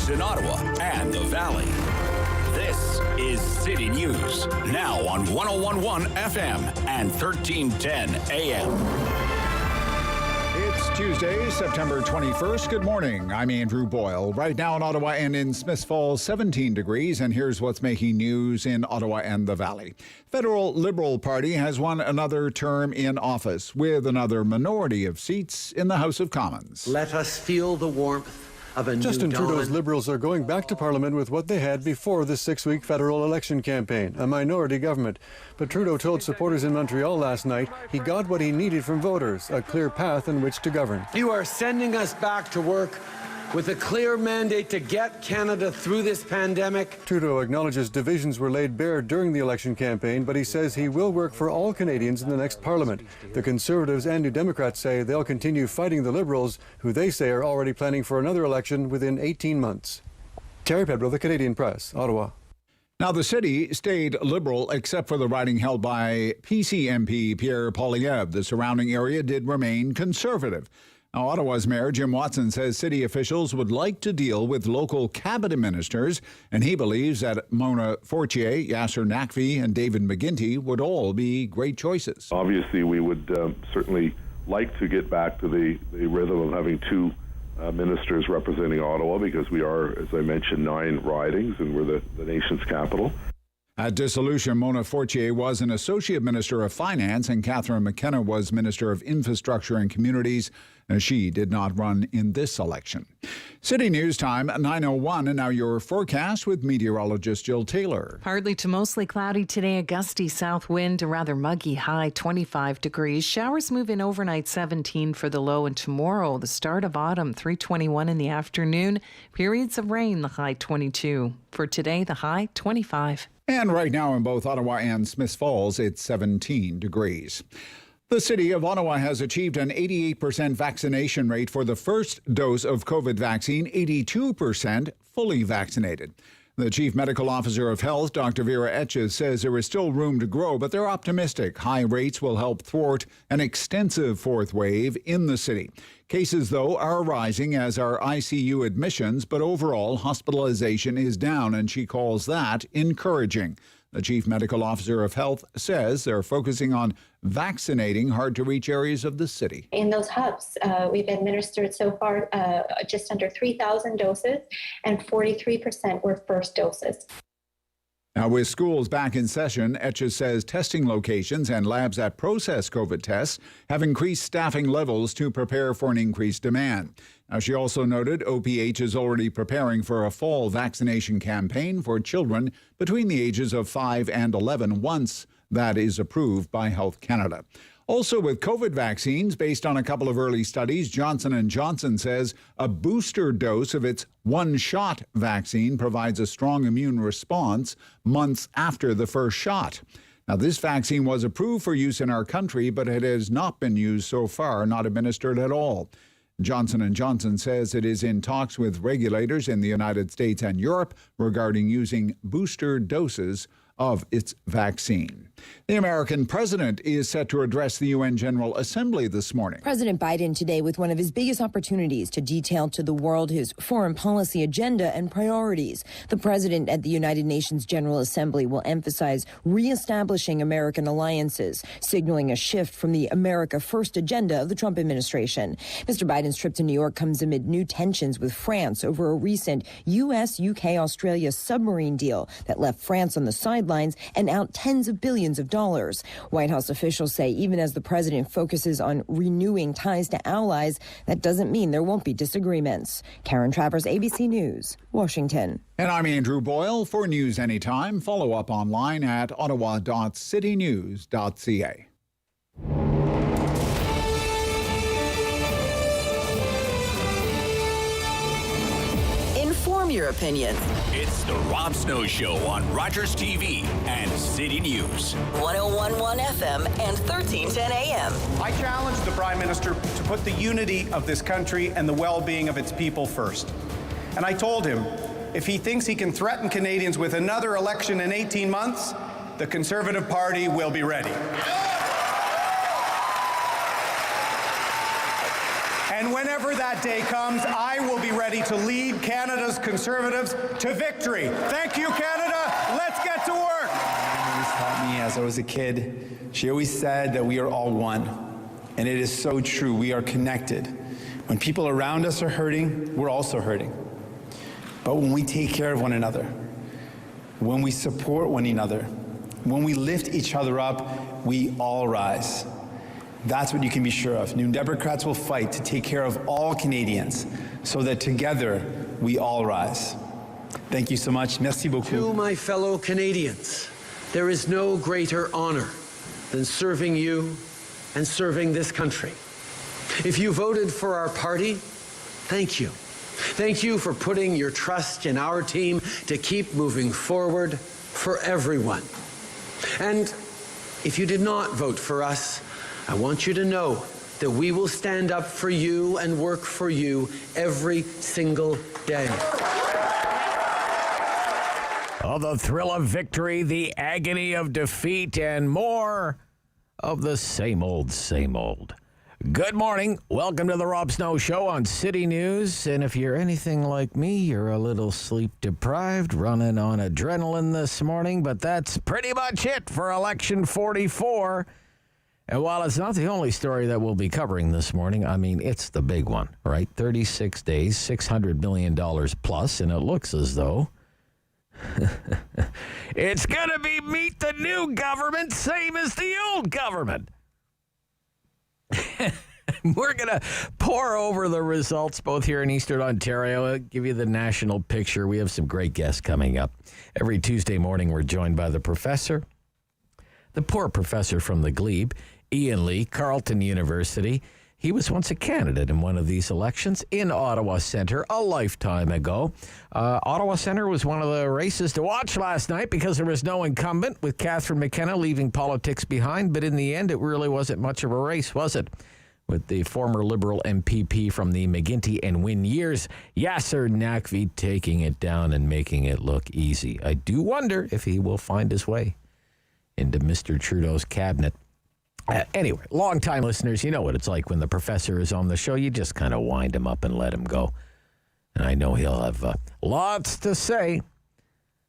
news in Ottawa and the Valley. This is City News, now on 101.1 FM and 1310 AM. It's Tuesday, September 21st. Good morning. I'm Andrew Boyle. Right now in Ottawa and in Smiths Falls, 17 degrees, and here's what's making news in Ottawa and the Valley. Federal Liberal Party has won another term in office with another minority of seats in the House of Commons. Let us feel the warmth of a Justin new Trudeau's dawn. Liberals are going back to Parliament with what they had before the 6-week federal election campaign, a minority government. But Trudeau told supporters in Montreal last night he got what he needed from voters, a clear path in which to govern. You are sending us back to work with a clear mandate to get Canada through this pandemic. Trudeau acknowledges divisions were laid bare during the election campaign, but he says he will work for all Canadians in the next Parliament. The Conservatives and New Democrats say they'll continue fighting the Liberals, who they say are already planning for another election within 18 months. Terry Pedro, The Canadian Press, Ottawa. Now, the city stayed Liberal except for the riding held by PC MP Pierre Poilievre. The surrounding area did remain Conservative. Now, Ottawa's Mayor Jim Watson says city officials would like to deal with local cabinet ministers, and he believes that Mona Fortier, Yasser Naqvi, and David McGuinty would all be great choices. Obviously, we would certainly like to get back to the rhythm of having two ministers representing Ottawa, because we are, as I mentioned, 9 ridings, and we're the nation's capital. At dissolution, Mona Fortier was an Associate Minister of Finance and Catherine McKenna was Minister of Infrastructure and Communities. She did not run in this election. City News Time, 9:01, and now your forecast with meteorologist Jill Taylor. Partly to mostly cloudy today, a gusty south wind, a rather muggy high, 25 degrees. Showers move in overnight, 17 for the low, and tomorrow, the start of autumn, 3:21 in the afternoon. Periods of rain, the high 22. For today, the high 25. And right now in both Ottawa and Smiths Falls, it's 17 degrees. The city of Ottawa has achieved an 88% vaccination rate for the first dose of COVID vaccine, 82% fully vaccinated. The Chief Medical Officer of Health, Dr. Vera Etches, says there is still room to grow, but they're optimistic. High rates will help thwart an extensive fourth wave in the city. Cases, though, are rising, as are ICU admissions, but overall hospitalization is down, and she calls that encouraging. The Chief Medical Officer of Health says they're focusing on vaccinating hard-to-reach areas of the city. In those hubs, we've administered so far just under 3,000 doses, and 43% were first doses. Now, with schools back in session, Etches says testing locations and labs that process COVID tests have increased staffing levels to prepare for an increased demand. Now, she also noted OPH is already preparing for a fall vaccination campaign for children between the ages of 5 and 11 once that is approved by Health Canada. Also, with COVID vaccines, based on a couple of early studies, Johnson & Johnson says a booster dose of its one-shot vaccine provides a strong immune response months after the first shot. Now, this vaccine was approved for use in our country, but it has not been used so far, not administered at all. Johnson & Johnson says it is in talks with regulators in the United States and Europe regarding using booster doses of its vaccine. The American president is set to address the UN General Assembly this morning. President Biden today with one of his biggest opportunities to detail to the world his foreign policy agenda and priorities. The president at the United Nations General Assembly will emphasize reestablishing American alliances, signaling a shift from the America First agenda of the Trump administration. Mr. Biden's trip to New York comes amid new tensions with France over a recent U.S., UK, Australia submarine deal that left France on the sidelines and out tens of billions of dollars. White House officials say even as the president focuses on renewing ties to allies, that doesn't mean there won't be disagreements. Karen Travers, ABC News, Washington. And I'm Andrew Boyle. For News Anytime, follow up online at ottawa.citynews.ca. Inform your opinion. It's the Rob Snow Show on Rogers TV and City News. 101.1 FM and 1310 AM. I challenge the Prime Minister to put the unity of this country and the well-being of its people first. And I told him, if he thinks he can threaten Canadians with another election in 18 months, the Conservative Party will be ready. And whenever that day comes, I will be ready to lead Canada's Conservatives to victory. Thank you, Canada. Let's get to work. My mom always taught me as I was a kid. She always said that we are all one. And it is so true. We are connected. When people around us are hurting, we're also hurting. But when we take care of one another, when we support one another, when we lift each other up, we all rise. That's what you can be sure of. New Democrats will fight to take care of all Canadians so that together we all rise. Thank you so much. Merci beaucoup. To my fellow Canadians, there is no greater honor than serving you and serving this country. If you voted for our party, thank you. Thank you for putting your trust in our team to keep moving forward for everyone. And if you did not vote for us, I want you to know that we will stand up for you and work for you every single day. Oh, the thrill of victory, the agony of defeat, and more of the same old, same old. Good morning. Welcome to the Rob Snow Show on City News. And if you're anything like me, you're a little sleep deprived, running on adrenaline this morning. But that's pretty much it for Election 44. And while it's not the only story that we'll be covering this morning, I mean, it's the big one, right? 36 days, $600 million plus, and it looks as though it's going to be meet the new government, same as the old government. We're going to pour over the results both here in Eastern Ontario, I'll give you the national picture. We have some great guests coming up. Every Tuesday morning, we're joined by the professor, the poor professor from the glebe, Ian Lee, Carleton University. He was once a candidate in one of these elections in Ottawa Centre a lifetime ago. Ottawa Centre was one of the races to watch last night because there was no incumbent, with Catherine McKenna leaving politics behind. But in the end, it really wasn't much of a race, was it? With the former Liberal MPP from the McGuinty and Wynne years, Yasser Naqvi, taking it down and making it look easy. I do wonder if he will find his way into Mr. Trudeau's cabinet. Anyway, long-time listeners, you know what it's like when the professor is on the show. You just kind of wind him up and let him go. And I know he'll have lots to say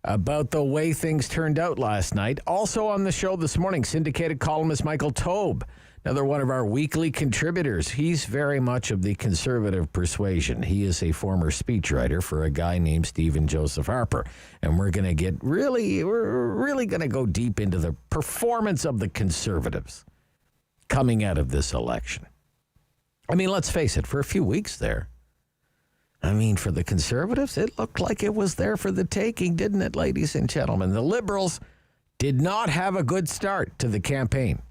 about the way things turned out last night. Also on the show this morning, syndicated columnist Michael Taube, another one of our weekly contributors. He's very much of the conservative persuasion. He is a former speechwriter for a guy named Stephen Harper. And we're going to get we're really going to go deep into the performance of the Conservatives coming out of this election. I mean, let's face it, for a few weeks there, I mean, for the Conservatives, it looked like it was there for the taking, didn't it, ladies and gentlemen? The Liberals did not have a good start to the campaign.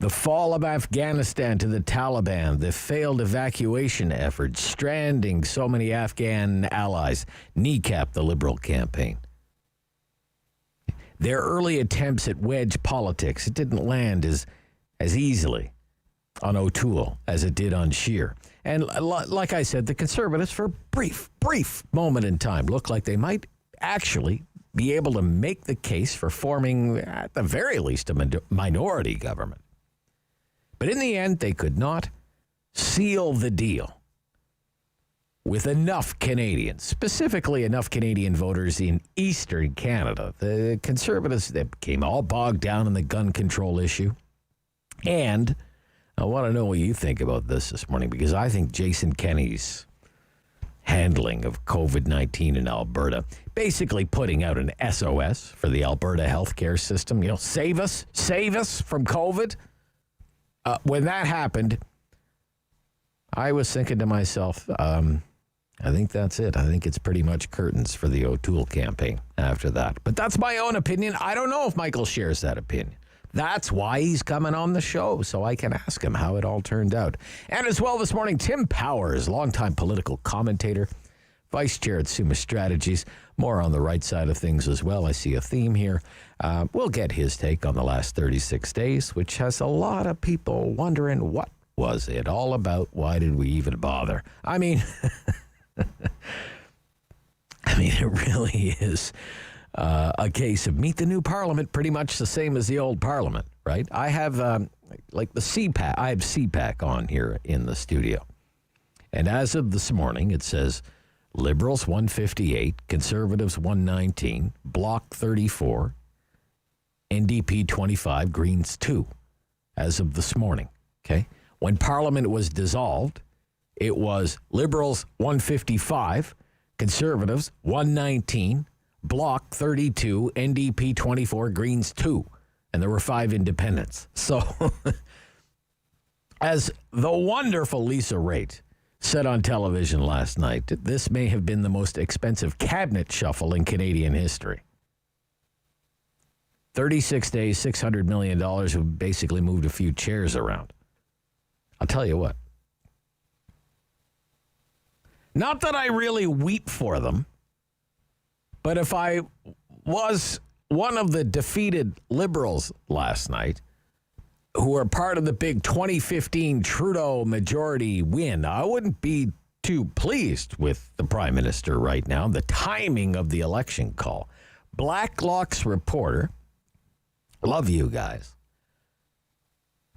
The fall of Afghanistan to the Taliban, the failed evacuation efforts, stranding so many Afghan allies, kneecapped the Liberal campaign. Their early attempts at wedge politics, it didn't land as easily on O'Toole as it did on Scheer. And like I said, the Conservatives, for a brief moment in time, looked like they might actually be able to make the case for forming, at the very least, a minority government. But in the end, they could not seal the deal with enough Canadians, specifically enough Canadian voters in Eastern Canada. The Conservatives, they became all bogged down in the gun control issue. And I want to know what you think about this morning, because I think Jason Kenney's handling of COVID-19 in Alberta, basically putting out an SOS for the Alberta healthcare system, save us from COVID. When that happened, I was thinking to myself, I think that's it. I think it's pretty much curtains for the O'Toole campaign after that. But that's my own opinion. I don't know if Michael shares that opinion. That's why he's coming on the show, so I can ask him how it all turned out. And as well this morning, Tim Powers, longtime political commentator, vice chair at Summa Strategies, more on the right side of things as well. I see a theme here. We'll get his take on the last 36 days, which has a lot of people wondering, what was it all about? Why did we even bother? I mean, it really is a case of meet the new parliament, pretty much the same as the old parliament, right? I have like the CPAC. I have CPAC on here in the studio. And as of this morning, it says Liberals 158, Conservatives 119, Bloc 34, NDP 25, Greens 2, as of this morning. Okay? When Parliament was dissolved, it was Liberals 155, Conservatives 119, Bloc 32, NDP 24, Greens 2, and there were 5 independents. So, as the wonderful Lisa Raitt said on television last night, this may have been the most expensive cabinet shuffle in Canadian history. 36 days, $600 million have basically moved a few chairs around. I'll tell you what. Not that I really weep for them, but if I was one of the defeated Liberals last night, who are part of the big 2015 Trudeau majority win, I wouldn't be too pleased with the Prime Minister right now, the timing of the election call. Blacklock's reporter, love you guys,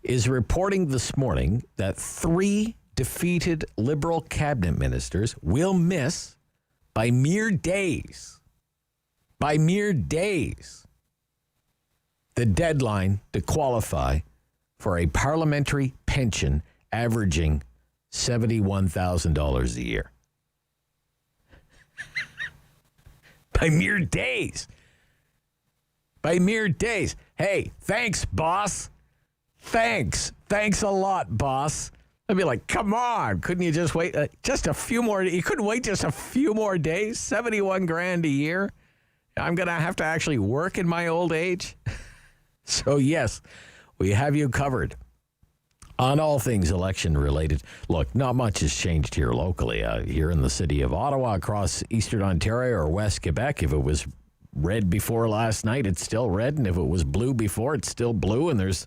is reporting this morning that 3 defeated Liberal cabinet ministers will miss by mere days, the deadline to qualify for a parliamentary pension averaging $71,000 a year. By mere days. Hey, thanks, boss. Thanks a lot, boss. I'd be like, come on, couldn't you just wait just a few more? You couldn't wait just a few more days? $71,000 a year? I'm going to have to actually work in my old age? So, yes, we have you covered on all things election related. Look, not much has changed here locally. Here in the city of Ottawa, across eastern Ontario or West Quebec, if it was red before last night, it's still red. And if it was blue before, it's still blue. And there's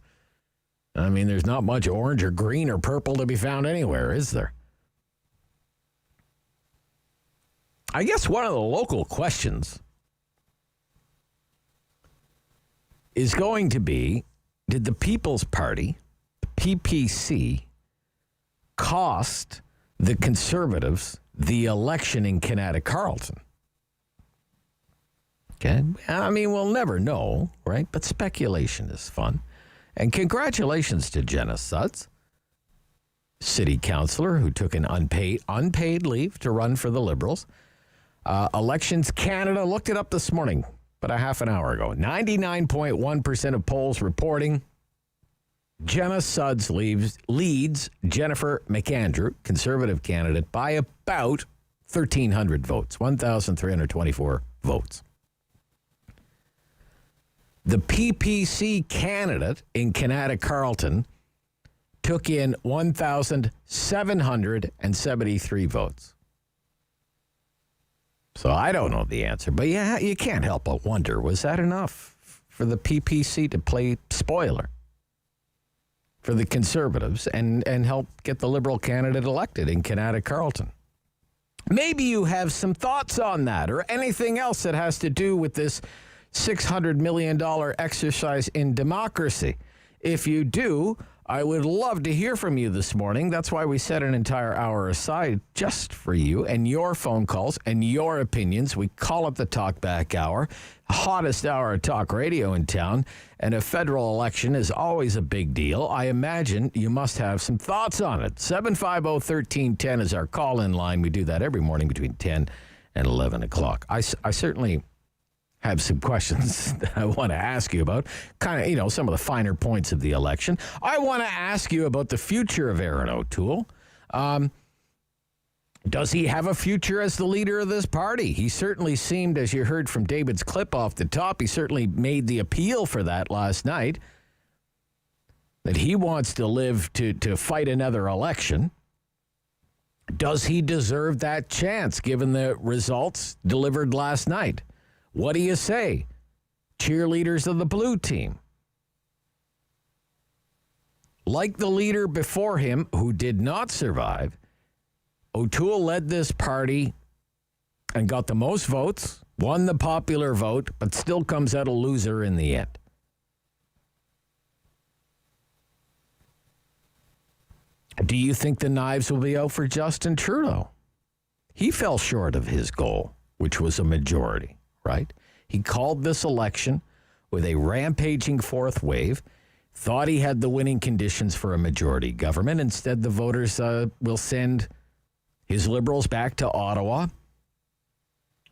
not much orange or green or purple to be found anywhere, is there? I guess one of the local questions is going to be, did the People's Party, the PPC, cost the Conservatives the election in Carleton? Okay. I mean, we'll never know, right? But speculation is fun. And congratulations to Jenna Sutz, city councillor who took an unpaid leave to run for the Liberals. Elections Canada, looked it up this morning, but a half an hour ago. 99.1% of polls reporting Jenna Sutz leads Jennifer McAndrew, Conservative candidate, by about 1,300 votes, 1,324 votes. The PPC candidate in Carleton took in 1,773 votes. So I don't know the answer, but yeah, you can't help but wonder, was that enough for the PPC to play spoiler for the Conservatives and help get the Liberal candidate elected in Carleton? Maybe you have some thoughts on that or anything else that has to do with this $600 million exercise in democracy. If you do, I would love to hear from you this morning. That's why we set an entire hour aside just for you and your phone calls and your opinions. We call it the Talkback Hour, hottest hour of talk radio in town, and a federal election is always a big deal. I imagine you must have some thoughts on it. 750-1310 is our call-in line. We do that every morning between 10 and 11 o'clock. I certainly have some questions that I want to ask you about, kind of, some of the finer points of the election. I want to ask you about the future of Aaron O'Toole. Does he have a future as the leader of this party? He certainly seemed, as you heard from David's clip off the top, he certainly made the appeal for that last night, that he wants to live to fight another election. Does he deserve that chance, given the results delivered last night? What do you say, cheerleaders of the blue team? Like the leader before him, who did not survive, O'Toole led this party and got the most votes, won the popular vote, but still comes out a loser in the end. Do you think the knives will be out for Justin Trudeau? He fell short of his goal, which was a majority, right? He called this election with a rampaging fourth wave, thought he had the winning conditions for a majority government. Instead, the voters will send his Liberals back to Ottawa,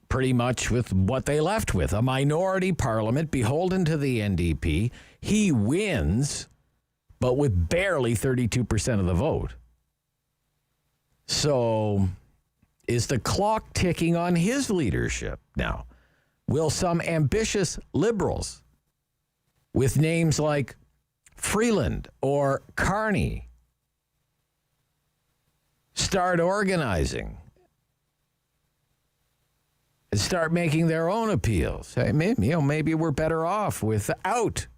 pretty much with what they left with, a minority parliament beholden to the NDP. He wins, but with barely 32% of the vote. So is the clock ticking on his leadership now? Will some ambitious Liberals with names like Freeland or Carney start organizing and start making their own appeals? Hey, maybe we're better off without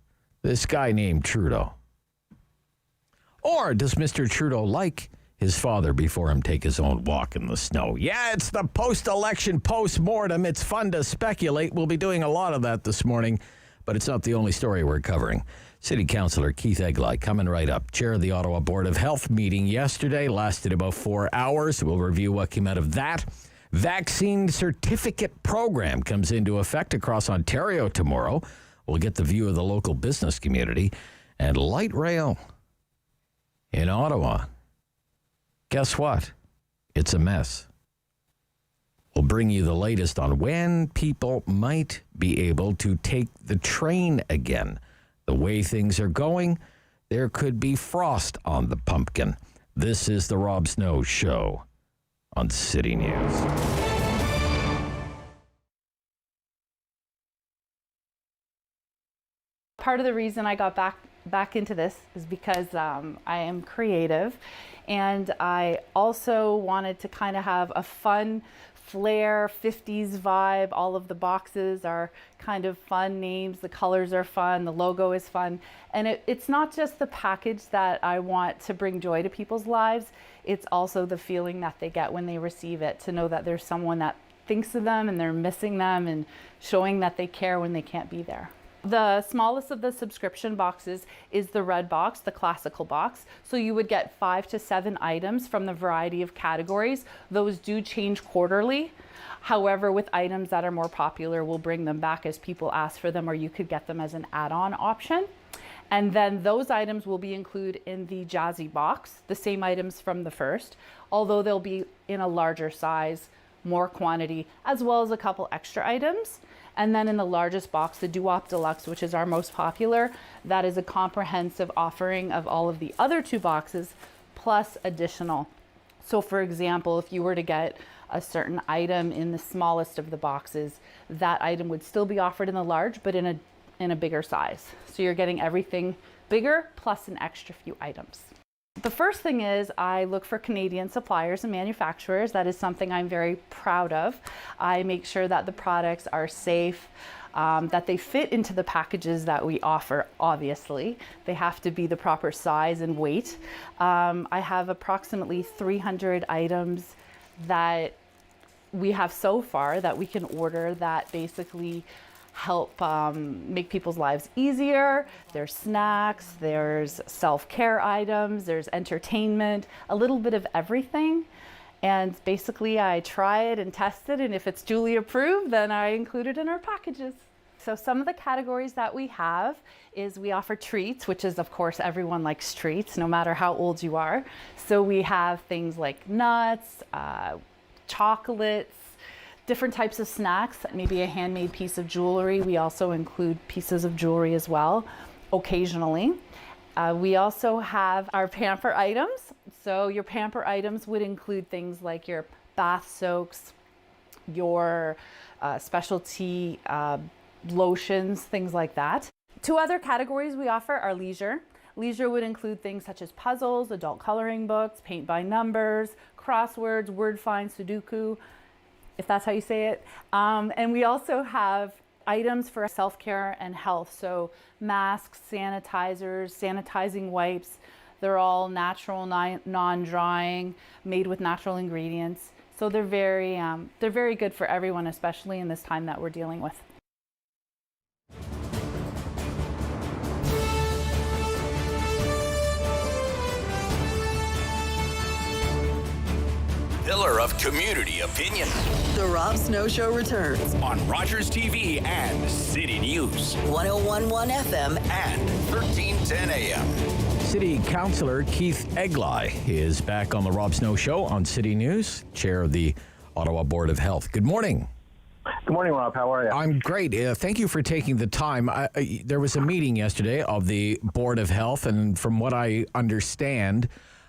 this guy named Trudeau. Or does Mr. Trudeau like his father before him take his own walk in the snow? Yeah, it's the post-election post-mortem. It's fun to speculate. We'll be doing a lot of that this morning, but it's not the only story we're covering. City Councillor Keith Egli coming right up. Chair of the Ottawa Board of Health meeting yesterday. Lasted about 4 hours. We'll review what came out of that. Vaccine certificate program comes into effect across Ontario tomorrow. We'll get the view of the local business community. And light rail in Ottawa. Guess what? It's a mess. We'll bring you the latest on when people might be able to take the train again. The way things are going, there could be frost on the pumpkin. This is the Rob Snow Show on City News. Part of the reason I got back into this is because I am creative, and I also wanted to kind of have a fun flair, 50s vibe. All of the boxes are kind of fun names, the colors are fun, the logo is fun, and it's not just the package that I want to bring joy to people's lives, it's also the feeling that they get when they receive it, to know that there's someone that thinks of them and they're missing them and showing that they care when they can't be there. The smallest of the subscription boxes is the red box, the classical box. So you would get 5 to 7 items from the variety of categories. Those do change quarterly. However, with items that are more popular, we'll bring them back as people ask for them, or you could get them as an add-on option. And then those items will be included in the Jazzy box, the same items from the first, although they'll be in a larger size, more quantity, as well as a couple extra items. And then in the largest box, the Doo-Wop Deluxe, which is our most popular, that is a comprehensive offering of all of the other 2 boxes, plus additional. So for example, if you were to get a certain item in the smallest of the boxes, that item would still be offered in the large, but in a bigger size. So you're getting everything bigger, plus an extra few items. The first thing is I look for Canadian suppliers and manufacturers. That is something I'm very proud of. I make sure that the products are safe, that they fit into the packages that we offer, obviously. They have to be the proper size and weight. I have approximately 300 items that we have so far that we can order that basically help make people's lives easier. There's snacks, there's self-care items, there's entertainment, a little bit of everything. And basically I try it and test it, and if it's duly approved, then I include it in our packages. So some of the categories that we have is we offer treats, which is of course everyone likes treats, no matter how old you are. So we have things like nuts, chocolates, different types of snacks, maybe a handmade piece of jewelry. We also include pieces of jewelry as well, occasionally. We also have our pamper items. So your pamper items would include things like your bath soaks, your specialty lotions, things like that. 2 other categories we offer are leisure. Leisure would include things such as puzzles, adult coloring books, paint by numbers, crosswords, word find, Sudoku, if that's how you say it. And we also have items for self-care and health. So masks, sanitizers, sanitizing wipes, they're all natural, non-drying, made with natural ingredients. So they're very good for everyone, especially in this time that we're dealing with. pillar of community opinion. The Rob Snow Show returns On Rogers TV and City News. 101.1 FM And 1310 AM. City Councillor Keith Egli is back on the Rob Snow Show on City News, chair of the Ottawa Board of Health. Good morning. Good morning, Rob. How are you? I'm great. Thank you for taking the time. There was a meeting yesterday of the Board of Health, and from what I understand,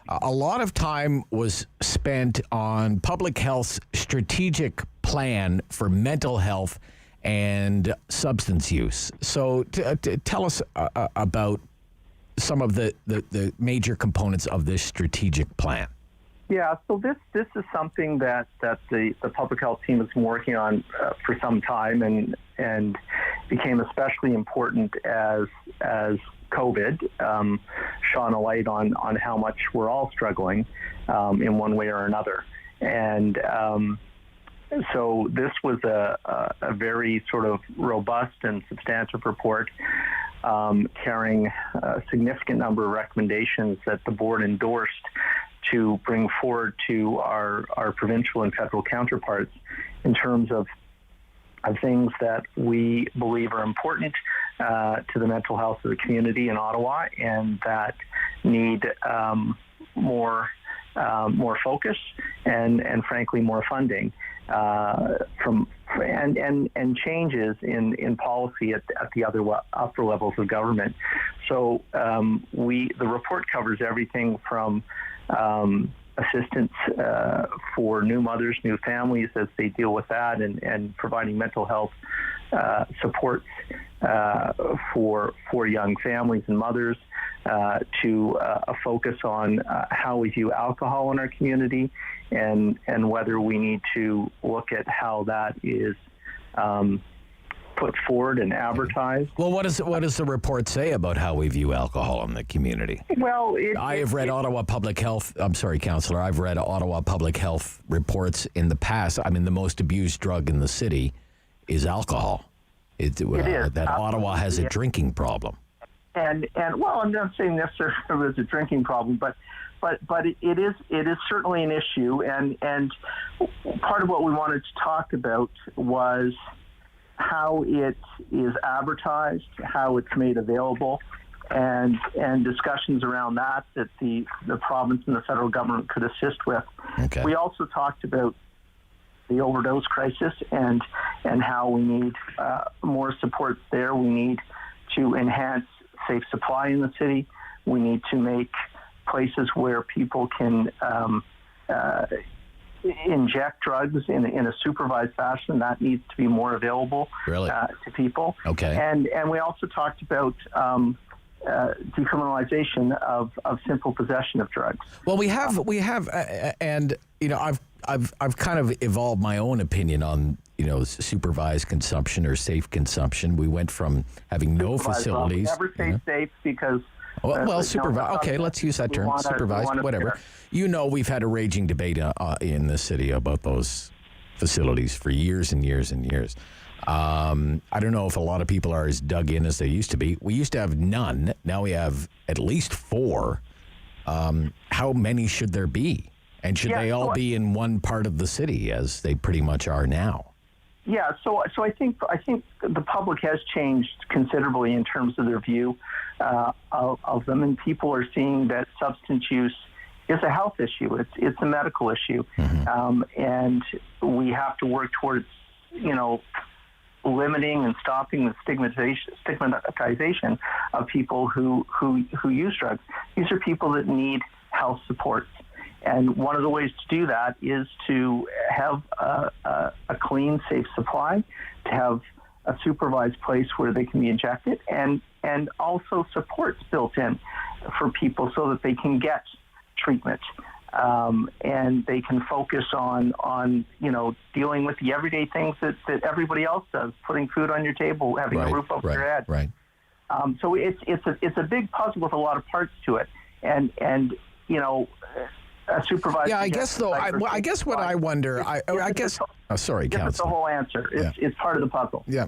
a lot of time was spent on public health's strategic plan for mental health and substance use. So tell us about some of the major components of this strategic plan. Yeah, so this is something that the public health team has been working on for some time, and became especially important as COVID shone a light on how much we're all struggling in one way or another. And so this was a very sort of robust and substantive report carrying a significant number of recommendations that the board endorsed to bring forward to our provincial and federal counterparts in terms of things that we believe are important to the mental health of the community in Ottawa, and that need more focus and frankly more funding and changes in policy at the upper levels of government. So the report covers everything from assistance for new mothers, new families as they deal with that, and providing mental health supports for young families and mothers, to a focus on how we view alcohol in our community, and whether we need to look at how that is put forward and advertised. Well, what does the report say about how we view alcohol in the community? Well, I've read Ottawa Public Health. I'm sorry, Councillor. I've read Ottawa Public Health reports in the past. I mean, the most abused drug in the city is alcohol. It is. That Ottawa has a drinking problem. And well, I'm not saying necessarily there's a drinking problem, but it is certainly an issue. And part of what we wanted to talk about was how it is advertised, how it's made available, and discussions around that the province and the federal government could assist with. Okay. We also talked about the overdose crisis and how we need more support there. We need to enhance safe supply in the city. We need to make places where people can inject drugs in a supervised fashion. That needs to be more available to people. Okay. And we also talked about decriminalization of simple possession of drugs. Well, we have, and you know, I've kind of evolved my own opinion on, you know, supervised consumption or safe consumption. We went from having no facilities. Never say safe because. Well, supervised. Okay, let's use that term. Supervised, whatever. You know, we've had a raging debate in the city about those facilities for years and years and years. I don't know if a lot of people are as dug in as they used to be. We used to have none. Now we have at least 4. How many should there be? And should they all be in one part of the city, as they pretty much are now? Yeah, so I think the public has changed considerably in terms of their view of them, and people are seeing that substance use is a health issue. It's a medical issue, and we have to work towards, you know, limiting and stopping the stigmatization of people who use drugs. These are people that need health supports. And one of the ways to do that is to have a clean, safe supply, to have a supervised place where they can be injected, and also supports built in for people so that they can get treatment, and they can focus on you know, dealing with the everyday things that everybody else does, putting food on your table, having a roof over your head. Right. So it's a big puzzle with a lot of parts to it, and you know. A supervisor. Yeah, I guess though. I guess what I wonder. I guess. Oh, sorry, Councillor. It's the whole answer. It's part of the puzzle. Yeah.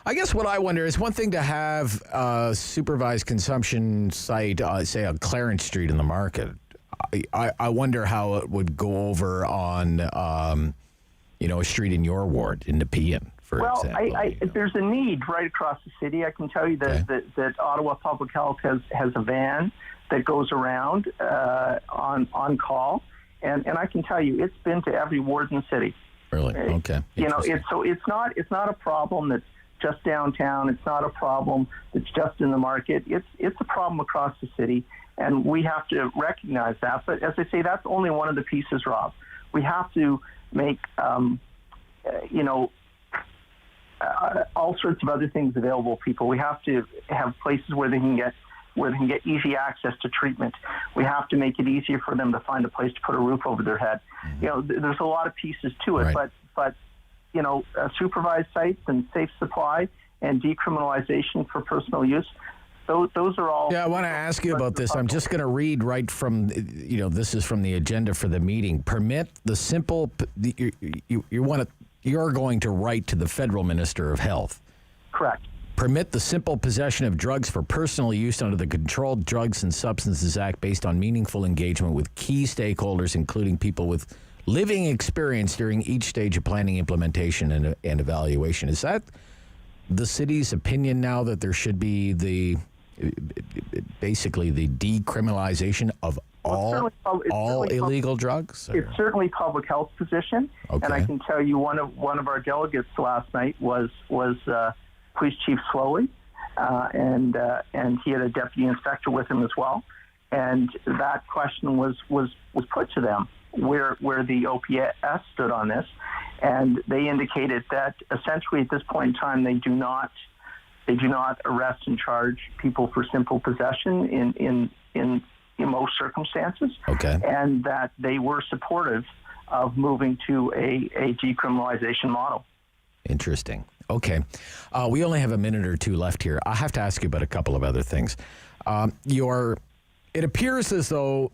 I guess what I wonder is, one thing to have a supervised consumption site, say on Clarence Street in the market. I wonder how it would go over on, a street in your ward, in Nepean, for example. Well, there's a need right across the city. I can tell you that Ottawa Public Health has a van that goes around on call, and I can tell you it's been to every ward in the city. Really? Okay. It's not a problem that's just downtown. It's not a problem that's just in the market. It's a problem across the city, and we have to recognize that. But as I say, that's only one of the pieces, Rob. We have to make all sorts of other things available to people. We have to have places where they can get easy access to treatment. We have to make it easier for them to find a place to put a roof over their head. There's a lot of pieces to it, right. but supervised sites and safe supply and decriminalization for personal use, those are all... Yeah, I want to ask you about this. I'm just going to read right from, this is from the agenda for the meeting. Permit the simple... You're going to write to the Federal Minister of Health. Correct. Permit the simple possession of drugs for personal use under the Controlled Drugs and Substances Act based on meaningful engagement with key stakeholders, including people with living experience during each stage of planning, implementation, and evaluation. Is that the city's opinion now, that there should be basically the decriminalization of all illegal drugs? Or? It's certainly public health position, okay. And I can tell you one of our delegates last night was Police Chief Slowey, and he had a deputy inspector with him as well, and that question was put to them where the OPS stood on this, and they indicated that essentially at this point in time they do not arrest and charge people for simple possession in most circumstances, okay. And that they were supportive of moving to a decriminalization model. Interesting. Okay. We only have a minute or two left here. I have to ask you about a couple of other things. It appears as though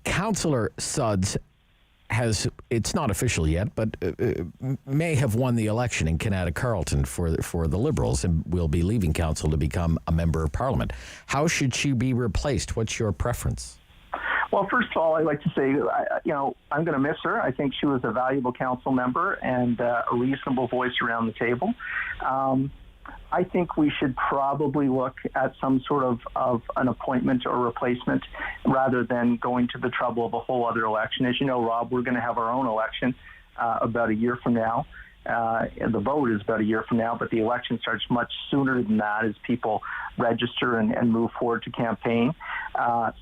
Councillor Sudds it's not official yet, but may have won the election in Canada Carleton for the Liberals and will be leaving council to become a member of Parliament. How should she be replaced? What's your preference? Well, first of all, I'd like to say, I'm going to miss her. I think she was a valuable council member and a reasonable voice around the table. I think we should probably look at some sort of an appointment or replacement rather than going to the trouble of a whole other election. As you know, Rob, we're going to have our own election about a year from now. The vote is about a year from now, but the election starts much sooner than that as people register and move forward to campaign.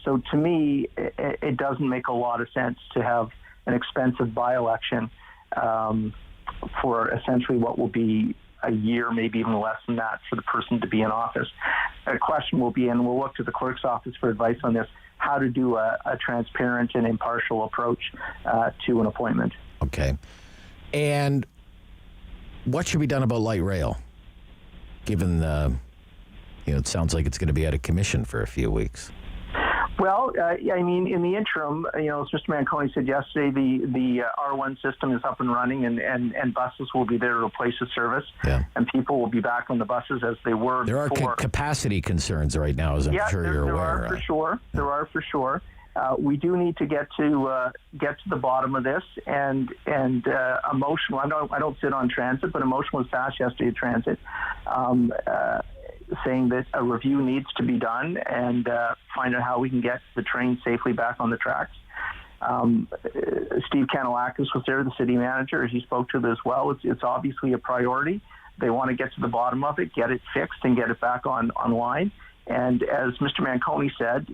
So to me, it doesn't make a lot of sense to have an expensive by-election for essentially what will be a year, maybe even less than that, for the person to be in office. A question will be, and we'll look to the clerk's office for advice on this, how to do a transparent and impartial approach to an appointment. Okay. And what should be done about light rail, given it sounds like it's going to be out of commission for a few weeks? Well, in the interim, as Mr. Manconi said yesterday, the R1 system is up and running, and buses will be there to replace the service, and people will be back on the buses as they were before. There are capacity concerns right now, as I'm sure you're aware. There are for sure. We do need to get to the bottom of this, and emotional. I don't sit on transit, but emotion was passed yesterday at transit, saying that a review needs to be done and find out how we can get the train safely back on the tracks. Steve Kanellakis was there, the city manager. He spoke to it as well. It's obviously a priority. They want to get to the bottom of it, get it fixed, and get it back online. And as Mr. Manconi said,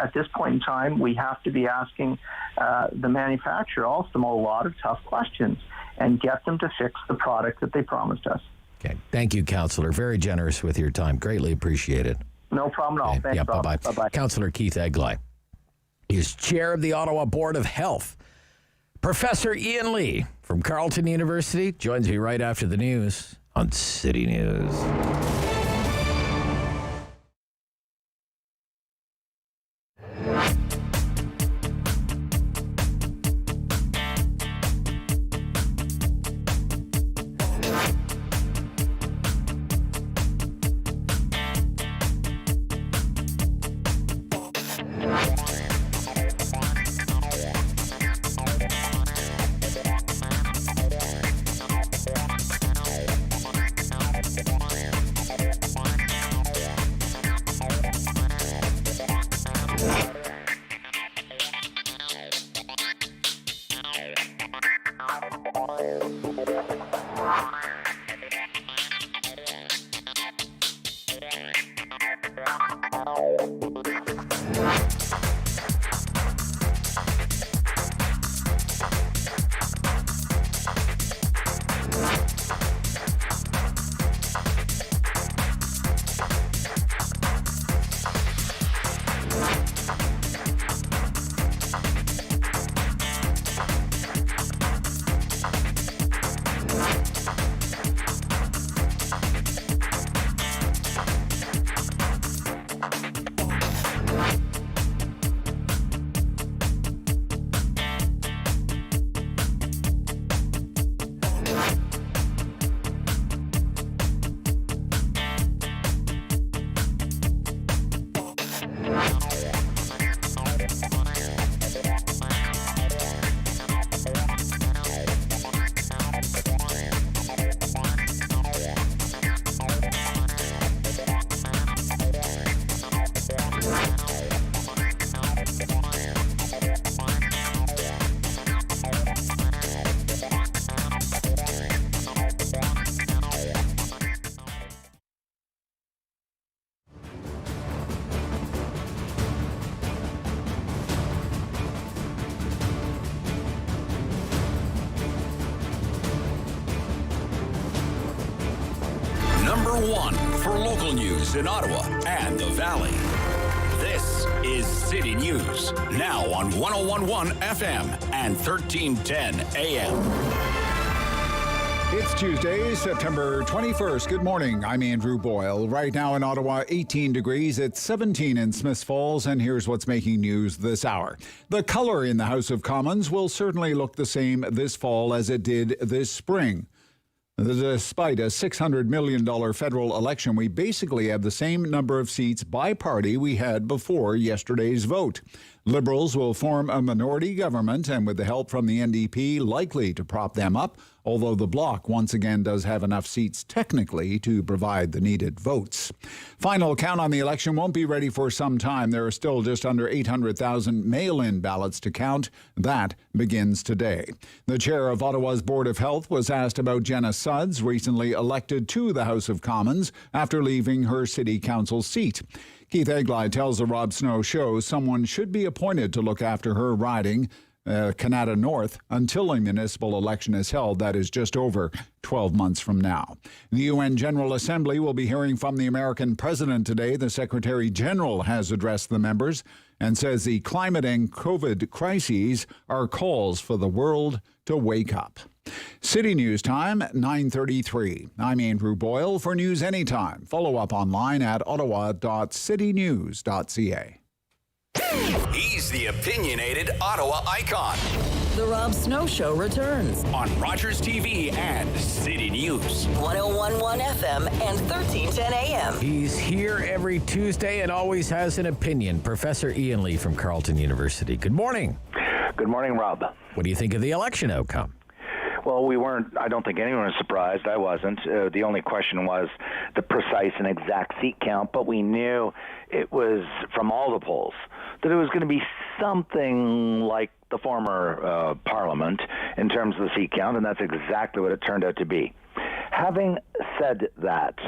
at this point in time, we have to be asking the manufacturer also a lot of tough questions and get them to fix the product that they promised us. Okay. Thank you, Councillor. Very generous with your time. Greatly appreciated. No problem at all. Thanks, Rob. Bye-bye. Bye-bye. Councillor Keith Egli is chair of the Ottawa Board of Health. Professor Ian Lee from Carleton University joins me right after the news on City News. Number one for local news in Ottawa and the Valley. This is City News, now on 101.1 FM and 1310 AM. It's Tuesday, September 21st. Good morning. I'm Andrew Boyle. Right now in Ottawa, 18 degrees. It's 17 in Smiths Falls, and here's what's making news this hour. The colour in the House of Commons will certainly look the same this fall as it did this spring. Despite a $600 million federal election, we basically have the same number of seats by party we had before yesterday's vote. Liberals will form a minority government and with the help from the NDP likely to prop them up, although the Bloc once again does have enough seats technically to provide the needed votes. Final count on the election won't be ready for some time. There are still just under 800,000 mail-in ballots to count. That begins today. The chair of Ottawa's Board of Health was asked about Jenna Sudds, recently elected to the House of Commons after leaving her city council seat. Keith Egli tells the Rob Snow Show someone should be appointed to look after her riding, Canada North, until a municipal election is held. That is just over 12 months from now. The UN General Assembly will be hearing from the American president today. The Secretary General has addressed the members and says the climate and COVID crises are calls for the world to wake up. City News Time, 9:33. I'm Andrew Boyle for News Anytime. Follow up online at ottawa.citynews.ca. He's the opinionated Ottawa icon. The Rob Snow Show returns on Rogers TV and City News. 101.1 FM and 1310 AM. He's here every Tuesday and always has an opinion. Professor Ian Lee from Carleton University. Good morning. Good morning, Rob. What do you think of the election outcome? Well, I don't think anyone was surprised. I wasn't. The only question was the precise and exact seat count, but we knew it was, from all the polls, that it was going to be something like the former Parliament in terms of the seat count, and that's exactly what it turned out to be. Having said that,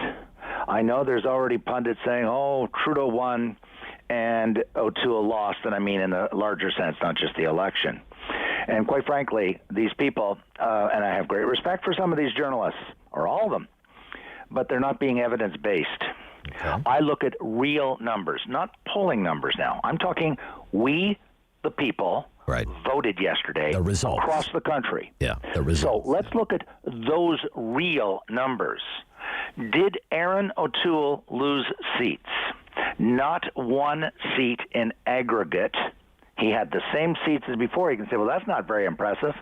I know there's already pundits saying, oh, Trudeau won and O'Toole lost, and I mean in the larger sense, not just the election. And quite frankly, these people, and I have great respect for some of these journalists, or all of them, but they're not being evidence-based. Okay. I look at real numbers, not polling numbers now. I'm talking we, the people, voted yesterday across the country. Yeah, the results. So let's look at those real numbers. Did Aaron O'Toole lose seats? Not one seat in aggregate. He had the same seats as before. You can say, well, that's not very impressive.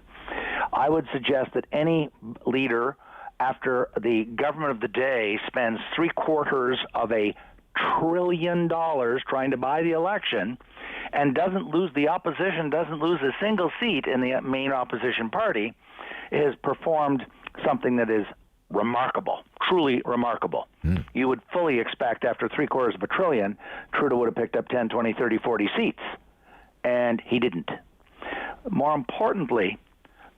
I would suggest that any leader, after the government of the day spends $750 billion trying to buy the election and doesn't lose the opposition, doesn't lose a single seat in the main opposition party, has performed something that is remarkable, truly remarkable. You would fully expect after $750 billion, Trudeau would have picked up 10, 20, 30, 40 seats. And he didn't. More importantly,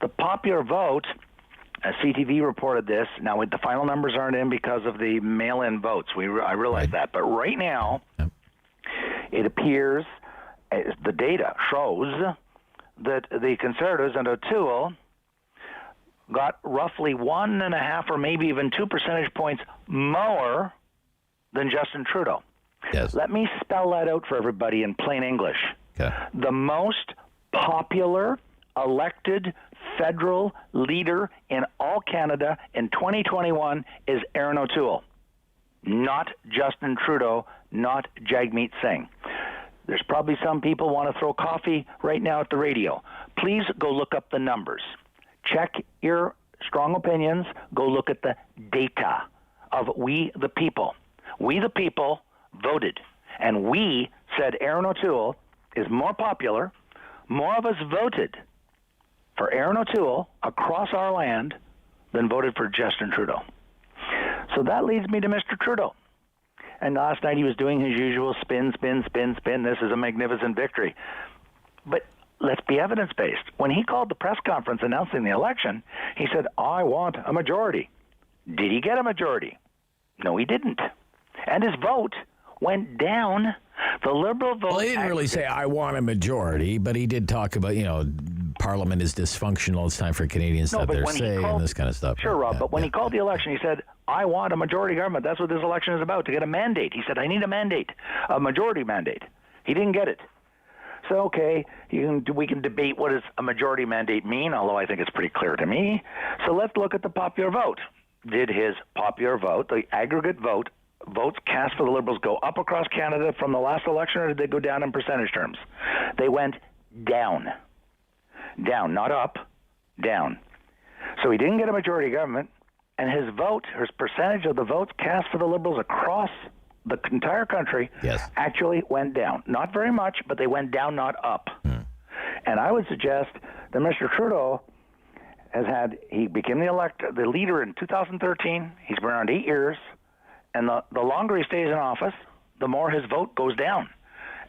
the popular vote, CTV reported this. Now, the final numbers aren't in because of the mail-in votes. I realize that. But right now, it appears, the data shows, that the Conservatives and O'Toole got roughly 1.5 or maybe even 2 percentage points more than Justin Trudeau. Yes. Let me spell that out for everybody in plain English. Okay. The most popular elected federal leader in all Canada in 2021 is Aaron O'Toole, not Justin Trudeau, not Jagmeet Singh. There's probably some people want to throw coffee right now at the radio. Please go look up the numbers. Check your strong opinions. Go look at the data of we the people. We the people voted, and we said Aaron O'Toole is more popular. More of us voted for Aaron O'Toole across our land than voted for Justin Trudeau. So that leads me to Mr. Trudeau. And last night he was doing his usual spin. This is a magnificent victory. But let's be evidence-based. When he called the press conference announcing the election, he said, I want a majority. Did he get a majority? No, he didn't. And his vote went down. The Liberal vote... Well, he didn't really say, I want a majority, but he did talk about, Parliament is dysfunctional. It's time for Canadians to have their say and this kind of stuff. Sure, Rob, but when he called the election, he said, I want a majority government. That's what this election is about, to get a mandate. He said, I need a mandate, a majority mandate. He didn't get it. So, okay, we can debate what does a majority mandate mean, although I think it's pretty clear to me. So let's look at the popular vote. Did his popular vote, the aggregate votes cast for the Liberals, go up across Canada from the last election, or did they go down in percentage terms? They went down. Down, not up, down. So he didn't get a majority government, and his percentage of the votes cast for the Liberals across the entire country actually went down. Not very much, but they went down, not up. And I would suggest that Mr. Trudeau he became the leader in 2013. He's been around 8 years, and the longer he stays in office, the more his vote goes down.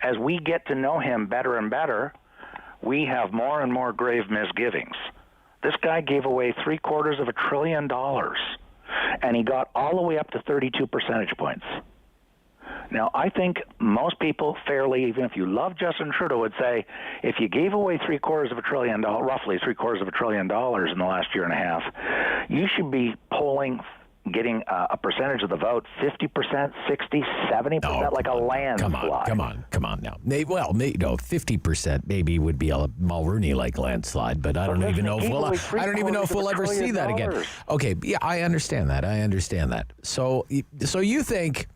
As we get to know him better and better, we have more and more grave misgivings. This guy gave away $750 billion, and he got all the way up to 32 percentage points. Now, I think most people fairly, even if you love Justin Trudeau, would say if you gave away $750 billion, roughly $750 billion in the last year and a half, you should be getting a percentage of the vote, 50%, 60, 70%, like a landslide. Come on now. 50% maybe would be a Mulrooney-like landslide, but I don't even know if we'll ever see that again. Okay, yeah, I understand that. So you think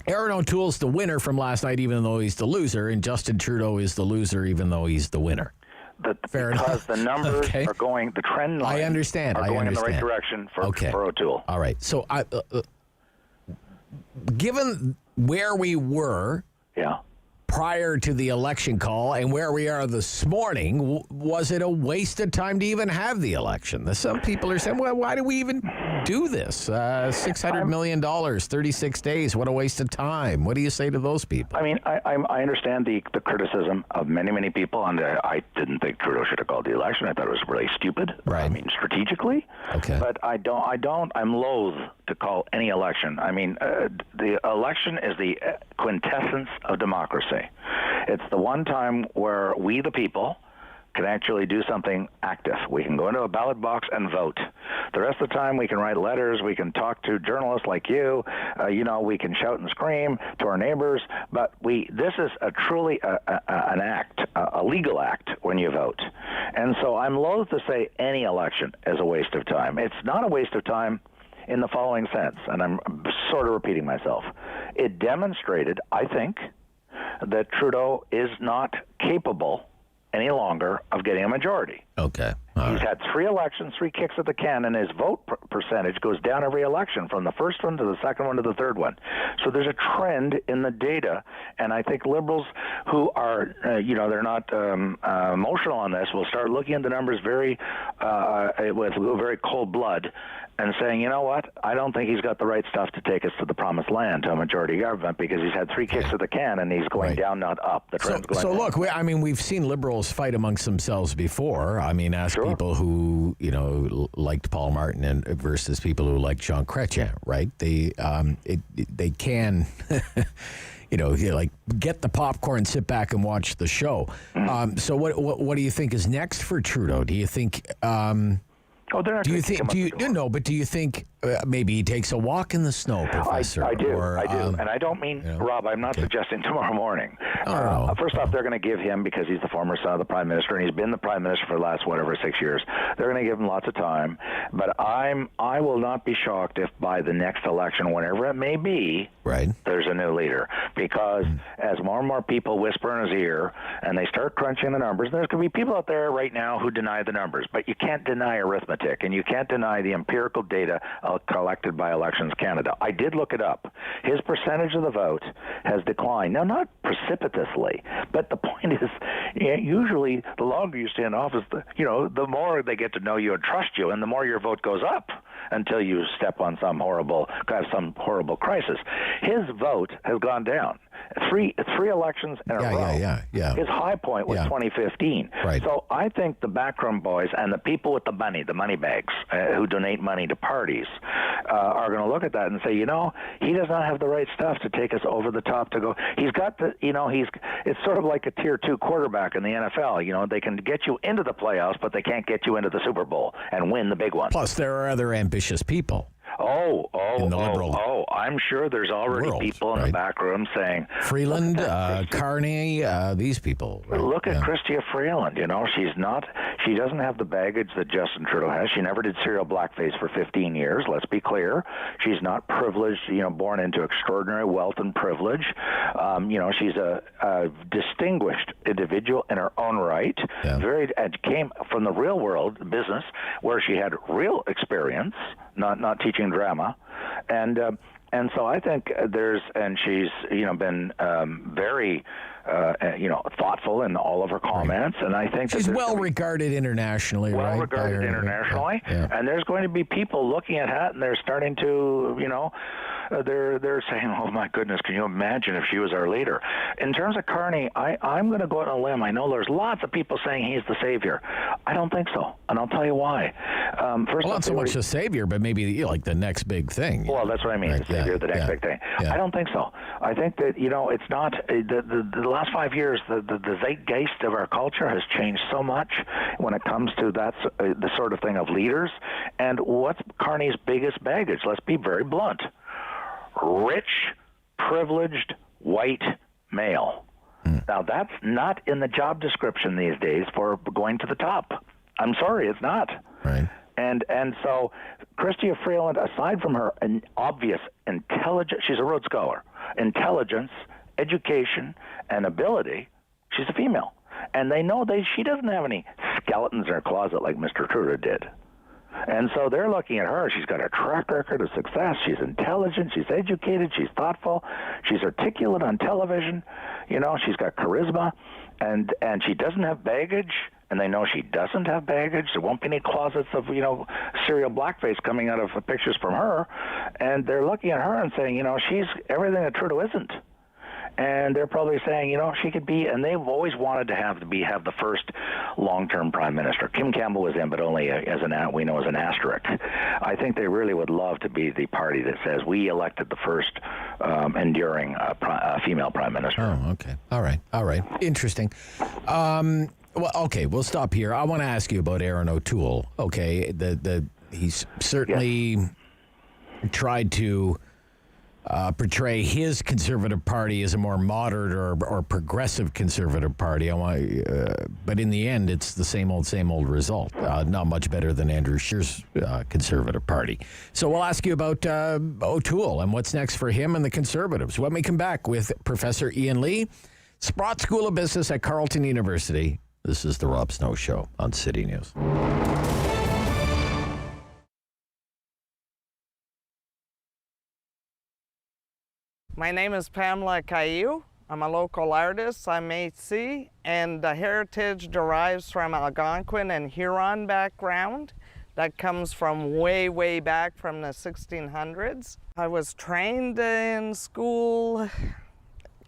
Aaron O'Toole's the winner from last night, even though he's the loser, and Justin Trudeau is the loser, even though he's the winner? Because the numbers are going, the trend lines are going in the right direction for O'Toole. All right. So, given where we were prior to the election call and where we are this morning, was it a waste of time to even have the election? Some people are saying, well, why do we even do this? $600 million, 36 days. What a waste of time. What do you say to those people? I mean, I understand the criticism of many people, and I didn't think Trudeau should have called the election. I thought it was really stupid. Right. I mean, strategically. Okay. But I'm loath to call any election. I mean, the election is the quintessence of democracy. It's the one time where we, the people, can actually do something active. We can go into a ballot box and vote. The rest of the time, we can write letters. We can talk to journalists like you. We can shout and scream to our neighbors. But this is truly an act, a legal act when you vote. And so I'm loath to say any election is a waste of time. It's not a waste of time in the following sense, and I'm sort of repeating myself. It demonstrated, I think, that Trudeau is not capable any longer of getting a majority. Okay. He's had 3 elections, 3 kicks at the can, and his vote percentage goes down every election, from the first one to the second one to the third one. So there's a trend in the data, and I think Liberals who are, they're not emotional on this, will start looking at the numbers with very cold blood and saying, you know what, I don't think he's got the right stuff to take us to the promised land, to a majority government, because he's had 3 kicks at the can, and he's going down, not up. The trend's going down. Look, we've seen Liberals fight amongst themselves before. I mean, ask people who, liked Paul Martin versus people who liked Jean Chrétien, right? They can, get the popcorn, sit back and watch the show. So what do you think is next for Trudeau? Do you think... do you think maybe he takes a walk in the snow, Professor? I do. And I don't mean, Rob, I'm not suggesting tomorrow morning. First off, they're going to give him, because he's the former son of the Prime Minister, and he's been the Prime Minister for the last, 6 years, they're going to give him lots of time. But I will not be shocked if by the next election, whenever it may be, Right. There's a new leader. Because as more and more people whisper in his ear and they start crunching the numbers, there's going to be people out there right now who deny the numbers. But you can't deny arithmetic, and you can't deny the empirical data collected by Elections Canada. I did look it up. His percentage of the vote has declined. Now, not precipitously, but the point is, usually the longer you stay in office, the more they get to know you and trust you, and the more your vote goes up until you step on some horrible crisis. His vote has gone down. Three elections in a row. Yeah. His high point was 2015. Right. So I think the backroom boys and the people with the money bags, who donate money to parties, are going to look at that and say, he does not have the right stuff to take us over the top to go. He's got it's sort of like a tier 2 quarterback in the NFL. They can get you into the playoffs, but they can't get you into the Super Bowl and win the big one. Plus, there are other ambitious people. I'm sure there's already people in the back room saying, Freeland, Carney, these people. Right? Look at Chrystia Freeland. She doesn't have the baggage that Justin Trudeau has. She never did serial blackface for 15 years. Let's be clear. She's not privileged, born into extraordinary wealth and privilege. She's a distinguished individual in her own right. And came from the real world business where she had real experience, not teaching drama, and so I think she's been very thoughtful in all of her comments, and I think she's well regarded internationally. And there's going to be people looking at that, and they're starting to they're saying, oh my goodness, can you imagine if she was our leader? In terms of Carney, I'm going to go out on a limb. I know there's lots of people saying he's the savior. I don't think so, and I'll tell you why. Not so much the savior, but maybe like the next big thing. Well, that's what I mean, the savior, the next big thing. I don't think so. I think that it's not the last 5 years. The zeitgeist of our culture has changed so much when it comes to the sort of thing of leaders. And what's Carney's biggest baggage? Let's be very blunt. Rich, privileged, white male. Now, that's not in the job description these days for going to the top. I'm sorry, it's not. Right. And so Chrystia Freeland, aside from her obvious intelligence, she's a Rhodes Scholar, intelligence, education, and ability, she's a female. And they know she doesn't have any skeletons in her closet like Mr. Trudeau did. And so they're looking at her. She's got a track record of success. She's intelligent. She's educated. She's thoughtful. She's articulate on television. She's got charisma. And she doesn't have baggage. And they know she doesn't have baggage. There won't be any closets of, serial blackface coming out of pictures from her. And they're looking at her and saying, she's everything that Trudeau isn't. And they're probably saying, she could be, and they've always wanted to have the first long-term prime minister. Kim Campbell was in, but only as an asterisk. I think they really would love to be the party that says we elected the first enduring female prime minister. Oh, okay. All right. Interesting. Well, okay, we'll stop here. I want to ask you about Aaron O'Toole. Okay, he's certainly tried to portray his Conservative Party as a more moderate or progressive Conservative Party. But in the end, it's the same old result. Not much better than Andrew Scheer's Conservative Party. So we'll ask you about O'Toole and what's next for him and the Conservatives when we come back with Professor Ian Lee, Sprott School of Business at Carleton University. This is the Rob Snow Show on City News. My name is Pamela Caillou. I'm a local artist. I'm Métis, and the heritage derives from Algonquin and Huron background. That comes from way, way back from the 1600s. I was trained in school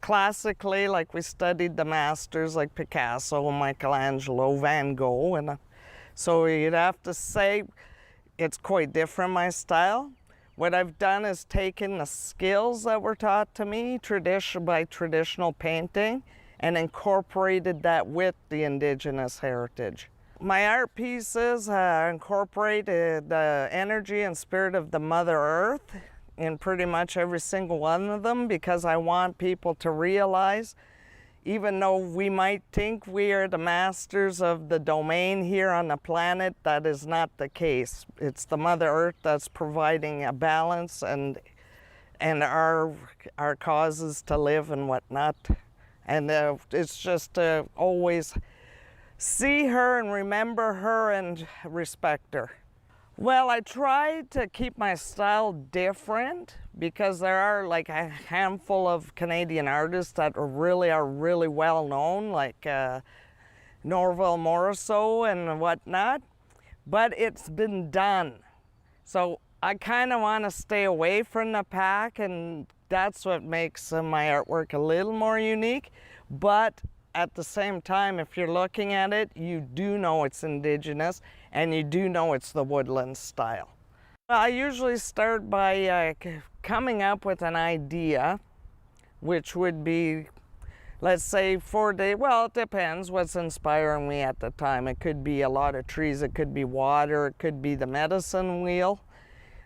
classically, like we studied the masters like Picasso, Michelangelo, Van Gogh, and so you'd have to say it's quite different, my style. What I've done is taken the skills that were taught to me by traditional painting and incorporated that with the Indigenous heritage. My art pieces incorporated the energy and spirit of the Mother Earth in pretty much every single one of them, because I want people to realize, even though we might think we are the masters of the domain here on the planet, that is not the case. It's the Mother Earth that's providing a balance and and our causes to live and whatnot. And it's just to always see her and remember her and respect her. Well, I try to keep my style different because there are like a handful of Canadian artists that are really well known, like Norval Morrisseau and whatnot, but it's been done. So I kind of want to stay away from the pack, and that's what makes my artwork a little more unique. But at the same time, if you're looking at it, you do know it's Indigenous, and you do know it's the woodland style. I usually start by coming up with an idea, which would be, let's say, 4 days. Well, it depends what's inspiring me at the time. It could be a lot of trees, it could be water, it could be the medicine wheel.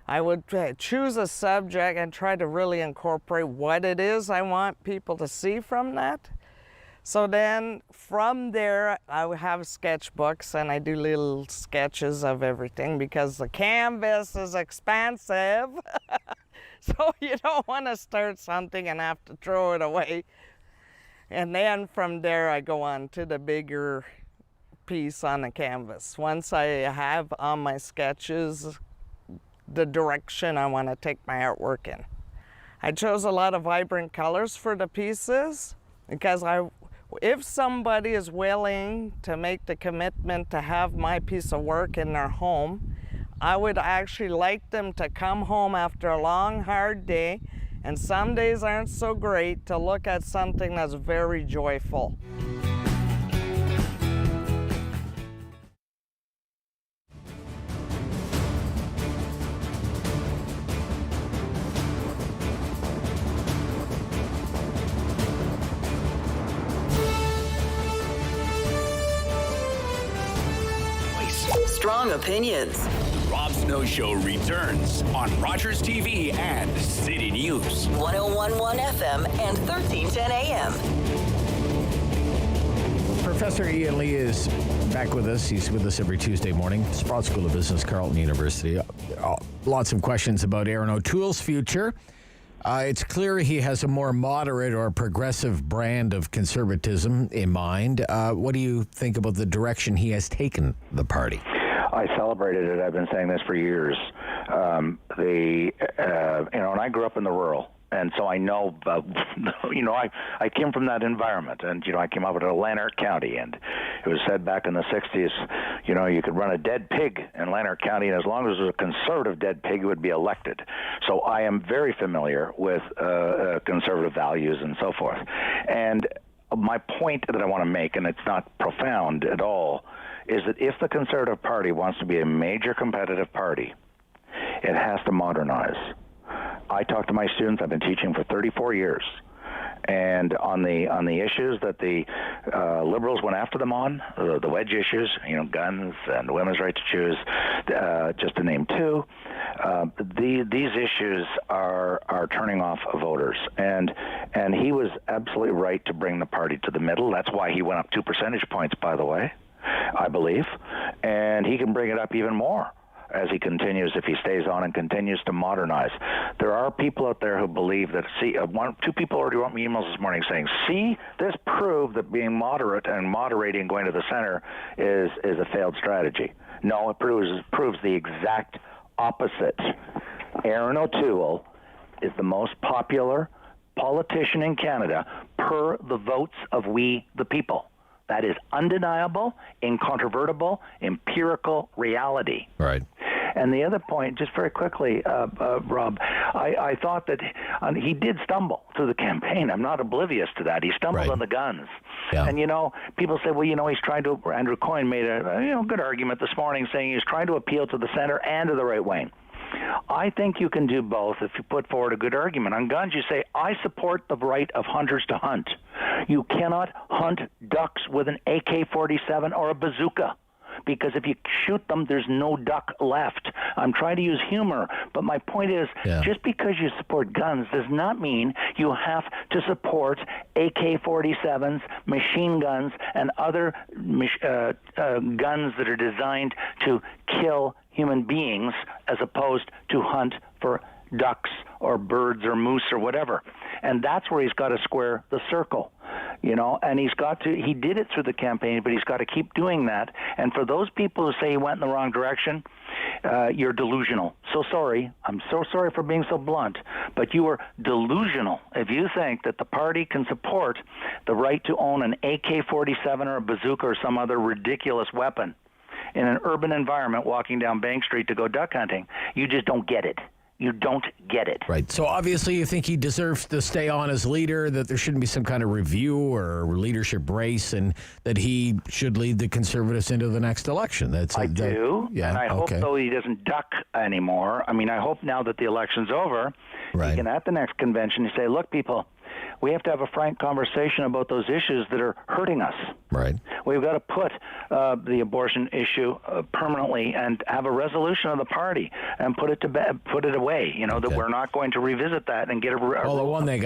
I would choose a subject and try to really incorporate what it is I want people to see from that. So then from there, I would have sketchbooks and I do little sketches of everything because the canvas is expensive. So you don't want to start something and have to throw it away. And then from there, I go on to the bigger piece on the canvas. Once I have on my sketches the direction I want to take my artwork in. I chose a lot of vibrant colors for the pieces because if somebody is willing to make the commitment to have my piece of work in their home, I would actually like them to come home after a long, hard day, and some days aren't so great, to look at something that's very joyful. Strong opinions. Rob Snow Show returns on Rogers TV and City News. 101.1 FM and 1310 AM. Professor Ian Lee is back with us. He's with us every Tuesday morning. Sprott School of Business, Carleton University. Lots of questions about Aaron O'Toole's future. It's clear he has a more moderate or progressive brand of conservatism in mind. What do you think about the direction he has taken the party? I celebrated it. I've been saying this for years. And I grew up in the rural, and so I know, I came from that environment, and I came up in Lanark County, and it was said back in the '60s, you could run a dead pig in Lanark County, and as long as it was a conservative dead pig, it would be elected. So I am very familiar with conservative values and so forth. And my point that I want to make, and it's not profound at all, is that if the Conservative Party wants to be a major competitive party, it has to modernize. I talk to my students. I've been teaching for 34 years. And on the issues that the Liberals went after them on, the wedge issues, guns and women's right to choose, just to name two, these issues are turning off voters. And he was absolutely right to bring the party to the middle. That's why he went up 2 percentage points, by the way, I believe. And he can bring it up even more as he continues, if he stays on and continues to modernize. There are people out there who believe that, two people already wrote me emails this morning saying, this proved that being moderate and moderating going to the center is a failed strategy. No, it proves the exact opposite. Aaron O'Toole is the most popular politician in Canada per the votes of we, the people. That is undeniable, incontrovertible, empirical reality. Right. And the other point, just very quickly, Rob, I thought that he did stumble through the campaign. I'm not oblivious to that. He stumbled on the guns. Yeah. And, people say, well, he's trying to, Andrew Coyne made a good argument this morning saying he's trying to appeal to the center and to the right wing. I think you can do both if you put forward a good argument. On guns, you say, I support the right of hunters to hunt. You cannot hunt ducks with an AK-47 or a bazooka, because if you shoot them, there's no duck left. I'm trying to use humor, but my point is, just because you support guns does not mean you have to support AK-47s, machine guns, and other guns that are designed to kill human beings as opposed to hunt for ducks or birds or moose or whatever. And that's where he's got to square the circle, and he did it through the campaign, but he's got to keep doing that. And for those people who say he went in the wrong direction, you're delusional. So sorry. I'm so sorry for being so blunt, but you are delusional if you think that the party can support the right to own an AK-47 or a bazooka or some other ridiculous weapon in an urban environment walking down Bank Street to go duck hunting. You just don't get it. You don't get it. Right. So obviously you think he deserves to stay on as leader, that there shouldn't be some kind of review or leadership race, and that he should lead the Conservatives into the next election. I do. Yeah. And I hope, though, he doesn't duck anymore. I mean, I hope now that the election's over, he can, at the next convention, say, look, people, we have to have a frank conversation about those issues that are hurting us. Right. We've got to put the abortion issue permanently and have a resolution of the party and put it to bed, put it away. That we're not going to revisit that and get a. Well, the one they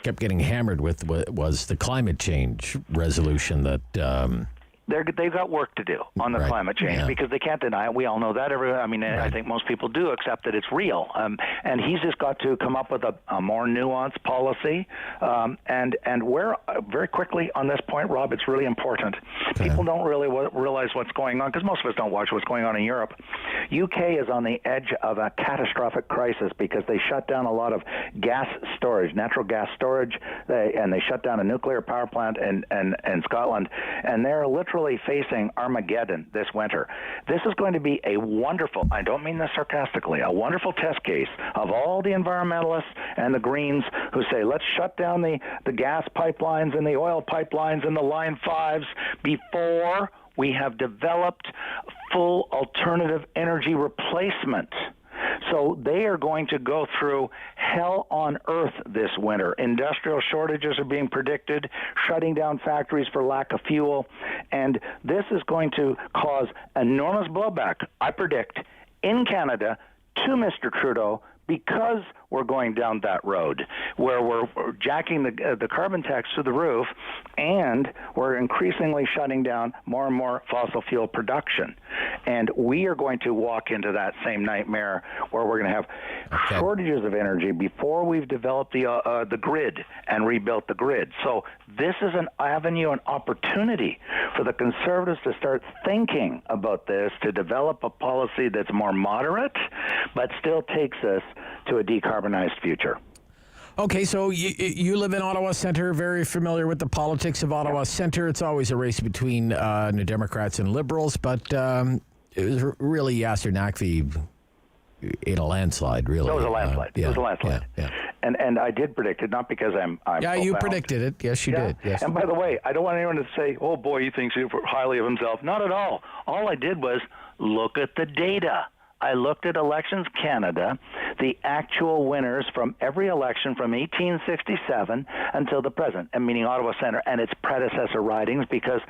kept getting hammered with was the climate change resolution that. They've got work to do on the climate change because they can't deny it. We all know that. I think most people do accept that it's real. And he's just got to come up with a more nuanced policy. And where, very quickly on this point, Rob, it's really important. People don't really realize what's going on because most of us don't watch what's going on in Europe. UK is on the edge of a catastrophic crisis because they shut down a lot of gas storage, natural gas storage, and they shut down a nuclear power plant in Scotland. And they're literally facing Armageddon this winter. This is going to be a wonderful, I don't mean this sarcastically, a wonderful test case of all the environmentalists and the Greens who say, let's shut down the gas pipelines and the oil pipelines and the Line 5s before we have developed full alternative energy replacement. So they are going to go through hell on earth this winter. Industrial shortages are being predicted, shutting down factories for lack of fuel, and this is going to cause enormous blowback, I predict, in Canada to Mr. Trudeau because we're going down that road where we're jacking the carbon tax to the roof and we're increasingly shutting down more and more fossil fuel production. And we are going to walk into that same nightmare where we're going to have shortages of energy before we've developed the grid and rebuilt the grid. So this is an avenue, an opportunity for the Conservatives to start thinking about this, to develop a policy that's more moderate, but still takes us to a decarbonized future. Okay, so you live in Ottawa Centre, very familiar with the politics of Ottawa Centre. It's always a race between New Democrats and Liberals, but it was really Yasser Naqvi in a landslide, really. No, it was a landslide. It was a landslide. Yeah. And I did predict it, not because I'm yeah, you predicted it. Yes, you did. Yes. And by the way, I don't want anyone to say, oh boy, he thinks highly of himself. Not at all. All I did was look at the data. I looked at Elections Canada, the actual winners from every election from 1867 until the present, and meaning Ottawa Centre and its predecessor ridings, because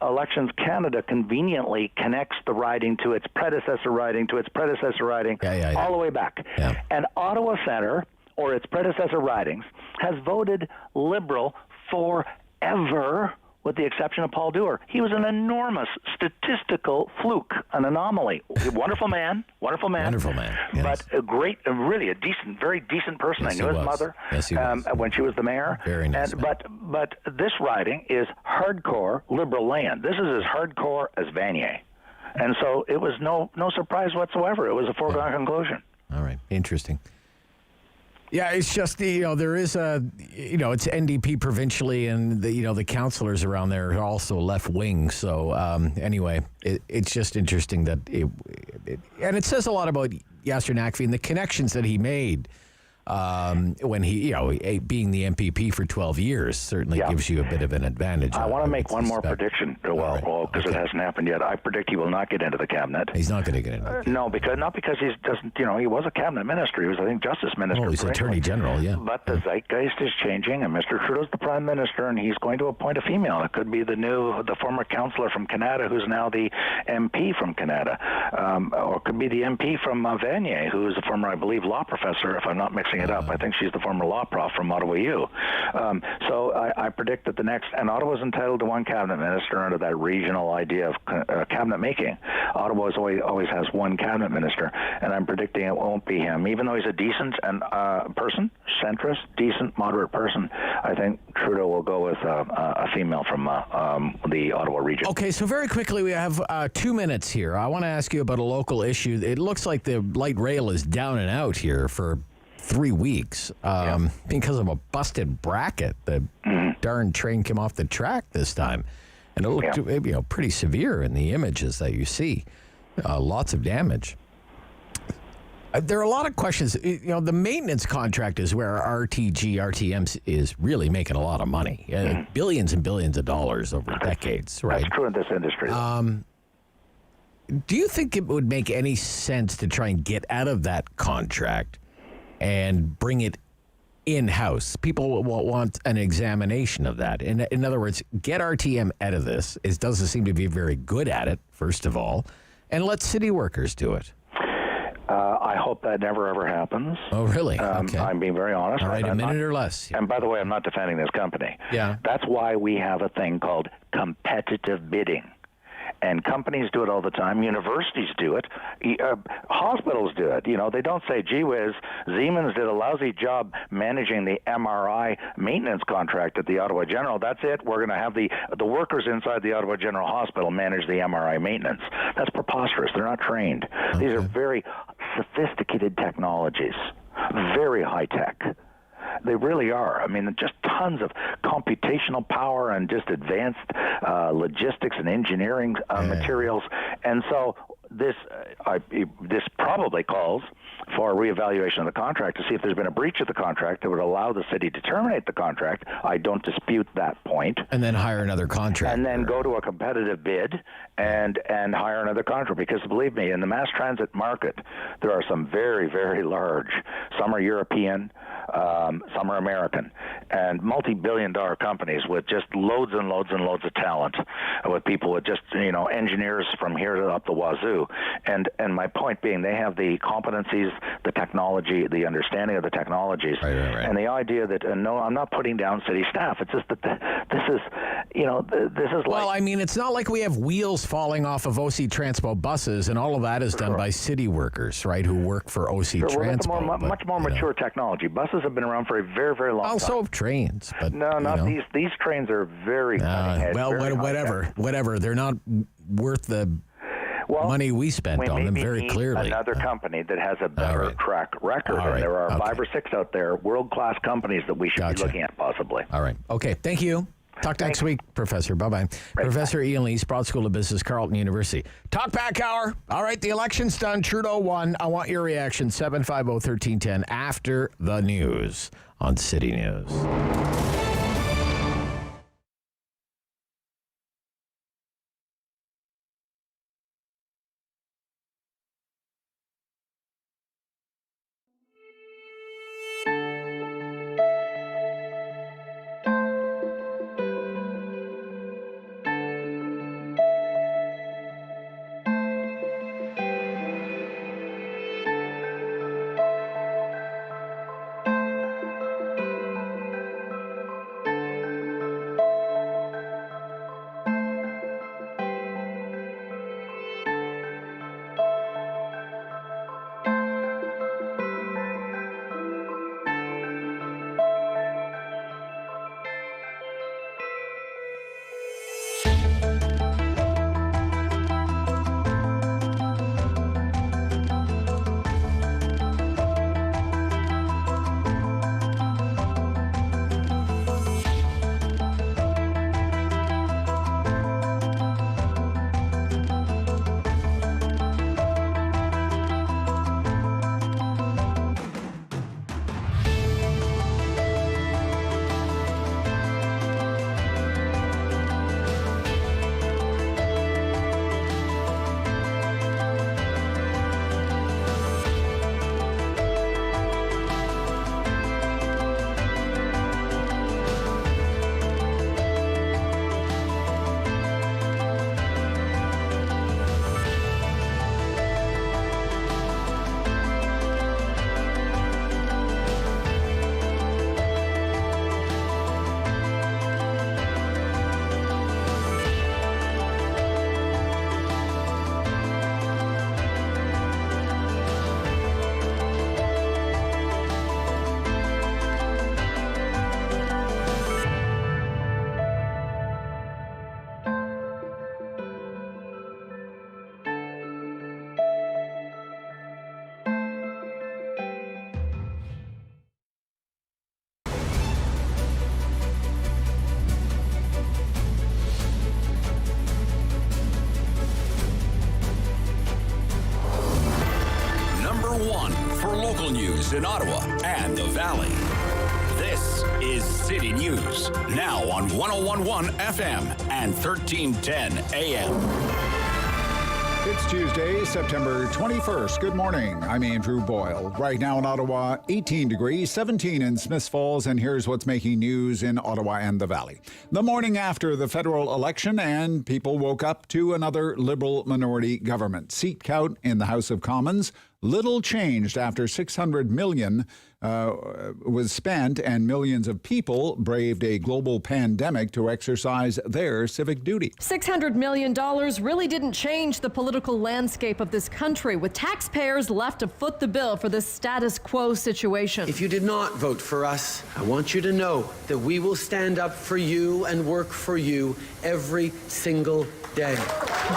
Elections Canada conveniently connects the riding to its predecessor riding to its predecessor riding all the way back. Yeah. And Ottawa Centre, or its predecessor ridings, has voted Liberal forever, with the exception of Paul Dewar. He was an enormous statistical fluke, an anomaly. Wonderful man. Yes. But a great, really a decent, very decent person. Yes, I knew his mother when she was the mayor. Very nice. But this riding is hardcore Liberal land. This is as hardcore as Vanier. And so it was no surprise whatsoever. It was a foregone conclusion. All right. Interesting. Yeah, it's just there is it's NDP provincially, and the councillors around there are also left wing. So anyway, it's just interesting that and it says a lot about Yasser Naqvi and the connections that he made when he being the MPP for 12 years certainly gives you a bit of an advantage. I want to make one more prediction, because it hasn't happened yet. I predict he will not get into the cabinet. He's not going to get into the cabinet. No, not because he doesn't. He was a cabinet minister. He was, I think, justice minister. Oh, he's Attorney General, yeah. But the zeitgeist is changing, and Mr. Trudeau's the Prime Minister, and he's going to appoint a female. It could be the former councillor from Canada, who's now the MP from Canada, or it could be the MP from Vanier, who's a former, I believe, law professor, if I'm not mixing looking it up. I think she's the former law prof from Ottawa U. So I predict that and Ottawa's entitled to one cabinet minister under that regional idea of cabinet making. Ottawa always has one cabinet minister, and I'm predicting it won't be him. Even though he's a decent person, centrist, decent, moderate person, I think Trudeau will go with a female from the Ottawa region. Okay, so very quickly, we have 2 minutes here. I want to ask you about a local issue. It looks like the light rail is down and out here for 3 weeks because of a busted bracket. The darn train came off the track this time, and it looked pretty severe in the images that you see. Lots of damage. There are a lot of questions. The maintenance contract is where RTM is really making a lot of money. Billions and billions of dollars over decades, right? That's true in this industry. Do you think it would make any sense to try and get out of that contract and bring it in-house? People will want an examination of that. In other words, get RTM out of this. It doesn't seem to be very good at it, first of all, and let city workers do it. I hope that never, ever happens. Oh, really? Okay. I'm being very honest. All right, a minute or less. And by the way, I'm not defending this company. Yeah. That's why we have a thing called competitive bidding. And companies do it all the time. Universities do it. Hospitals do it. They don't say, gee whiz, Siemens did a lousy job managing the MRI maintenance contract at the Ottawa General. That's it. We're going to have the workers inside the Ottawa General Hospital manage the MRI maintenance. That's preposterous. They're not trained. Okay. These are very sophisticated technologies, very high tech. They really are. I mean, just tons of computational power and just advanced logistics and engineering materials. And so this probably calls for a reevaluation of the contract to see if there's been a breach of the contract that would allow the city to terminate the contract. I don't dispute that point. And then hire another contractor. And then go to a competitive bid and hire another contractor. Because believe me, in the mass transit market, there are some very, very large, some are European, some are American, and multi-billion-dollar companies with just loads and loads and loads of talent, with people with just, engineers from here to up the wazoo. And my point being, they have the competencies, the technology, the understanding of the technologies, right. And the idea that, no, I'm not putting down city staff. It's just that this is Well, I mean, it's not like we have wheels falling off of OC Transpo buses, and all of that is done by city workers, right, who work for OC Transpo. Much more mature technology. Buses have been around for a very, very long time. Also trains, but not these. These trains are very cutting edge. Well, whatever. They're not worth the money we spent on them, very clearly. Another company that has a better track record. And there are 5 or 6 out there, world-class companies that we should be looking at possibly. All right. Okay. Thank you. Talk next week, Professor. Bye-bye. Right. Professor Ian Lee, Sprott School of Business, Carleton University. Talk back hour. All right, the election's done. Trudeau won. I want your reaction. 750-1310 after the news on City News. news in Ottawa and the Valley. This is City News, now on 101.1 FM and 1310 AM. It's Tuesday, September 21st. Good morning. I'm Andrew Boyle. Right now in Ottawa, 18 degrees, 17 in Smiths Falls, and here's what's making news in Ottawa and the Valley. The morning after the federal election, and people woke up to another Liberal minority government. Seat count in the House of Commons, little changed after $600 million was spent and millions of people braved a global pandemic to exercise their civic duty. $600 million really didn't change the political landscape of this country, with taxpayers left to foot the bill for this status quo situation. If you did not vote for us, I want you to know that we will stand up for you and work for you every single day.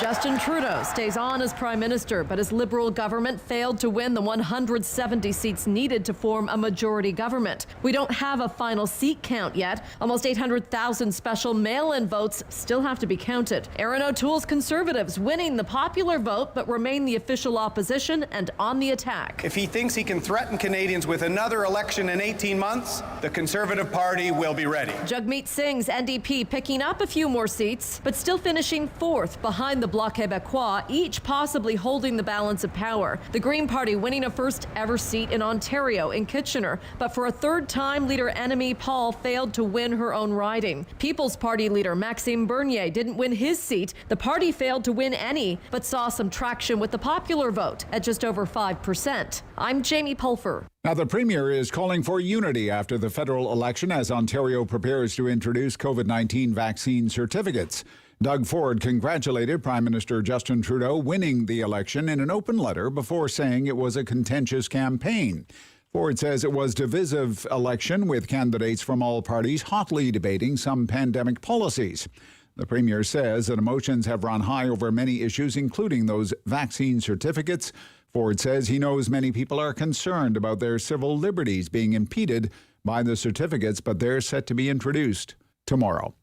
Justin Trudeau stays on as Prime Minister, but his Liberal government failed to win the 170 seats needed to form a majority government. We don't have a final seat count yet. Almost 800,000 special mail-in votes still have to be counted. Erin O'Toole's Conservatives winning the popular vote, but remain the official opposition and on the attack. If he thinks he can threaten Canadians with another election in 18 months, the Conservative Party will be ready. Jagmeet Singh's NDP picking up a few more seats, but still finishing fourth behind the Bloc Québécois, each possibly holding the balance of power. The Green Party winning a first ever seat in Ontario in Kitchener, but for a third time, leader Annamie Paul failed to win her own riding. People's Party leader Maxime Bernier didn't win his seat. The party failed to win any, but saw some traction with the popular vote at just over 5%. I'm Jamie Pulfer. Now, the Premier is calling for unity after the federal election as Ontario prepares to introduce COVID-19 vaccine certificates. Doug Ford congratulated Prime Minister Justin Trudeau winning the election in an open letter before saying it was a contentious campaign. Ford says it was a divisive election with candidates from all parties hotly debating some pandemic policies. The Premier says that emotions have run high over many issues, including those vaccine certificates. Ford says he knows many people are concerned about their civil liberties being impeded by the certificates, but they're set to be introduced tomorrow.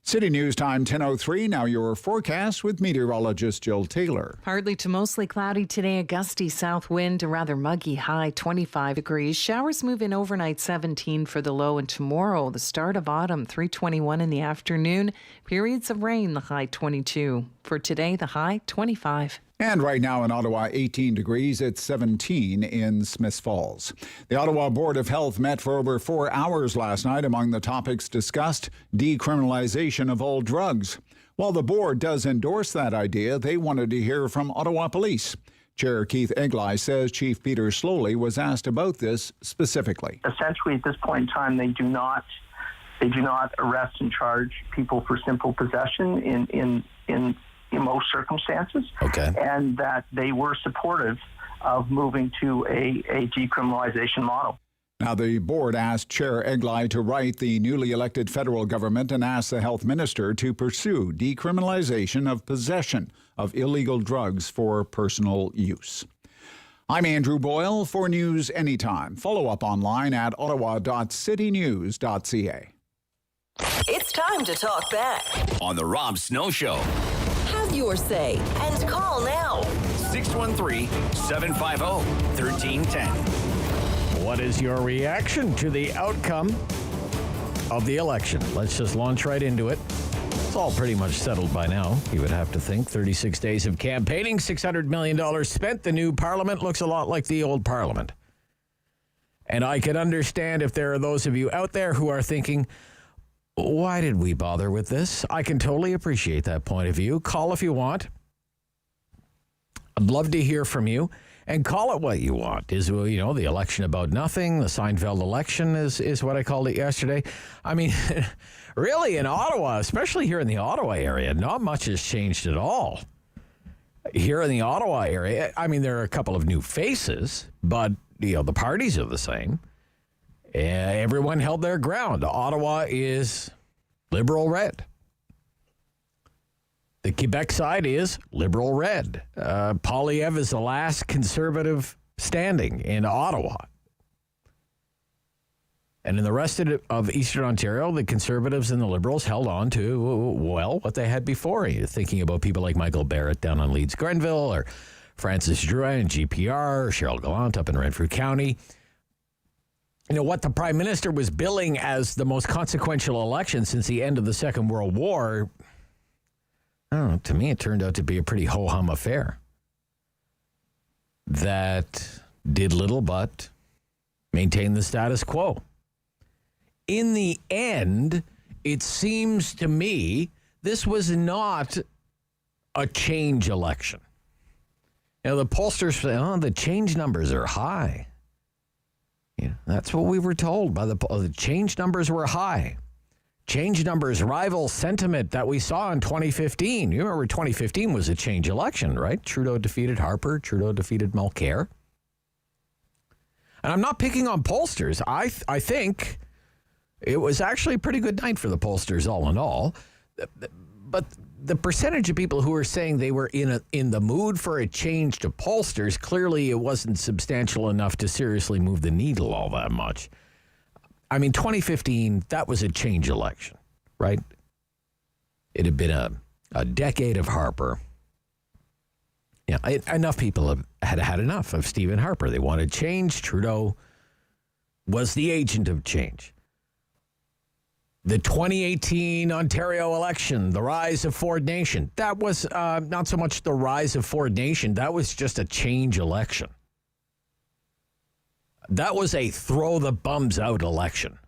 City News time 10:03. Now your forecast with meteorologist Jill Taylor. Partly to mostly cloudy today, a gusty south wind, a rather muggy high 25 degrees. Showers move in overnight 17 for the low, and tomorrow the start of autumn 3:21 in the afternoon. Periods of rain, the high 22. For today, the high 25. And right now in Ottawa, 18 degrees. It's 17 in Smiths Falls. The Ottawa Board of Health met for over 4 hours last night. Among the topics discussed, decriminalization of all drugs. While the board does endorse that idea, they wanted to hear from Ottawa Police. Chair Keith Egli says Chief Peter Slowly was asked about this specifically. Essentially, at this point in time, they do not arrest and charge people for simple possession in most circumstances, and that they were supportive of moving to a decriminalization model. Now, the board asked Chair Egli to write the newly elected federal government and ask the health minister to pursue decriminalization of possession of illegal drugs for personal use. I'm Andrew Boyle for News Anytime. Follow up online at ottawa.citynews.ca. It's time to talk back on The Rob Snow Show. Have your say and call now. 613-750-1310. What is your reaction to the outcome of the election? Let's just launch right into it. It's all pretty much settled by now, you would have to think. 36 days of campaigning, $600 million spent. The new parliament looks a lot like the old parliament. And I can understand if there are those of you out there who are thinking, why did we bother with this? I can totally appreciate that point of view. Call if you want. I'd love to hear from you. And call it what you want. Is, the election about nothing? The Seinfeld election is what I called it yesterday. I mean, really in Ottawa, especially here in the Ottawa area, not much has changed at all. Here in the Ottawa area, I mean, there are a couple of new faces, but, the parties are the same. Everyone held their ground. Ottawa is Liberal red. The Quebec side is Liberal red. Poilievre is the last Conservative standing in Ottawa. And in the rest of Eastern Ontario, the Conservatives and the Liberals held on to, what they had before. You're thinking about people like Michael Barrett down on Leeds-Grenville, or Francis Drouin in GPR, or Cheryl Gallant up in Renfrew County. what the Prime Minister was billing as the most consequential election since the end of the Second World War, I don't know, to me it turned out to be a pretty ho-hum affair that did little but maintain the status quo. In the end, it seems to me this was not a change election. The pollsters say, the change numbers are high. That's what we were told by the change numbers were high. Change numbers rival sentiment that we saw in 2015. You remember 2015 was a change election, right? Trudeau defeated Harper. Trudeau defeated Mulcair. And I'm not picking on pollsters. I think it was actually a pretty good night for the pollsters all in all. But the percentage of people who were saying they were in the mood for a change to pollsters, clearly it wasn't substantial enough to seriously move the needle all that much. I mean, 2015, that was a change election, right? It had been a decade of Harper. Enough people had enough of Stephen Harper. They wanted change. Trudeau was the agent of change. The 2018 Ontario election, the rise of Ford Nation, that was not so much the rise of Ford Nation, that was just a change election. That was a throw the bums out election.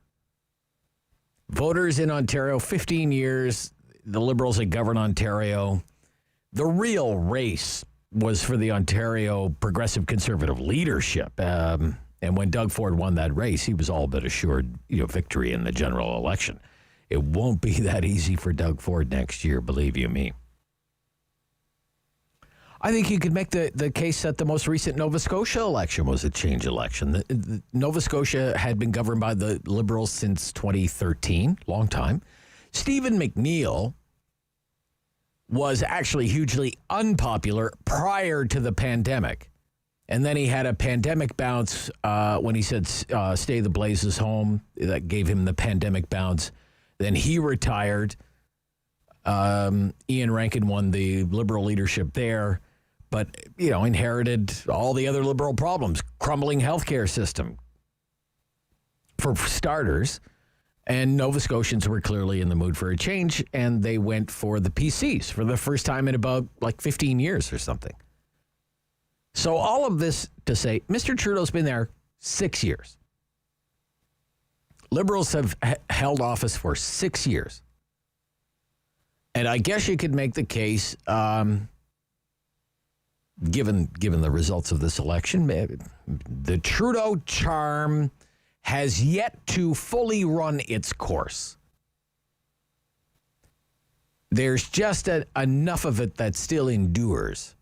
Voters in Ontario, 15 years, the Liberals had governed Ontario. The real race was for the Ontario Progressive Conservative leadership. And when Doug Ford won that race, he was all but assured, victory in the general election. It won't be that easy for Doug Ford next year, believe you me. I think you could make the case that the most recent Nova Scotia election was a change election. Nova Scotia had been governed by the Liberals since 2013, long time. Stephen McNeil was actually hugely unpopular prior to the pandemic. And then he had a pandemic bounce when he said, stay the Blazes home. That gave him the pandemic bounce. Then he retired. Ian Rankin won the Liberal leadership there, but, inherited all the other Liberal problems. Crumbling healthcare system, for starters. And Nova Scotians were clearly in the mood for a change, and they went for the PCs for the first time in about 15 years or something. So all of this to say, Mr. Trudeau's been there 6 years. Liberals have held office for 6 years. And I guess you could make the case, given the results of this election, the Trudeau charm has yet to fully run its course. There's just enough of it that still endures.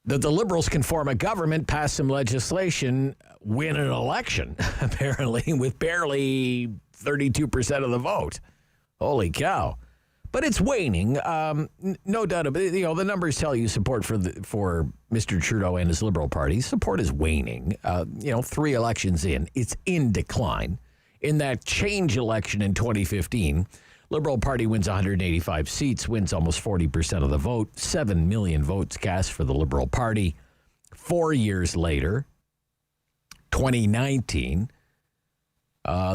That the Liberals can form a government, pass some legislation, win an election, apparently, with barely 32% of the vote. Holy cow. But it's waning. No doubt about it. The numbers tell you support for Mr. Trudeau and his Liberal Party. Support is waning. 3 elections in, it's in decline. In that change election in 2015, Liberal Party wins 185 seats, wins almost 40% of the vote, 7 million votes cast for the Liberal Party. 4 years later, 2019,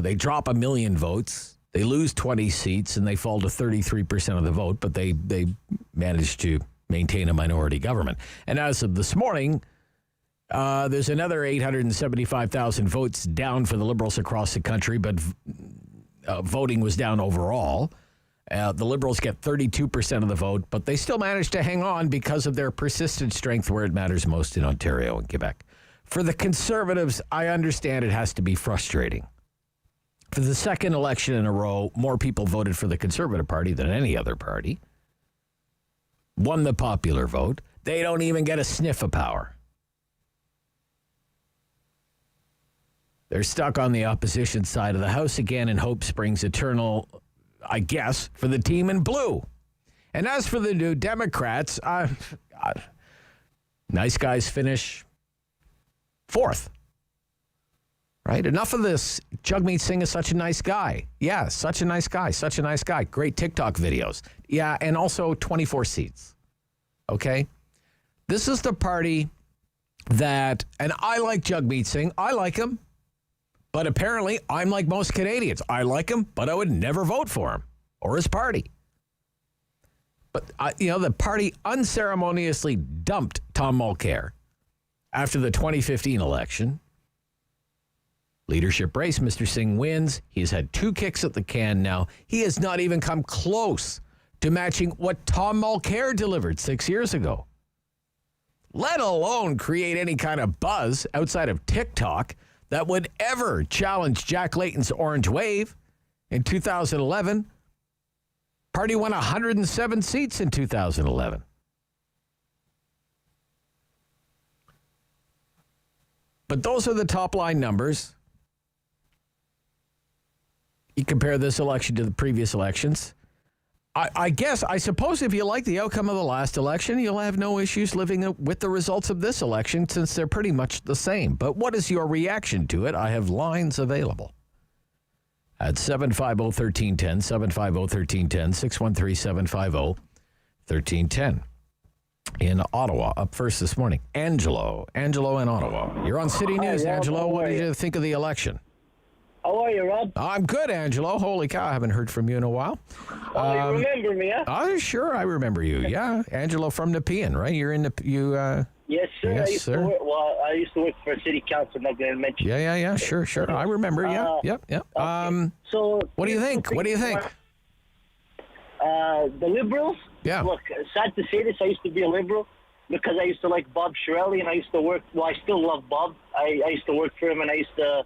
they drop 1 million votes. They lose 20 seats, and they fall to 33% of the vote, but they managed to maintain a minority government. And as of this morning, there's another 875,000 votes down for the Liberals across the country, but voting was down overall. The Liberals get 32% of the vote, but they still managed to hang on because of their persistent strength where it matters most in Ontario and Quebec. For the Conservatives, I understand it has to be frustrating. For the second election in a row, more people voted for the Conservative Party than any other party. Won the popular vote. They don't even get a sniff of power. They're stuck on the opposition side of the House again, and hope springs eternal, I guess, for the team in blue. And as for the New Democrats, nice guys finish 4th. Right? Enough of this. Jagmeet Singh is such a nice guy. Yeah, such a nice guy. Such a nice guy. Great TikTok videos. Yeah, and also 24 seats. Okay? This is the party that, and I like Jagmeet Singh. I like him. But apparently, I'm like most Canadians. I like him, but I would never vote for him or his party. But, the party unceremoniously dumped Tom Mulcair after the 2015 election. Leadership race, Mr. Singh wins. He's had 2 kicks at the can now. He has not even come close to matching what Tom Mulcair delivered 6 years ago, let alone create any kind of buzz outside of TikTok that would ever challenge Jack Layton's Orange Wave. In 2011, party won 107 seats in 2011. But those are the top line numbers. You compare this election to the previous elections. I suppose if you like the outcome of the last election, you'll have no issues living with the results of this election since they're pretty much the same. But what is your reaction to it? I have lines available at 750-1310, 750-1310, 613-750-1310. In Ottawa, up first this morning, Angelo in Ottawa. You're on City News, Rob, Angelo. What did you think of the election? How are you, Rob? I'm good, Angelo. Holy cow, I haven't heard from you in a while. You remember me, huh? Oh, sure, I remember you. Yeah, Angelo from Nepean, right? You're in the Yes, sir. Yes, I used sir. to work. Well, I used to work for City Council. I'm not going to mention. Yeah. Sure. I remember. Yeah. Okay. So, what do you think? The Liberals. Yeah. Look, sad to say this, I used to be a Liberal because I used to like Bob Shirelli, and I used to work. Well, I still love Bob. I used to work for him, and I used to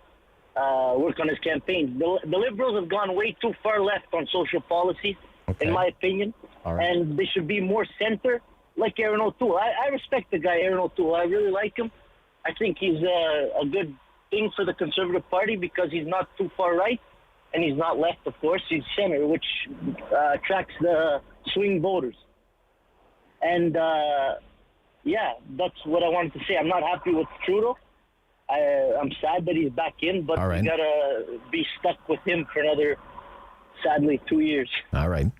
work on his campaign. The Liberals have gone way too far left on social policy, in my opinion, and they should be more center, like Aaron O'Toole. I respect the guy, Aaron O'Toole. I really like him. I think he's a good thing for the Conservative Party because he's not too far right, and he's not left, of course. He's center, which attracts the swing voters. And, that's what I wanted to say. I'm not happy with Trudeau. I'm sad that he's back in, but we got to be stuck with him for another, sadly, 2 years. All right.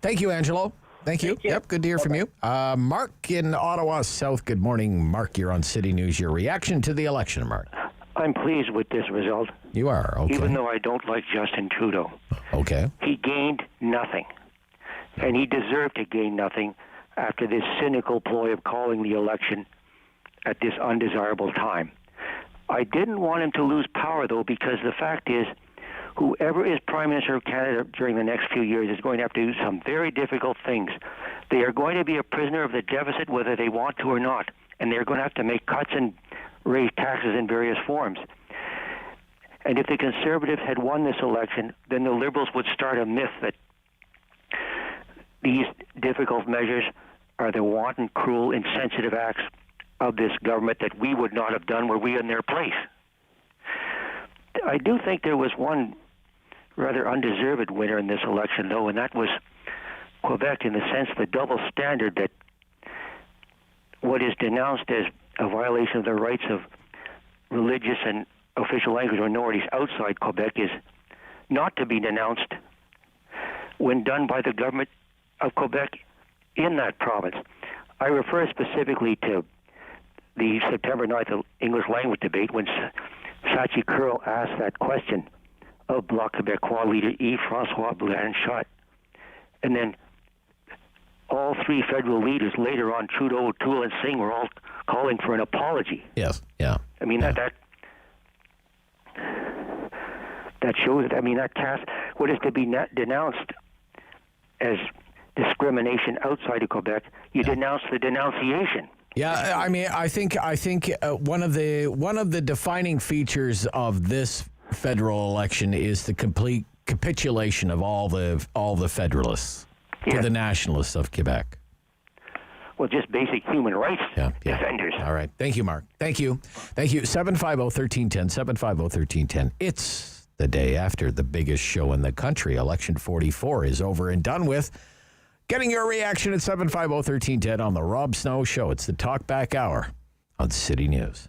Thank you, Angelo. Thank you. Yep, good to hear from you. Mark in Ottawa South. Good morning, Mark. You're on City News. Your reaction to the election, Mark? I'm pleased with this result. You are, okay. Even though I don't like Justin Trudeau. Okay. He gained nothing. And he deserved to gain nothing after this cynical ploy of calling the election at this undesirable time. I didn't want him to lose power, though, because the fact is, whoever is Prime Minister of Canada during the next few years is going to have to do some very difficult things. They are going to be a prisoner of the deficit whether they want to or not, and they're going to have to make cuts and raise taxes in various forms. And if the Conservatives had won this election, then the Liberals would start a myth that these difficult measures are the wanton, cruel, insensitive acts of this government that we would not have done were we in their place. I do think there was one rather undeserved winner in this election, though, and that was Quebec, in the sense the double standard that what is denounced as a violation of the rights of religious and official language minorities outside Quebec is not to be denounced when done by the government of Quebec in that province. I refer specifically to the September 9th English language debate when Sachi Curl asked that question of Bloc Québécois leader Yves-François Blanchot. And then all three federal leaders, later on Trudeau, O'Toole, and Singh, were all calling for an apology. Yes, yeah. I mean, that shows it. I mean, that cast what is to be denounced as discrimination outside of Quebec, you denounce the denunciation. Yeah, I mean, I think one of the defining features of this federal election is the complete capitulation of all the Federalists to the Nationalists of Quebec. Well, just basic human rights defenders. All right. Thank you, Mark. Thank you. 750-1310, 750-1310. It's the day after the biggest show in the country. Election 44 is over and done with. Getting your reaction at 750-1310 on the Rob Snow Show. It's the Talkback Hour on City News.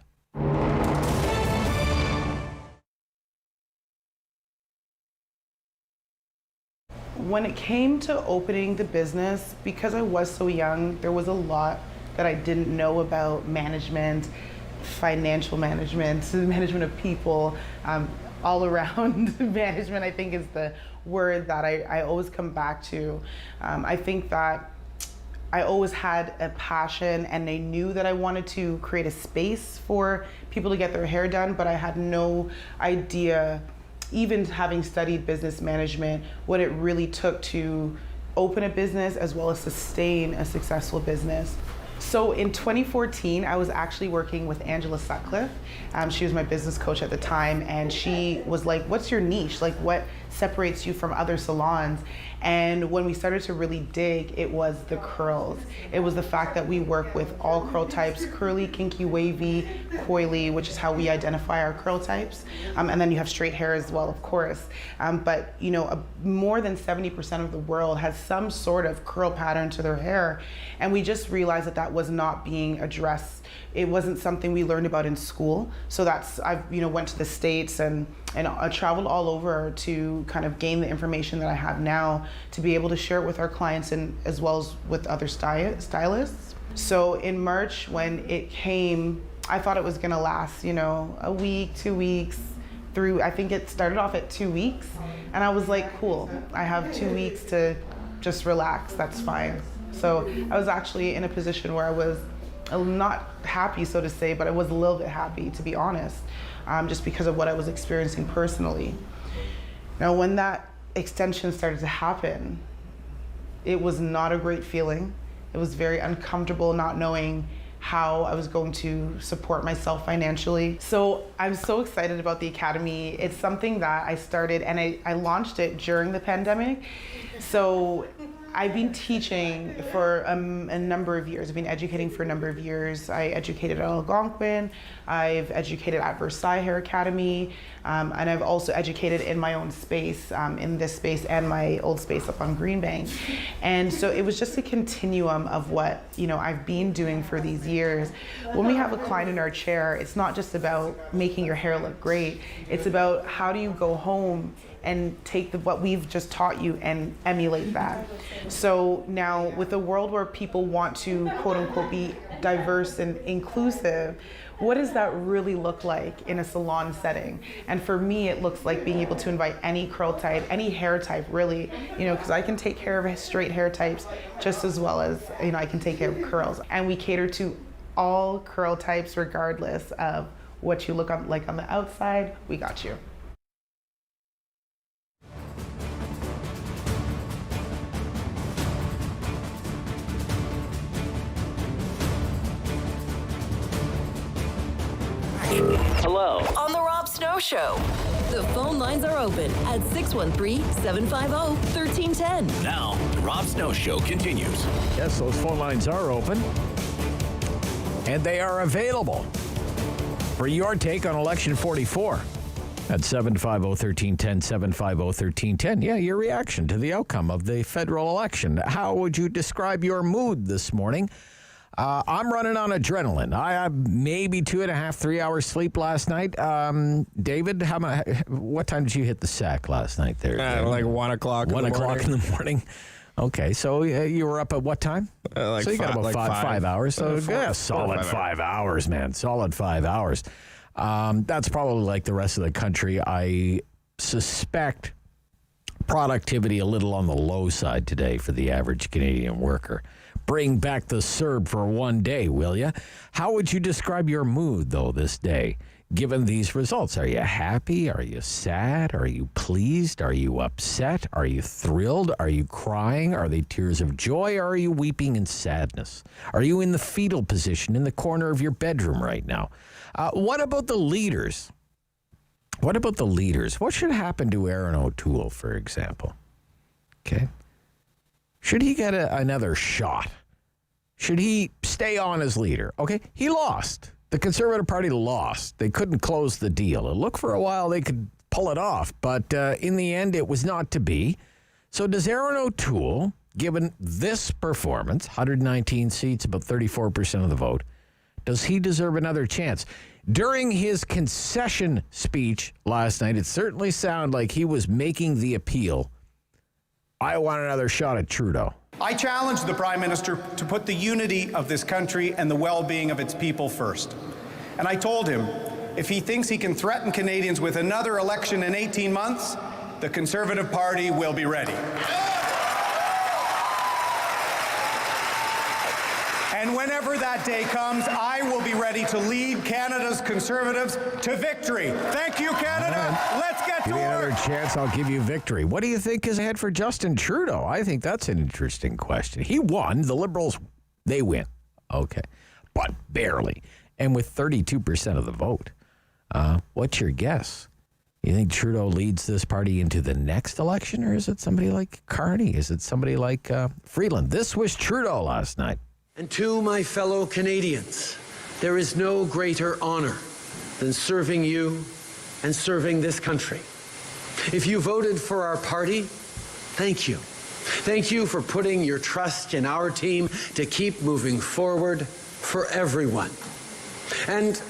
When it came to opening the business, because I was so young, there was a lot that I didn't know about management, financial management, management of people. all around management, I think, is the word that I always come back to. I think that I always had a passion, and I knew that I wanted to create a space for people to get their hair done, but I had no idea, even having studied business management, what it really took to open a business as well as sustain a successful business. So in 2014, I was actually working with Angela Sutcliffe. She was my business coach at the time, and she was like, what's your niche? Like, what separates you from other salons? And when we started to really dig, it was the curls. It was the fact that we work with all curl types: curly, kinky, wavy, coily, which is how we identify our curl types. And then you have straight hair as well, of course. But you know, more than 70% of the world has some sort of curl pattern to their hair. And we just realized that that was not being addressed. It wasn't something we learned about in school. So I went to the States and I traveled all over to kind of gain the information that I have now to be able to share it with our clients and as well as with other stylists. So in March, when it came, I thought it was gonna last, a week, 2 weeks, I think it started off at 2 weeks. And I was like, cool, I have 2 weeks to just relax, that's fine. So I was actually in a position where I was not happy, so to say, but I was a little bit happy, to be honest, just because of what I was experiencing personally. Now, when that extension started to happen, it was not a great feeling. It was very uncomfortable not knowing how I was going to support myself financially. So I'm so excited about the Academy. It's something that I started, and I launched it during the pandemic. So I've been teaching for a number of years. I've been educating for a number of years. I educated at Algonquin. I've educated at Versailles Hair Academy. And I've also educated in my own space, in this space and my old space up on Greenbank. And so it was just a continuum of what, I've been doing for these years. When we have a client in our chair, it's not just about making your hair look great. It's about how do you go home and take what we've just taught you and emulate that. So now, with a world where people want to, quote unquote, be diverse and inclusive, what does that really look like in a salon setting? And for me, it looks like being able to invite any curl type, any hair type, really, because I can take care of straight hair types just as well as, I can take care of curls. And we cater to all curl types regardless of what you look like on the outside. We got you. Hello. On the Rob Snow Show. The phone lines are open at 613-750-1310. Now, the Rob Snow Show continues. Yes, those phone lines are open. And they are available for your take on Election 44 at 750-1310, 750-1310. Yeah, your reaction to the outcome of the federal election. How would you describe your mood this morning? I'm running on adrenaline. I had maybe 2.5, 3 hours sleep last night. David, what time did you hit the sack last night there? Like 1 o'clock. 1 o'clock in the morning. Okay, so you were up at what time? So you got about five hours. So solid 5 hours, man. Solid 5 hours. That's probably like the rest of the country. I suspect productivity a little on the low side today for the average Canadian worker. Bring back the CERB for one day, will you? How would you describe your mood, though, this day, given these results? Are you happy? Are you sad? Are you pleased? Are you upset? Are you thrilled? Are you crying? Are they tears of joy? Or are you weeping in sadness? Are you in the fetal position in the corner of your bedroom right now? What about the leaders? What about the leaders? What should happen to Aaron O'Toole, for example? Okay. Should he get another shot? Should he stay on as leader? Okay, he lost. The Conservative Party lost. They couldn't close the deal. It looked for a while they could pull it off, but in the end, it was not to be. So does Aaron O'Toole, given this performance, 119 seats, about 34% of the vote, does he deserve another chance? During his concession speech last night, it certainly sounded like he was making the appeal. I want another shot at Trudeau. I challenge the Prime Minister to put the unity of this country and the well-being of its people first. And I told him, if he thinks he can threaten Canadians with another election in 18 months, the Conservative Party will be ready. And whenever that day comes, I will be ready to lead Canada's Conservatives to victory. Thank you, Canada. Let's get to work. Give me another chance, I'll give you victory. What do you think is ahead for Justin Trudeau? I think that's an interesting question. He won. The Liberals, they win. Okay. But barely. And with 32% of the vote. What's your guess? You think Trudeau leads this party into the next election, or is it somebody like Carney? Is it somebody like Freeland? This was Trudeau last night. And to my fellow Canadians, there is no greater honor than serving you and serving this country. If you voted for our party, thank you. Thank you for putting your trust in our team to keep moving forward for everyone. And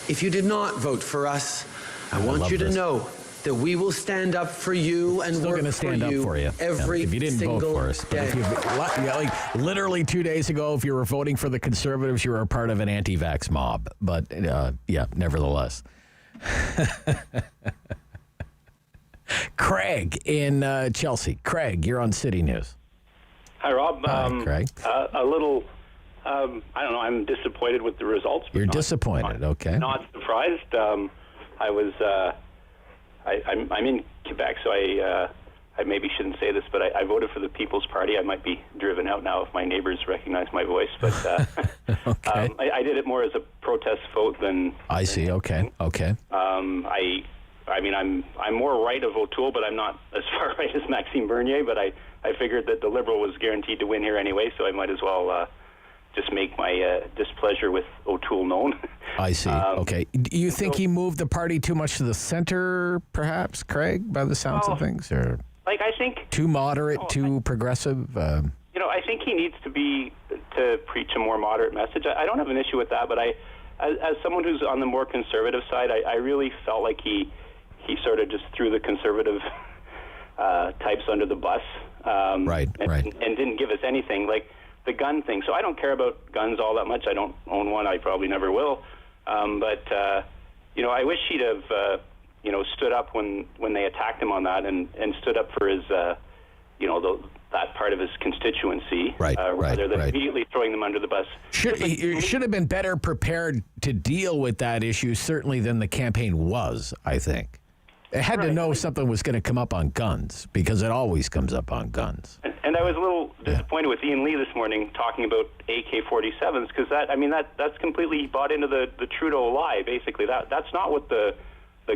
if you did not vote for us, I want you to know that we will stand up for you and Still work gonna stand for up you for you every if you didn't single vote for us. But day. if like literally 2 days ago, if you were voting for the Conservatives, you were a part of an anti-vax mob. But yeah, nevertheless. Craig in Chelsea. Craig, you're on City News. Hi, Rob. Hi, Craig. A little, I don't know, I'm disappointed with the results. You're disappointed, okay. Not surprised. I'm in Quebec, so I maybe shouldn't say this, but I voted for the People's Party. I might be driven out now if my neighbors recognize my voice, but okay. I did it more as a protest vote than... I see, okay. I mean, I'm more right of O'Toole, but I'm not as far right as Maxime Bernier, but I figured that the Liberal was guaranteed to win here anyway, so I might as well just make my displeasure with O'Toole known. I see, okay. Do you think he moved the party too much to the center, perhaps, Craig, by the sounds of things? Or like, I think... Too moderate, too progressive? I think he needs to preach a more moderate message. I don't have an issue with that, but as someone who's on the more conservative side, I really felt like he sort of just threw the conservative types under the bus. Right. And didn't give us anything, like the gun thing. So I don't care about guns all that much. I don't own one. I probably never will. But I wish he'd have, stood up when they attacked him on that and stood up for his, that part of his constituency, rather than immediately throwing them under the bus. He should have been better prepared to deal with that issue, certainly, than the campaign was, I think. It had to know something was going to come up on guns, because it always comes up on guns. And I was a little disappointed with Ian Lee this morning talking about AK-47s, because that's completely bought into the Trudeau lie, basically. That's not what the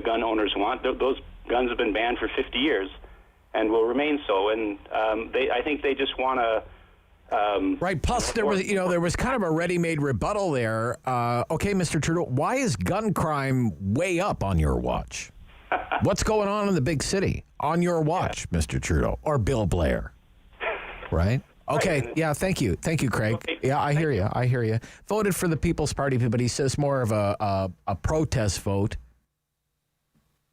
gun owners want. Those guns have been banned for 50 years and will remain so. And I think they just want to... right. Plus, there was kind of a ready-made rebuttal there. Okay, Mr. Trudeau, why is gun crime way up on your watch? What's going on in the big city on your watch, Mr. Trudeau, or Bill Blair? Right? Okay. Yeah, thank you. Thank you, Craig. Okay. Yeah, I hear you. Voted for the People's Party, but he says more of a protest vote,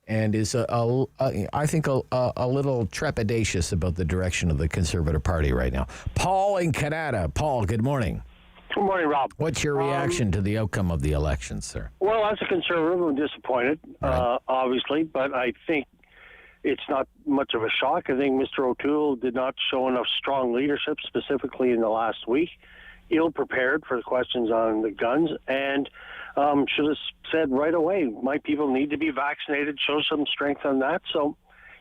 and is, I think, a little trepidatious about the direction of the Conservative Party right now. Paul in Canada. Paul, good morning. Good morning, Rob. What's your reaction to the outcome of the election, sir? Well, as a conservative, I'm disappointed, obviously, but I think it's not much of a shock. I think Mr. O'Toole did not show enough strong leadership, specifically in the last week. Ill-prepared for the questions on the guns, and should have said right away, my people need to be vaccinated, show some strength on that. So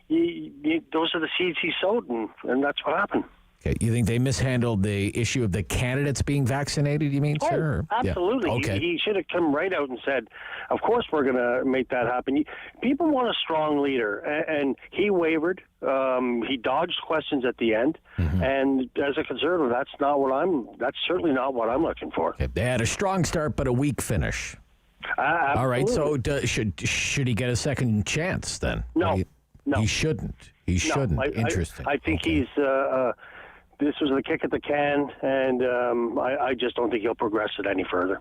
those are the seeds he sowed, and that's what happened. Okay, you think they mishandled the issue of the candidates being vaccinated, you mean, sir? Absolutely. Yeah. Okay. He should have come right out and said, of course we're going to make that happen. People want a strong leader, and he wavered. He dodged questions at the end, and as a conservative, that's certainly not what I'm looking for. Okay. They had a strong start, but a weak finish. All right, so should he get a second chance then? No. He shouldn't. He shouldn't. Interesting. I think he's... this was the kick at the can, and I just don't think he'll progress it any further.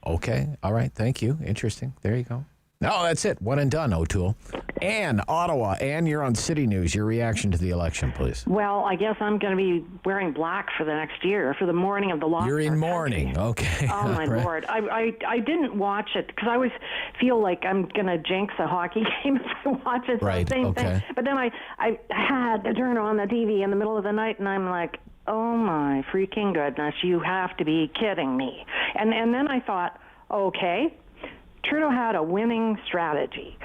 Okay. All right. Thank you. Interesting. There you go. No, that's it. One and done, O'Toole. Ann, Ottawa. Ann, you're on City News. Your reaction to the election, please. Well, I guess I'm going to be wearing black for the next year, for the morning of the loss. You're in mourning. Okay. Oh, my Right. Lord. I didn't watch it because I always feel like I'm going to jinx a hockey game if I watch it. Right, Same okay. thing. But then I had to turn on the TV in the middle of the night, and I'm like, oh, my freaking goodness, you have to be kidding me. And then I thought, okay, Trudeau had a winning strategy.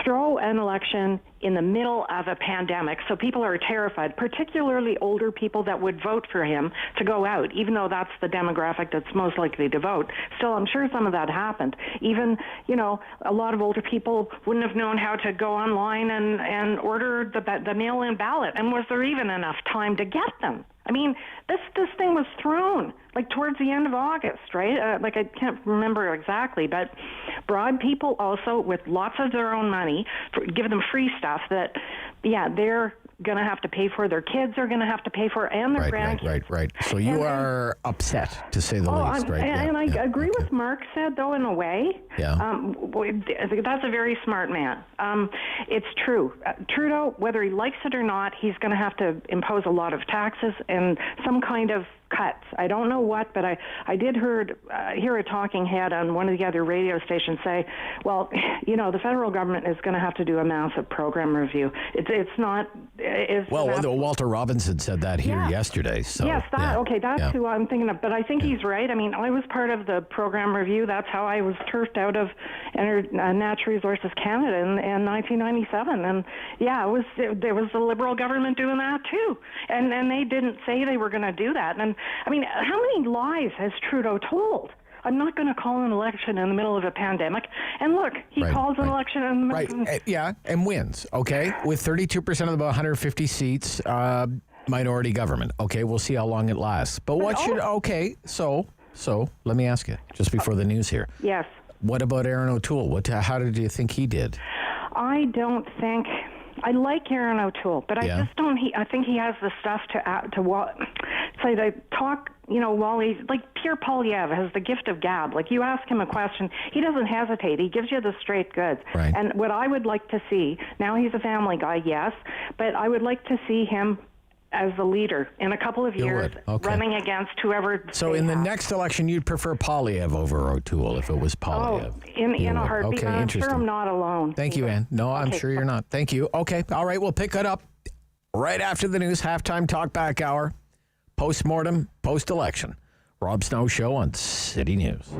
Throw an election in the middle of a pandemic, so people are terrified, particularly older people that would vote for him to go out, even though that's the demographic that's most likely to vote. Still, I'm sure some of that happened. Even, a lot of older people wouldn't have known how to go online and order the mail-in ballot. And was there even enough time to get them? I mean, this thing was thrown towards the end of August, right? I can't remember exactly, but broad people also with lots of their own money, give them free stuff that, they're going to have to pay for, their kids are going to have to pay for, and their grandkids. Right. So you are upset, to say the least, right? And I agree with Mark said, though, in a way. Yeah. That's a very smart man. It's true. Trudeau, whether he likes it or not, he's going to have to impose a lot of taxes and some kind of cuts. I don't know what, but I did hear a talking head on one of the other radio stations say, well, the federal government is going to have to do a massive program review. It's not... Walter Robinson said that here yesterday. So, yes, that's who I'm thinking of. But I think he's right. I mean, I was part of the program review. That's how I was turfed out of Natural Resources Canada in 1997. And there was the Liberal government doing that too. And they didn't say they were going to do that. And I mean, how many lies has Trudeau told? I'm not going to call an election in the middle of a pandemic. And look, he calls an election in the middle of... and wins, okay? With 32% of the 150 seats, minority government. Okay, we'll see how long it lasts. But so let me ask you, just before the news here. Yes. What about Aaron O'Toole? How did you think he did? I don't think... I like Aaron O'Toole, but I just don't. I think he has the stuff to talk. While he's Pierre Poilievre has the gift of gab. You ask him a question, he doesn't hesitate. He gives you the straight goods. Right. And what I would like to see now, he's a family guy, yes, but I would like to see him as the leader in a couple of years, running against whoever. So in the next election, you'd prefer Poilievre over O'Toole if it was Poilievre? In a heartbeat. Okay, I'm sure I'm not alone. Thank you, Ann. No, I'm sure you're not. Thank you. Okay, all right, we'll pick it up right after the news, halftime talkback hour, post-mortem, post-election. Rob Snow Show on City News.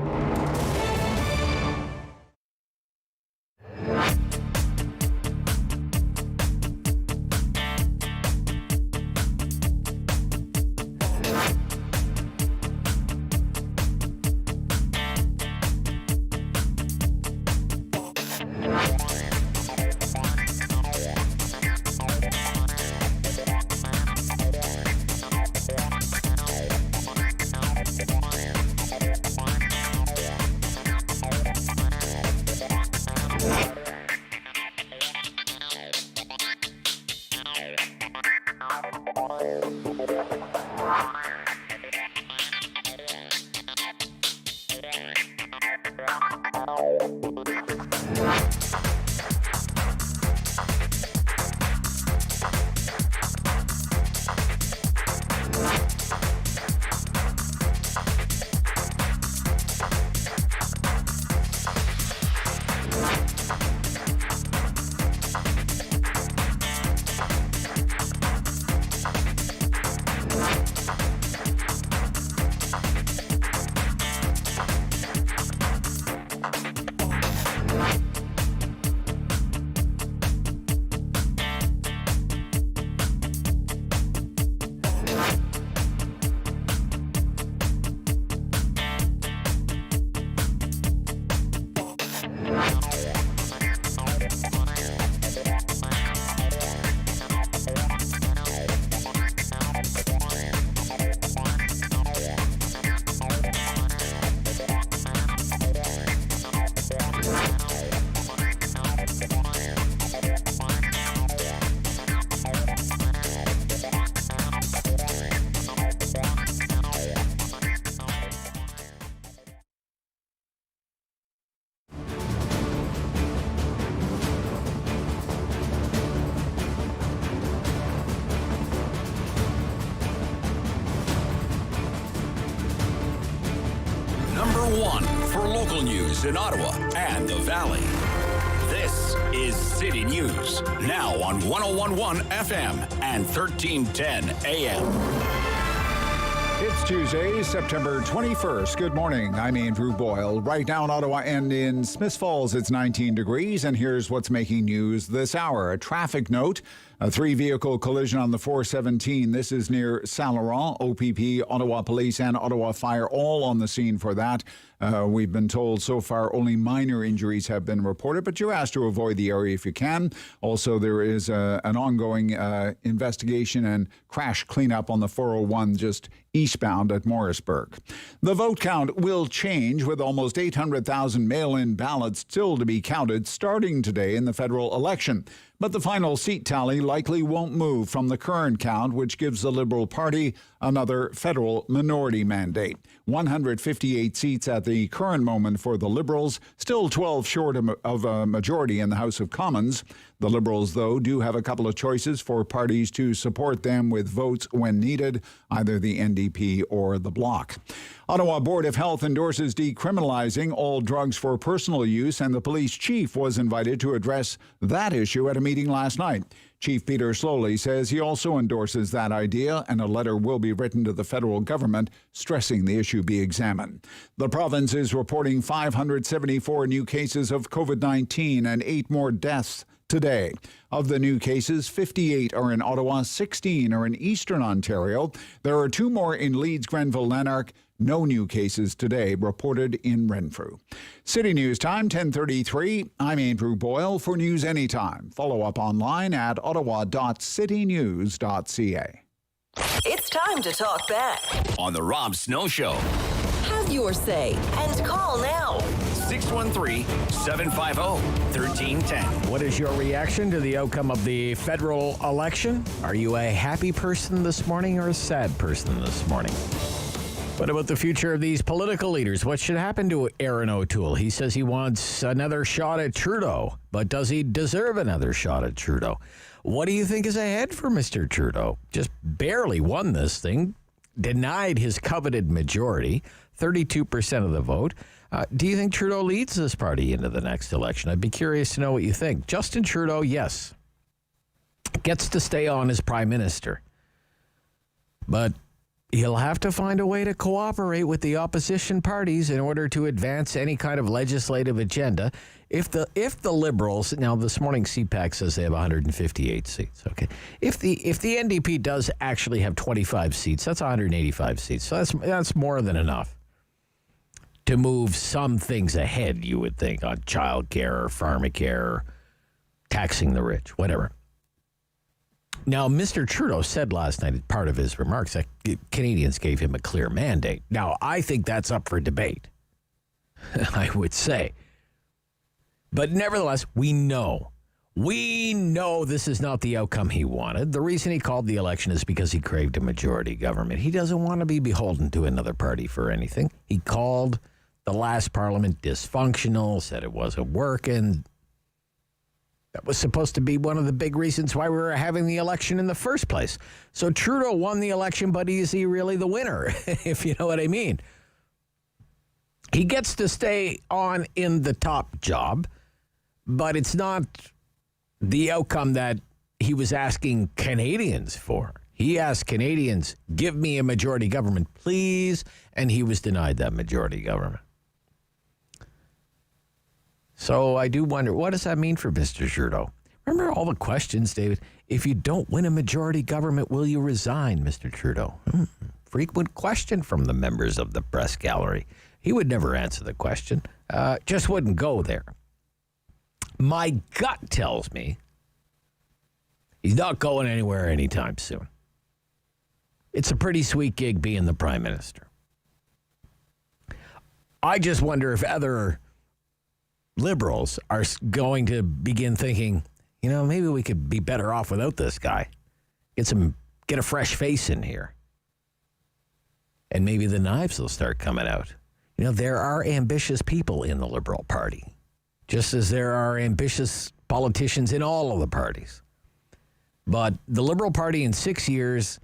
Number 1 for local news in Ottawa and the Valley. This is City News, now on 101.1 FM and 1310 AM. It's Tuesday, September 21st. Good morning. I'm Andrew Boyle. Right now in Ottawa and in Smiths Falls, it's 19 degrees. And here's what's making news this hour. A traffic note. A 3-vehicle collision on the 417. This is near Saint Laurent. OPP, Ottawa Police, and Ottawa Fire all on the scene for that. We've been told so far only minor injuries have been reported, but you're asked to avoid the area if you can. Also, there is an ongoing investigation and crash cleanup on the 401 just eastbound at Morrisburg. The vote count will change with almost 800,000 mail-in ballots still to be counted starting today in the federal election. But the final seat tally likely won't move from the current count, which gives the Liberal Party another federal minority mandate. 158 seats at the current moment for the Liberals, still 12 short of a majority in the House of Commons. The Liberals, though, do have a couple of choices for parties to support them with votes when needed, either the NDP or the Bloc. Ottawa Board of Health endorses decriminalizing all drugs for personal use, and the police chief was invited to address that issue at a meeting last night. Chief Peter Slowly says he also endorses that idea, and a letter will be written to the federal government stressing the issue be examined. The province is reporting 574 new cases of COVID-19 and 8 more deaths today. Of the new cases, 58 are in Ottawa, 16 are in Eastern Ontario. There are 2 more in Leeds, Grenville, Lanark. No new cases today reported in Renfrew. City News Time, 10:33. I'm Andrew Boyle for News Anytime. Follow up online at ottawa.citynews.ca. It's time to talk back on the Rob Snow Show. Have your say and call now. 613-750-1310. What is your reaction to the outcome of the federal election? Are you a happy person this morning or a sad person this morning? What about the future of these political leaders? What should happen to Aaron O'Toole? He says he wants another shot at Trudeau, but does he deserve another shot at Trudeau? What do you think is ahead for Mr. Trudeau? Just barely won this thing, denied his coveted majority, 32% of the vote. Do you think Trudeau leads this party into the next election? I'd be curious to know what you think. Justin Trudeau, yes, gets to stay on as prime minister, but he'll have to find a way to cooperate with the opposition parties in order to advance any kind of legislative agenda. If the Liberals, now this morning CPAC says they have 158 seats, okay. If the NDP does actually have 25 seats, that's 185 seats. So that's more than enough to move some things ahead, you would think, on childcare or pharmacare, or taxing the rich, whatever. Now, Mr. Trudeau said last night, as part of his remarks, that Canadians gave him a clear mandate. Now, I think that's up for debate, I would say. But nevertheless, we know this is not the outcome he wanted. The reason he called the election is because he craved a majority government. He doesn't want to be beholden to another party for anything. He called the last parliament dysfunctional, said it wasn't working. That was supposed to be one of the big reasons why we were having the election in the first place. So Trudeau won the election, but is he really the winner, if you know what I mean? He gets to stay on in the top job, but it's not the outcome that he was asking Canadians for. He asked Canadians, give me a majority government, please, and he was denied that majority government. So I do wonder, what does that mean for Mr. Trudeau? Remember all the questions, David? If you don't win a majority government, will you resign, Mr. Trudeau? Frequent question from the members of the press gallery. He would never answer the question. Just wouldn't go there. My gut tells me he's not going anywhere anytime soon. It's a pretty sweet gig being the prime minister. I just wonder if other Liberals are going to begin thinking, maybe we could be better off without this guy. Get a fresh face in here. And maybe the knives will start coming out. There are ambitious people in the Liberal Party, just as there are ambitious politicians in all of the parties. But the Liberal Party in 6 years,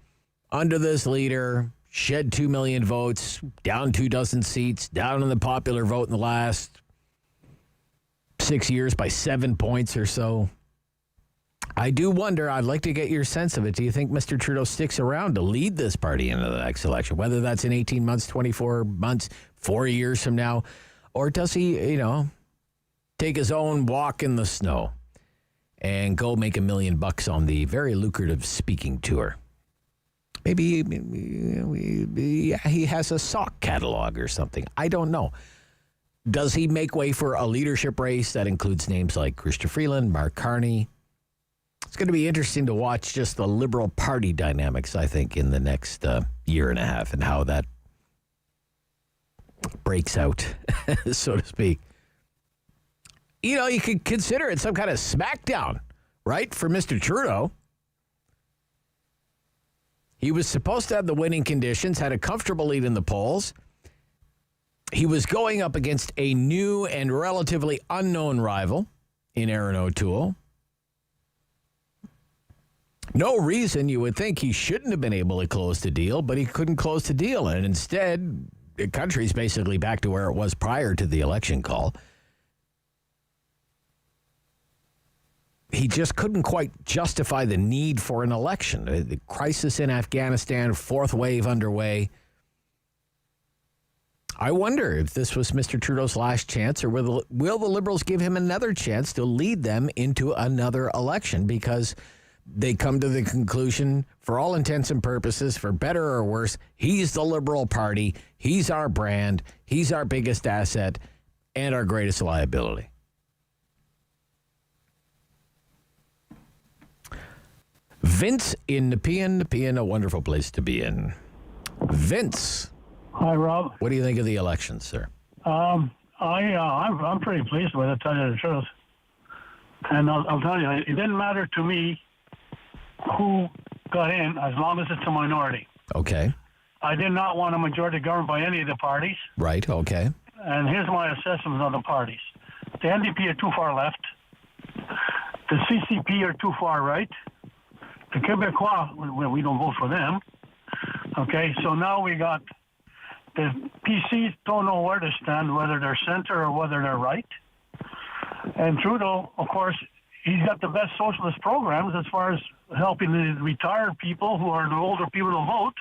under this leader, shed 2 million votes, down 24 seats, down in the popular vote in the last 6 years by 7 points or so. I do wonder, I'd like to get your sense of it. Do you think Mr. Trudeau sticks around to lead this party into the next election, whether that's in 18 months, 24 months, 4 years from now? Or does he, take his own walk in the snow and go make $1 million on the very lucrative speaking tour? Maybe he has a sock catalog or something. I don't know. Does he make way for a leadership race that includes names like Chrystia Freeland, Mark Carney? It's going to be interesting to watch just the Liberal Party dynamics, I think, in the next year and a half and how that breaks out, so to speak. You could consider it some kind of smackdown, right, for Mr. Trudeau. He was supposed to have the winning conditions, had a comfortable lead in the polls. He was going up against a new and relatively unknown rival in Aaron O'Toole. No reason you would think he shouldn't have been able to close the deal, but he couldn't close the deal. And instead, the country's basically back to where it was prior to the election call. He just couldn't quite justify the need for an election. The crisis in Afghanistan, fourth wave underway. I wonder if this was Mr. Trudeau's last chance, or will the Liberals give him another chance to lead them into another election, because they come to the conclusion, for all intents and purposes, for better or worse, he's the Liberal Party, he's our brand, he's our biggest asset, and our greatest liability. Vince in Nepean, a wonderful place to be in. Vince. Hi, Rob. What do you think of the election, sir? I'm pretty pleased with it, to tell you the truth. And I'll tell you, it didn't matter to me who got in, as long as it's a minority. Okay. I did not want a majority government by any of the parties. Right, okay. And here's my assessment of the parties. The NDP are too far left. The CCP are too far right. The Québécois, well, we don't vote for them. Okay, so now we got the PCs don't know where to stand, whether they're center or whether they're right. And Trudeau, of course, he's got the best socialist programs as far as helping the retired people who are the older people to vote,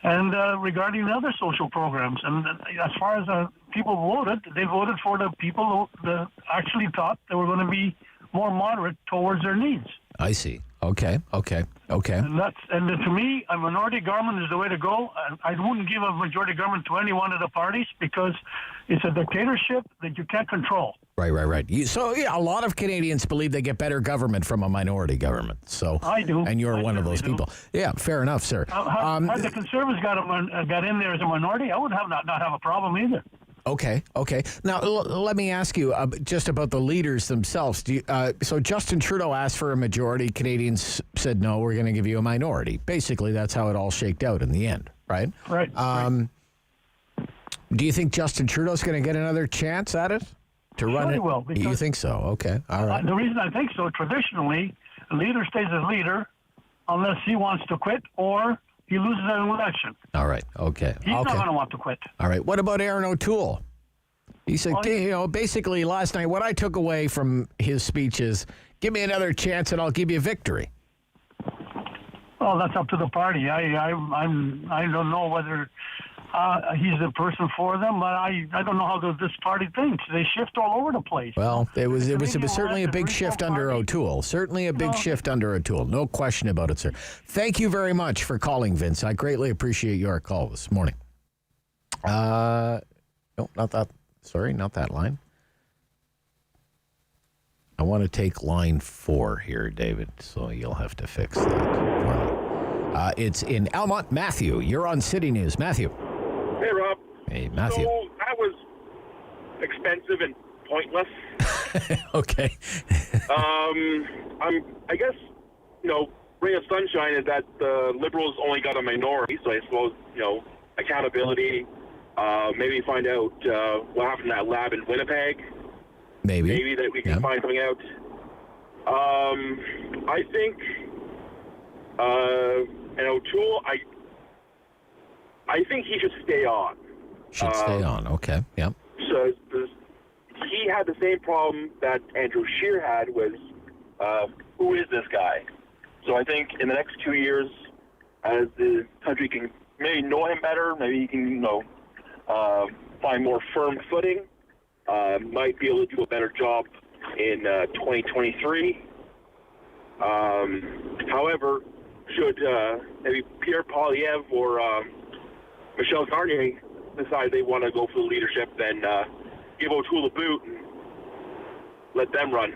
and regarding the other social programs. And as far as people voted, they voted for the people who actually thought they were going to be more moderate towards their needs. I see. Okay. And to me, a minority government is the way to go. I wouldn't give a majority government to any one of the parties, because it's a dictatorship that you can't control. Right. A lot of Canadians believe they get better government from a minority government. So I do. And you're one of those people. Yeah, fair enough, sir. Had the Conservatives got in there as a minority, I would not have a problem either. Okay. Now, let me ask you just about the leaders themselves. So Justin Trudeau asked for a majority. Canadians said, no, we're going to give you a minority. Basically, that's how it all shaked out in the end, right? Right. Do you think Justin Trudeau's going to get another chance at it to run it? He will. You think so? Okay. All right. The reason I think so, traditionally, the leader stays as leader unless he wants to quit or he loses an election. All right. Okay. He's not going to want to quit. All right. What about Aaron O'Toole? He said, basically last night, what I took away from his speech is, give me another chance and I'll give you victory. Well, that's up to the party. I don't know whether he's the person for them, but I don't know how this party thinks. They shift all over the place. Well, it was certainly a big shift under O'Toole. Certainly a big shift under O'Toole. No question about it, sir. Thank you very much for calling, Vince. I greatly appreciate your call this morning. No, not that. Sorry, not that line. I want to take line 4 here, David, so you'll have to fix that for me. It's in Almont. Matthew, you're on City News. Matthew. Hey, Rob. Hey, Matthew. So that was expensive and pointless. Okay. I guess, ray of sunshine is that the Liberals only got a minority, so I suppose, accountability, maybe find out what happened to that lab in Winnipeg. Maybe that we can find something out. I think, and O'Toole, I think he should stay on. Should stay on. Okay. Yep. So he had the same problem that Andrew Scheer had with who is this guy? So I think in the next 2 years, as the country can maybe know him better, maybe he can, find more firm footing, might be able to do a better job in 2023. However, should maybe Pierre Poilievre or Michel Garnier decide they want to go for the leadership, then give O'Toole a boot and let them run.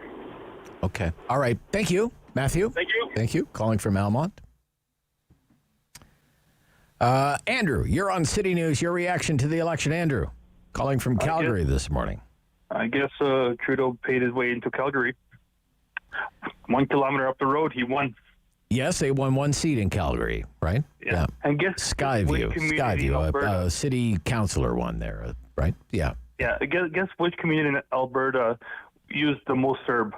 Okay. All right. Thank you, Matthew. Thank you. Thank you. Calling from Almont. Andrew, you're on City News. Your reaction to the election, Andrew. Calling from Calgary this morning. I guess Trudeau paid his way into Calgary. 1 kilometer up the road, he won. Yes, they won one seat in Calgary, right? Yeah. And guess Skyview, city councillor won there, right? Yeah. Yeah. Guess which community in Alberta used the most CERB?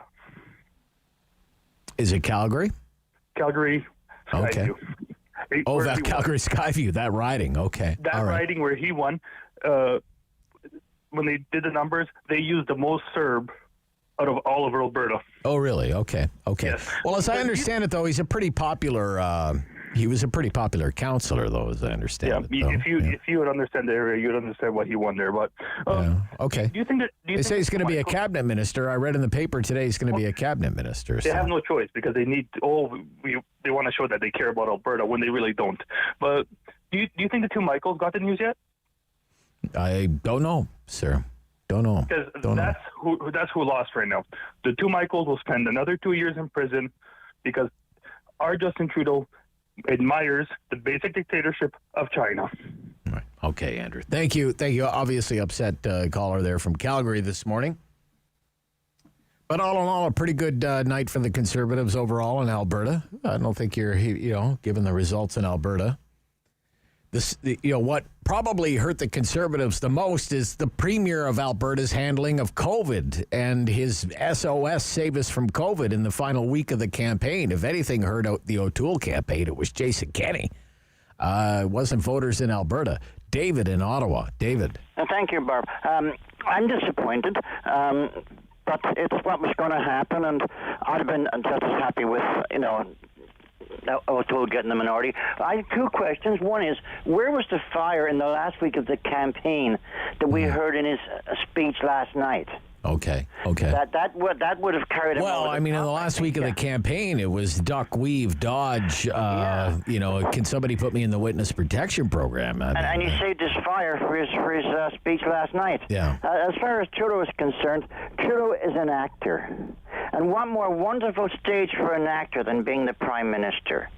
Is it Calgary? Calgary, Skyview. Okay. Calgary Skyview, that riding. Okay. That riding where he won, when they did the numbers, they used the most CERB out of all of Alberta. Oh, really? Okay. Yes. Well, as I understand it, though, he's a pretty popular. He was a pretty popular councillor, though, as I understand it. If you would understand the area, you would understand what he won there. But okay. Do you think that? They say he's going to be a cabinet minister. I read in the paper today he's going to be a cabinet minister. They have no choice because they need. They want to show that they care about Alberta when they really don't. But do you think the two Michaels got the news yet? I don't know, sir. Don't know. Because that's who lost right now. The two Michaels will spend another 2 years in prison because our Justin Trudeau admires the basic dictatorship of China. Right. Okay, Andrew. Thank you. Obviously upset caller there from Calgary this morning. But all in all, a pretty good night for the Conservatives overall in Alberta. I don't think you're, given the results in Alberta. What probably hurt the Conservatives the most is the Premier of Alberta's handling of COVID and his SOS Save Us from COVID in the final week of the campaign. If anything hurt out the O'Toole campaign, it was Jason Kenney. It wasn't voters in Alberta. David in Ottawa. David. Thank you, Barb. I'm disappointed, but it's what was going to happen, and I'd have been just as happy with, O'Toole getting the minority. I have two questions. One is, where was the fire in the last week of the campaign that we heard in his speech last night? Okay. That would have carried him. Well, in the last week of the campaign, it was duck, weave, dodge. Can somebody put me in the witness protection program? And you saved his fire for his speech last night. Yeah. As far as Trudeau is concerned, Trudeau is an actor, and what more wonderful stage for an actor than being the Prime Minister?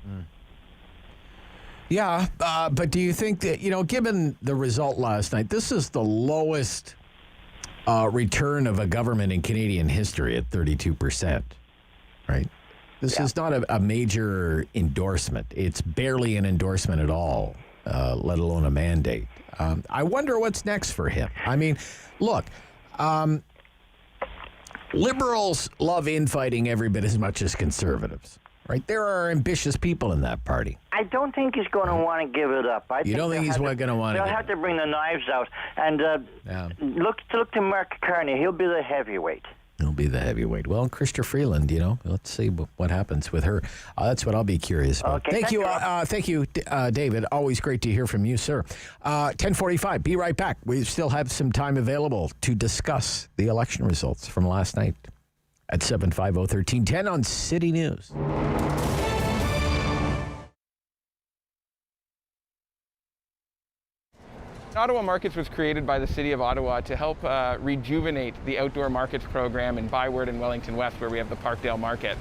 Yeah, but do you think that given the result last night, this is the lowest return of a government in Canadian history at 32%, right? This is not a major endorsement. It's barely an endorsement at all, let alone a mandate. I wonder what's next for him. Look, liberals love infighting every bit as much as conservatives, right? There are ambitious people in that party. I don't think he's going to want to give it up. You don't think he's going to want to? They'll have to bring the knives out and look to Mark Carney. He'll be the heavyweight. He'll be the heavyweight. Well, Chrystia Freeland, let's see what happens with her. That's what I'll be curious about. Okay, thank you, David. Always great to hear from you, sir. 10:45. Be right back. We still have some time available to discuss the election results from last night at 750-1310 on City News. Ottawa Markets was created by the City of Ottawa to help rejuvenate the outdoor markets program in Byward and Wellington West, where we have the Parkdale Market.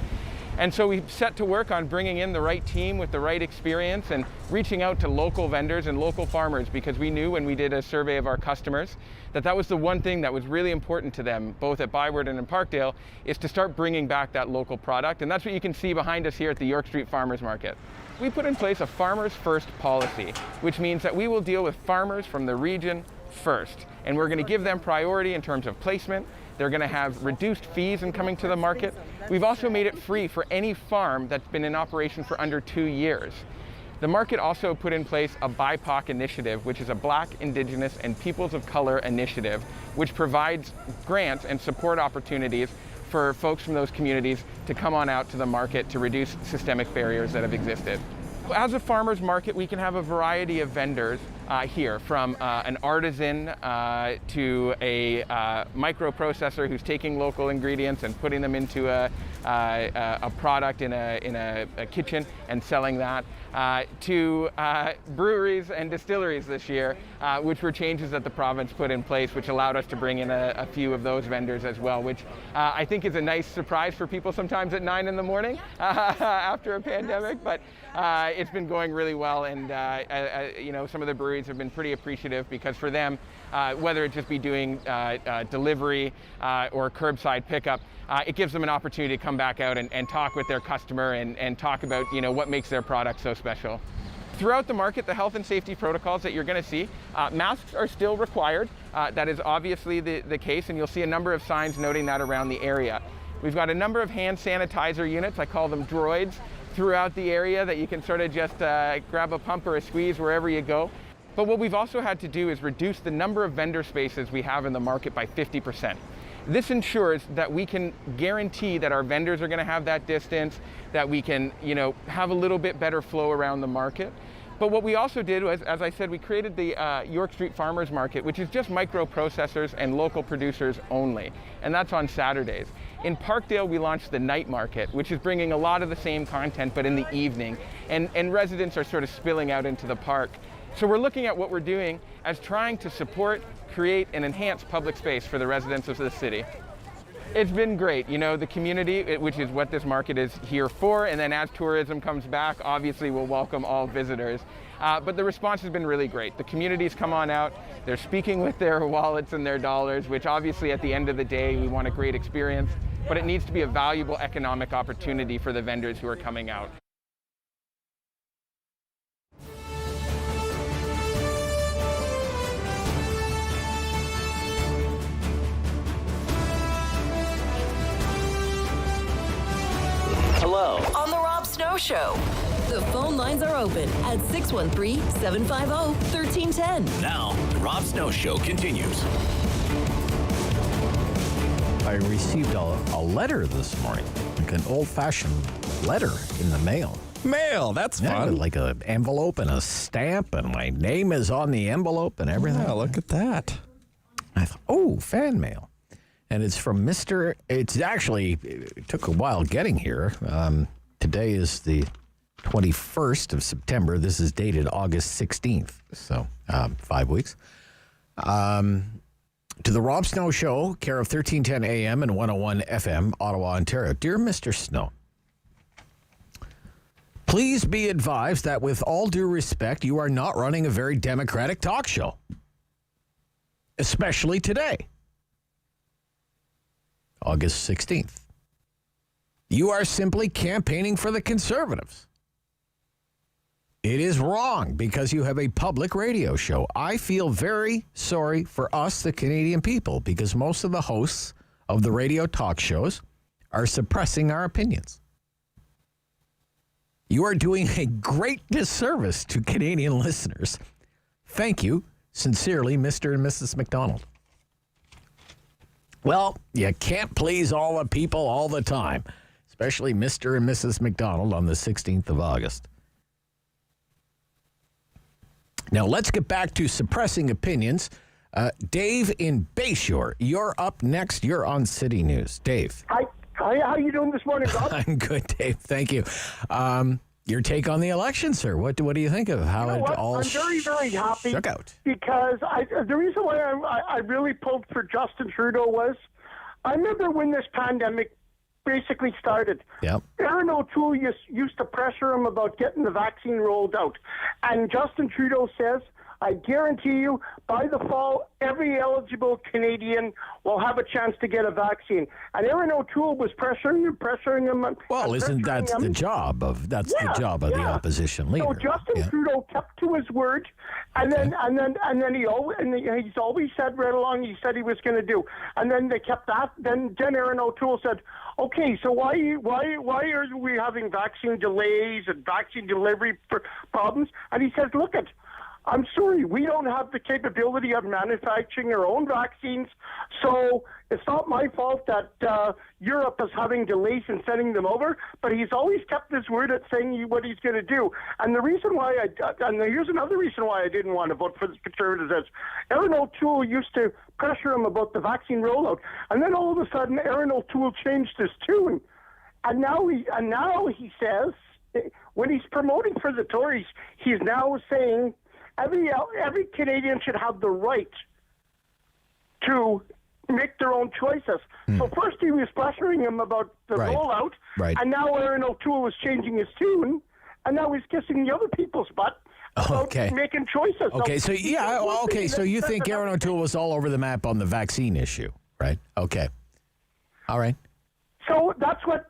And so we set to work on bringing in the right team with the right experience and reaching out to local vendors and local farmers, because we knew when we did a survey of our customers that was the one thing that was really important to them, both at Byward and in Parkdale, is to start bringing back that local product. And that's what you can see behind us here at the York Street Farmers Market. We put in place a Farmers First policy, which means that we will deal with farmers from the region first. And we're going to give them priority in terms of placement. They're going to have reduced fees in coming to the market. We've also made it free for any farm that's been in operation for under 2 years. The market also put in place a BIPOC initiative, which is a Black, Indigenous, and Peoples of Color initiative, which provides grants and support opportunities for folks from those communities to come on out to the market to reduce systemic barriers that have existed. As a farmer's market, we can have a variety of vendors here, from an artisan to a microprocessor who's taking local ingredients and putting them into a product in a kitchen and selling that, to breweries and distilleries this year, which were changes that the province put in place, which allowed us to bring in a few of those vendors as well, which I think is a nice surprise for people sometimes at 9 in the morning after a pandemic, but it's been going really well, and you know, some of the breweries have been pretty appreciative, because for them, whether it just be doing delivery or curbside pickup, it gives them an opportunity to come back out and talk with their customer and talk about, you know, what makes their product so special. Throughout the market, the health and safety protocols that you're going to see, masks are still required. That is obviously the case, and you'll see a number of signs noting that around the area. We've got a number of hand sanitizer units, I call them droids, throughout the area that you can sort of just grab a pump or a squeeze wherever you go. But what we've also had to do is reduce the number of vendor spaces we have in the market by 50%. This ensures that we can guarantee that our vendors are going to have that distance, that we can, you know, have a little bit better flow around the market. But what we also did was, as I said, we created the York Street Farmers Market, which is just microprocessors and local producers only, and that's on Saturdays. In Parkdale, we launched the Night Market, which is bringing a lot of the same content, but in the evening, and residents are sort of spilling out into the park. So we're looking at what we're doing as trying to support, create, and enhance public space for the residents of the city. It's been great. You know, the community, which is what this market is here for, and then as tourism comes back, obviously we'll welcome all visitors. But the response has been really great. The community's come on out, they're speaking with their wallets and their dollars, which obviously at the end of the day, we want a great experience, but it needs to be a valuable economic opportunity for the vendors who are coming out. Hello. On the Rob Snow Show. The phone lines are open at 613-750-1310. Now, the Rob Snow Show continues. I received a letter this morning, like an old-fashioned letter in the mail. Mail, that's fun. Like an envelope and a stamp, and my name is on the envelope and everything. Yeah, look at that. I thought, oh, fan mail. And it's from Mr. It's actually, it took a while getting here. Today is the 21st of September. This is dated August 16th, so 5 weeks. To the Rob Snow Show, care of 1310 AM and 101 FM, Ottawa, Ontario. Dear Mr. Snow, please be advised that with all due respect, you are not running a very democratic talk show, especially today. August 16th. You are simply campaigning for the Conservatives. It is wrong because you have a public radio show. I feel very sorry for us, the Canadian people, because most of the hosts of the radio talk shows are suppressing our opinions. You are doing a great disservice to Canadian listeners. Thank you. Sincerely, Mr. and Mrs. McDonald. Well, you can't please all the people all the time, especially Mr. and Mrs. McDonald on the 16th of August. Now, let's get back to suppressing opinions. Dave in Bayshore, you're up next. You're on City News. Dave. Hi, how are you doing this morning, Rob? I'm good, Dave. Thank you. Your take on the election, sir. What do you think of how it all I'm very, very happy shook out? Because the reason why I really pulled for Justin Trudeau was I remember when this pandemic basically started. Yep. Aaron O'Toole used to pressure him about getting the vaccine rolled out. And Justin Trudeau says, I guarantee you, by the fall, every eligible Canadian will have a chance to get a vaccine. And Aaron O'Toole was pressuring him. Well, isn't that the job of the opposition leader? So Justin Trudeau kept to his word, and then he's always said right along he said he was going to do, and then they kept that. Then Aaron O'Toole said, "Okay, so why are we having vaccine delays and vaccine delivery problems?" And he says, "Look at." I'm sorry, we don't have the capability of manufacturing our own vaccines, so it's not my fault that Europe is having delays in sending them over, but he's always kept his word at saying what he's going to do. And the reason why here's another reason why I didn't want to vote for the Conservatives is Aaron O'Toole used to pressure him about the vaccine rollout, and then all of a sudden Aaron O'Toole changed his tune, and now he says, when he's promoting for the Tories, he's now saying every Canadian should have the right to make their own choices. So first he was pressuring him about the rollout, and now Aaron O'Toole was changing his tune, and now he's kissing the other people's butt about making choices. Okay, so you think Aaron O'Toole was all over the map on the vaccine issue, right? Okay. All right. So that's what.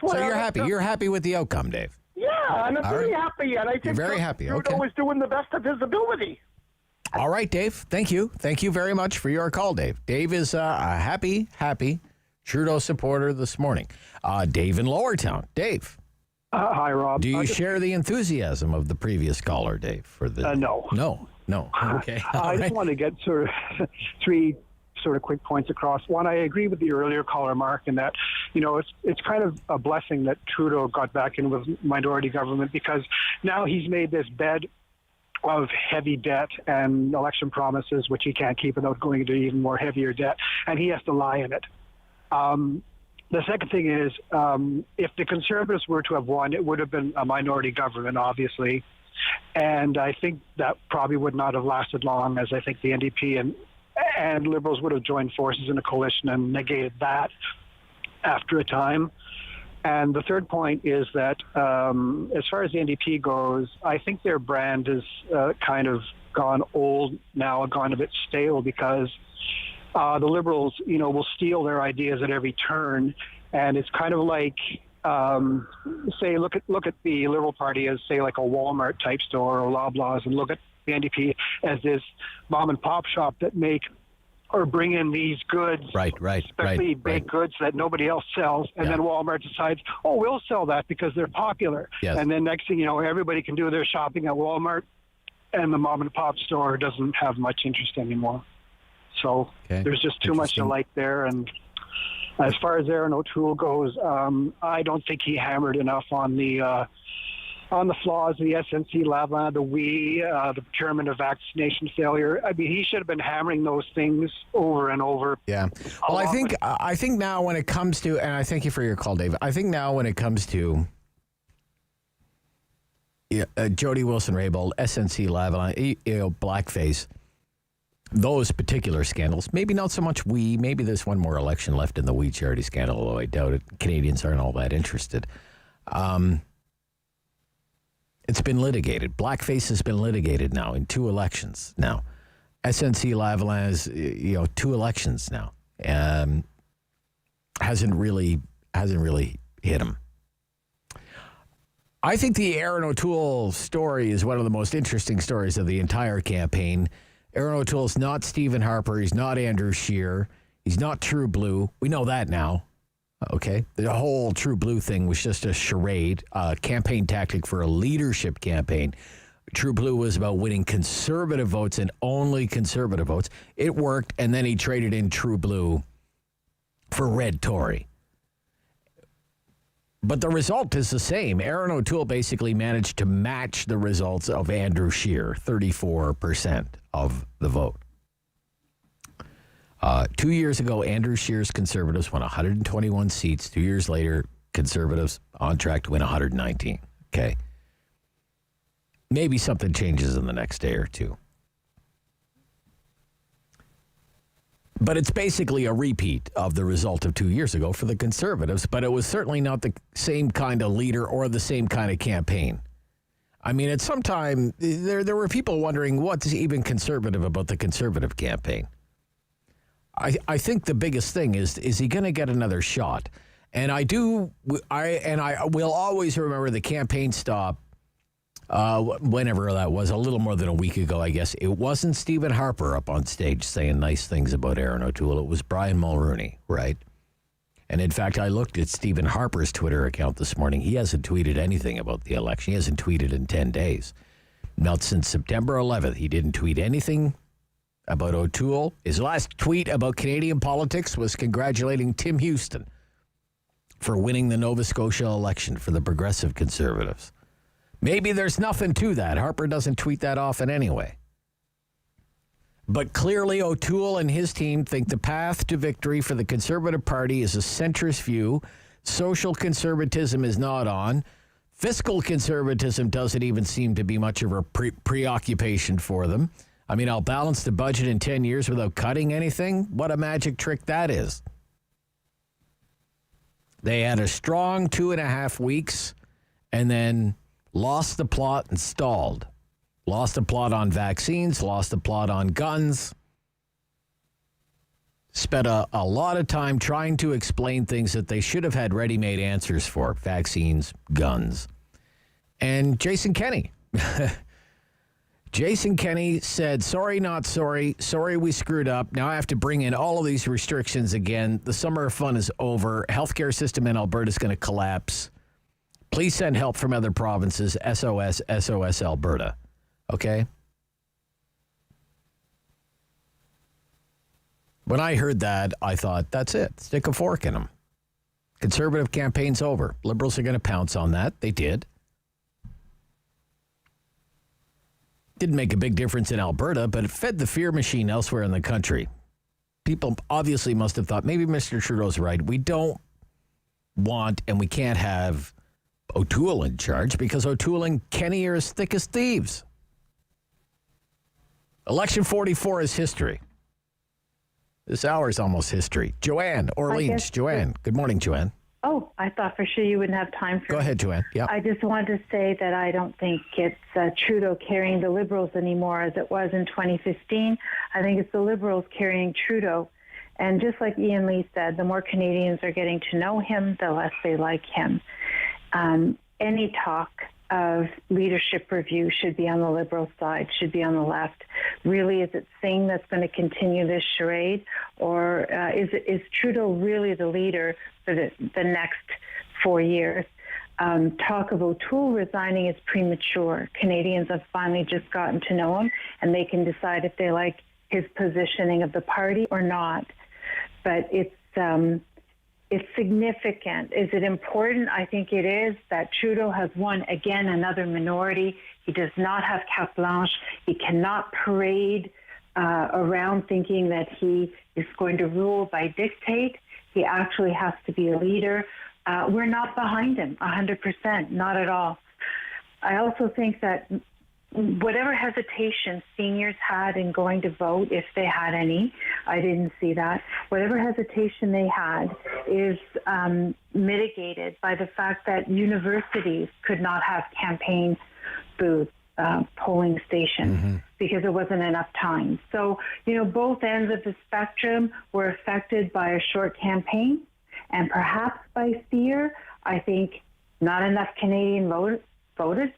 So you're happy. You're happy with the outcome, Dave. Yeah, and I'm very happy, and I think you're very happy. Trudeau was doing the best of his ability. All right, Dave. Thank you. Thank you very much for your call, Dave. Dave is a happy Trudeau supporter this morning. Dave in Lowertown. Dave. Hi, Rob. Do you share the enthusiasm of the previous caller, Dave? For the No. No. Okay. I just want to get sort of three sort of quick points across. One, I agree with the earlier caller, Mark, in that, it's kind of a blessing that Trudeau got back in with minority government, because now he's made this bed of heavy debt and election promises, which he can't keep without going into even more heavier debt, and he has to lie in it. The second thing is, if the Conservatives were to have won, it would have been a minority government, obviously, and I think that probably would not have lasted long, as I think the NDP and Liberals would have joined forces in a coalition and negated that after a time. And the third point is that as far as the NDP goes, I think their brand is kind of gone old now, gone a bit stale, because the Liberals, will steal their ideas at every turn. And it's kind of like, say, look at the Liberal Party as, say, like a Walmart type store or Loblaws, and look at the NDP as this mom and pop shop that make or bring in these goods, especially baked goods that nobody else sells, and then Walmart decides, we'll sell that because they're popular. Yes. And then next thing you know, everybody can do their shopping at Walmart, and the mom and pop store doesn't have much interest anymore. So there's just too much to like there. And as far as Aaron O'Toole goes, I don't think he hammered enough on the flaws of the SNC-Lavalin, the procurement of vaccination failure. I mean, he should have been hammering those things over and over. Yeah. Well, I think now when it comes to, and I thank you for your call, Dave. I think now when it comes to Jody Wilson-Raybould, SNC-Lavalin, blackface, those particular scandals, maybe not so much maybe there's one more election left in the We Charity scandal, although I doubt it. Canadians aren't all that interested. It's been litigated. Blackface has been litigated now in 2 elections now. SNC-Lavalin is, 2 elections now. Hasn't really hit him. I think the Aaron O'Toole story is one of the most interesting stories of the entire campaign. Aaron O'Toole's not Stephen Harper. He's not Andrew Scheer. He's not True Blue. We know that now. Okay, the whole True Blue thing was just a charade, a campaign tactic for a leadership campaign. True Blue was about winning conservative votes and only conservative votes. It worked, and then he traded in True Blue for Red Tory. But the result is the same. Aaron O'Toole basically managed to match the results of Andrew Scheer, 34% of the vote. 2 years ago, Andrew Scheer's Conservatives won 121 seats. 2 years later, Conservatives on track to win 119. Okay. Maybe something changes in the next day or two. But it's basically a repeat of the result of 2 years ago for the Conservatives, but it was certainly not the same kind of leader or the same kind of campaign. I mean, at some time, there were people wondering what's even conservative about the Conservative campaign. I think the biggest thing is he going to get another shot? And I will always remember the campaign stop, whenever that was, a little more than a week ago, I guess. It wasn't Stephen Harper up on stage saying nice things about Aaron O'Toole. It was Brian Mulroney, right? And in fact, I looked at Stephen Harper's Twitter account this morning. He hasn't tweeted anything about the election. He hasn't tweeted in 10 days. Not since September 11th. He didn't tweet anything about O'Toole. His last tweet about Canadian politics was congratulating Tim Houston for winning the Nova Scotia election for the Progressive Conservatives. Maybe there's nothing to that. Harper doesn't tweet that often anyway. But clearly O'Toole and his team think the path to victory for the Conservative Party is a centrist view. Social conservatism is not on. Fiscal conservatism doesn't even seem to be much of a preoccupation for them. I mean, I'll balance the budget in 10 years without cutting anything. What a magic trick that is. They had a strong 2.5 weeks and then lost the plot and stalled. Lost the plot on vaccines, lost the plot on guns. Spent a lot of time trying to explain things that they should have had ready-made answers for. Vaccines, guns. And Jason Kenney. Jason Kenney said, sorry, not sorry. Sorry we screwed up. Now I have to bring in all of these restrictions again. The summer of fun is over. Healthcare system in Alberta is going to collapse. Please send help from other provinces. SOS, SOS Alberta. Okay? When I heard that, I thought, that's it. Stick a fork in them. Conservative campaign's over. Liberals are going to pounce on that. They did. Didn't make a big difference in Alberta, but it fed the fear machine elsewhere in the country. People obviously must have thought, maybe Mr. Trudeau's right. We don't want and we can't have O'Toole in charge because O'Toole and Kenney are as thick as thieves. Election 44 is history. This hour is almost history. Joanne, Orleans. Joanne. Good morning, Joanne. Oh, I thought for sure you wouldn't have time for Go ahead, Joanne. Yeah. I just wanted to say that I don't think it's Trudeau carrying the Liberals anymore as it was in 2015. I think it's the Liberals carrying Trudeau. And just like Ian Lee said, the more Canadians are getting to know him, the less they like him. Any talk of leadership review should be on the Liberal side, should be on the left. Really, is it Singh that's going to continue this charade? Or is Trudeau really the leader for the next 4 years? Talk of O'Toole resigning is premature. Canadians have finally just gotten to know him, and they can decide if they like his positioning of the party or not. But it's significant. Is it important? I think it is that Trudeau has won, again, another minority. He does not have carte blanche. He cannot parade around thinking that he is going to rule by dictate. He actually has to be a leader. We're not behind him 100%, not at all. I also think that whatever hesitation seniors had in going to vote, if they had any, I didn't see that, whatever hesitation they had is mitigated by the fact that universities could not have campaign booths, polling stations, because there wasn't enough time. So, both ends of the spectrum were affected by a short campaign and perhaps by fear. I think not enough Canadian voted.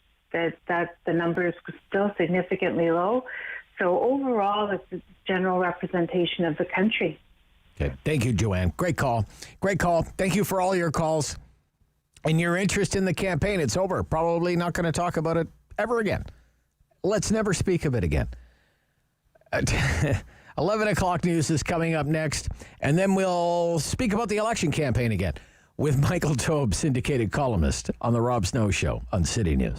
That the number is still significantly low. So overall, it's a general representation of the country. Okay. Thank you, Joanne. Great call. Great call. Thank you for all your calls and your interest in the campaign. It's over. Probably not going to talk about it ever again. Let's never speak of it again. 11 o'clock news is coming up next, and then we'll speak about the election campaign again with Michael Taube, syndicated columnist, on The Rob Snow Show on City News.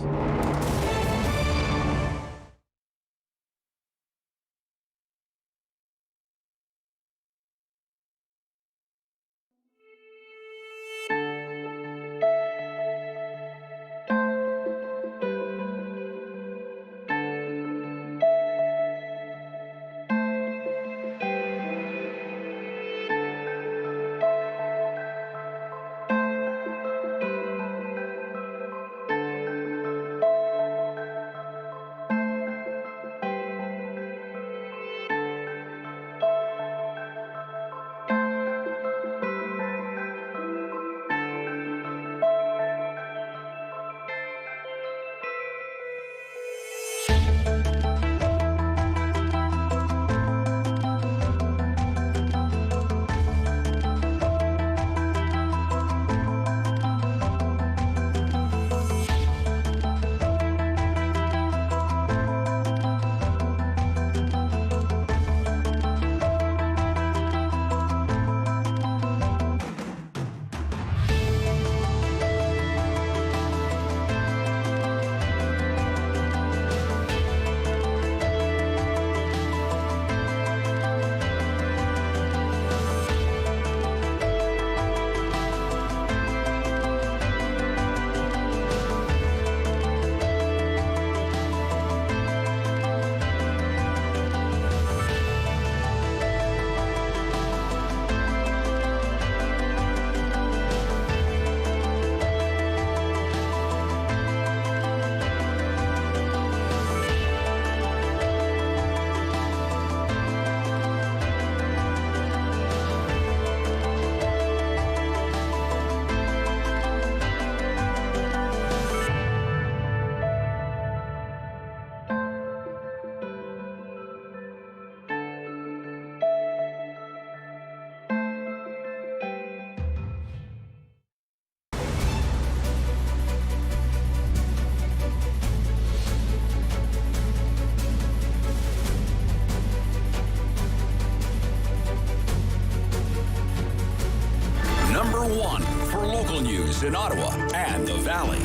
local news in Ottawa and the Valley.